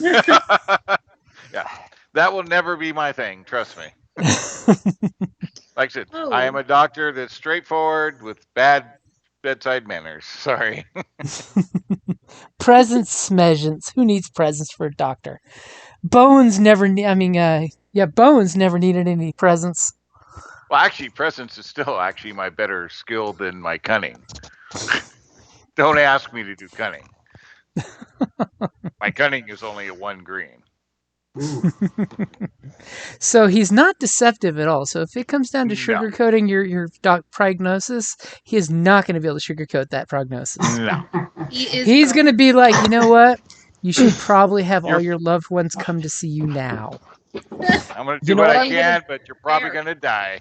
Yeah, that will never be my thing. Trust me. Like I said, Oh. I am a doctor that's straightforward with bad bedside manners. Sorry. Presents, smezents. Who needs presents for a doctor? Bones never. Bones never needed any presents. Well, actually, presence is still actually my better skill than my cunning. Don't ask me to do cunning. My cunning is only a 1 green. Ooh. So he's not deceptive at all. So if it comes down to No. sugarcoating your prognosis, he is not going to be able to sugarcoat that prognosis. No. He's going to be like, you know what? You should probably have all You're- your loved ones come to see you now. I'm going to You do know what what I I'm can, but you're probably Fair. going to die.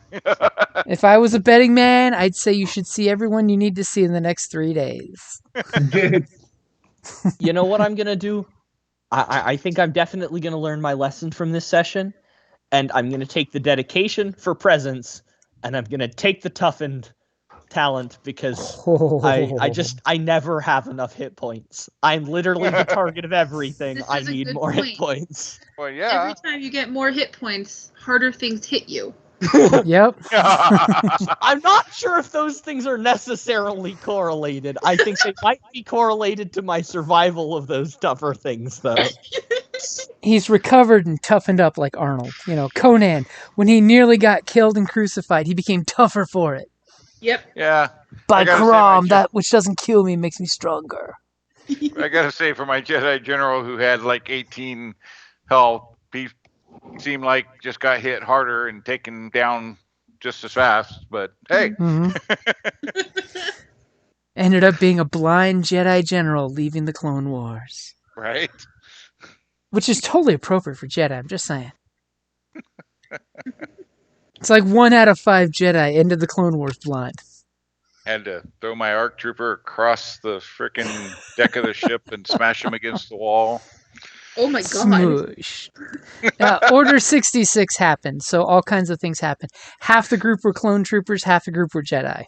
If I was a betting man, I'd say you should see everyone you need to see in the next 3 days. You know what I'm gonna do? I think I'm definitely gonna learn my lesson from this session, and I'm gonna take the dedication for presence, and I'm gonna take the toughened talent because I never have enough hit points. I'm literally the target of everything. This I is a need good more hit point. points. Well, yeah. Every time you get more hit points, harder things hit you. Yep. I'm not sure if those things are necessarily correlated. I think they might be correlated to my survival of those tougher things, though. He's recovered and toughened up like Arnold. You know, Conan, when he nearly got killed and crucified, he became tougher for it. Yep. Yeah. By gotta say, Karam, my that which doesn't kill me makes me stronger. I got to say, for my Jedi General who had like 18 health, he seemed like just got hit harder and taken down just as fast. But hey, hmm Ended up being a blind Jedi general leaving the Clone Wars. right? Which is totally appropriate for Jedi, I'm just saying. It's like 1 out of 5 Jedi ended the Clone Wars blind. Had to throw my ARC Trooper across the frickin' deck of the ship and smash him against the wall. Oh my god. Smoosh. Order 66 happened, so all kinds of things happened. Half the group were clone troopers, half the group were Jedi.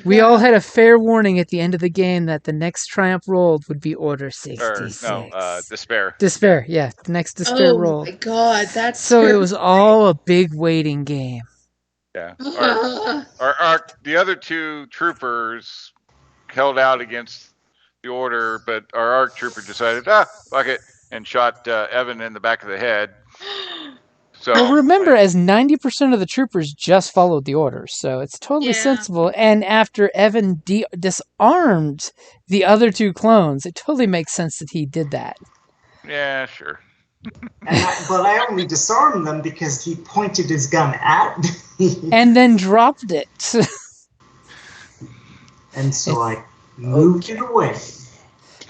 We all had a fair warning at the end of the game that the next triumph rolled would be Order Or 66. no, Despair. Despair, yeah. The next Despair Oh roll. my god, that's So it was all a big waiting game. Yeah. terrifying. The other 2 troopers held out against the order, but our ARC Trooper decided, fuck it, and shot Evan in the back of the head. So Well, remember, as 90% of the troopers just followed the orders, so it's totally Yeah. sensible. And after Evan disarmed the other 2 clones, it totally makes sense that he did that. yeah, sure. But I only disarmed them because he pointed his gun at me. And then dropped it. And so I moved it away.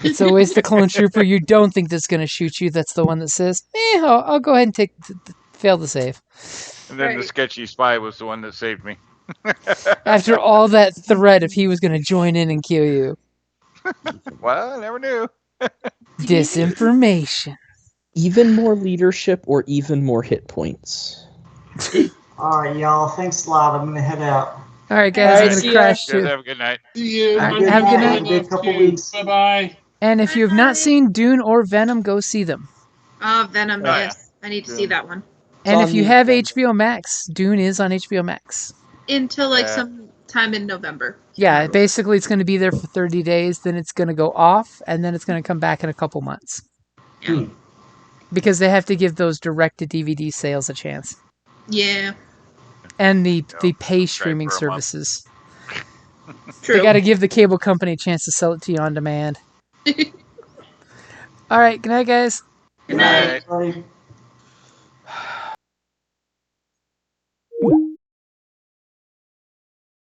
It's always the clone trooper you don't think that's going to shoot you. That's the one that says, I'll go ahead and fail to save. And then the Right. sketchy spy was the one that saved me. After all that threat if he was going to join in and kill you. Well, I never knew. Disinformation. Even more leadership or even more hit points? All right, y'all. Thanks a lot. I'm gonna head out. All right, guys, All right, I'm going see to ya. crash You guys too. have a good night. See you. All right, have a good night. Have a good couple weeks. Bye bye. And if you have not Bye. seen Dune or Venom, go see them. Venom, Oh, yeah. yes. I need to see that one. And on if you the have agenda. HBO Max, Dune is on HBO Max. Until like Yeah. some time in November. Yeah, basically it's going to be there for 30 days, then it's going to go off, and then it's going to come back in a couple months. Yeah. Because they have to give those direct-to-DVD sales a chance. Yeah. And the pay subscribe streaming for a month. services. True. They got to give the cable company a chance to sell it to you on demand. All right, good night, guys. Good night. Everybody.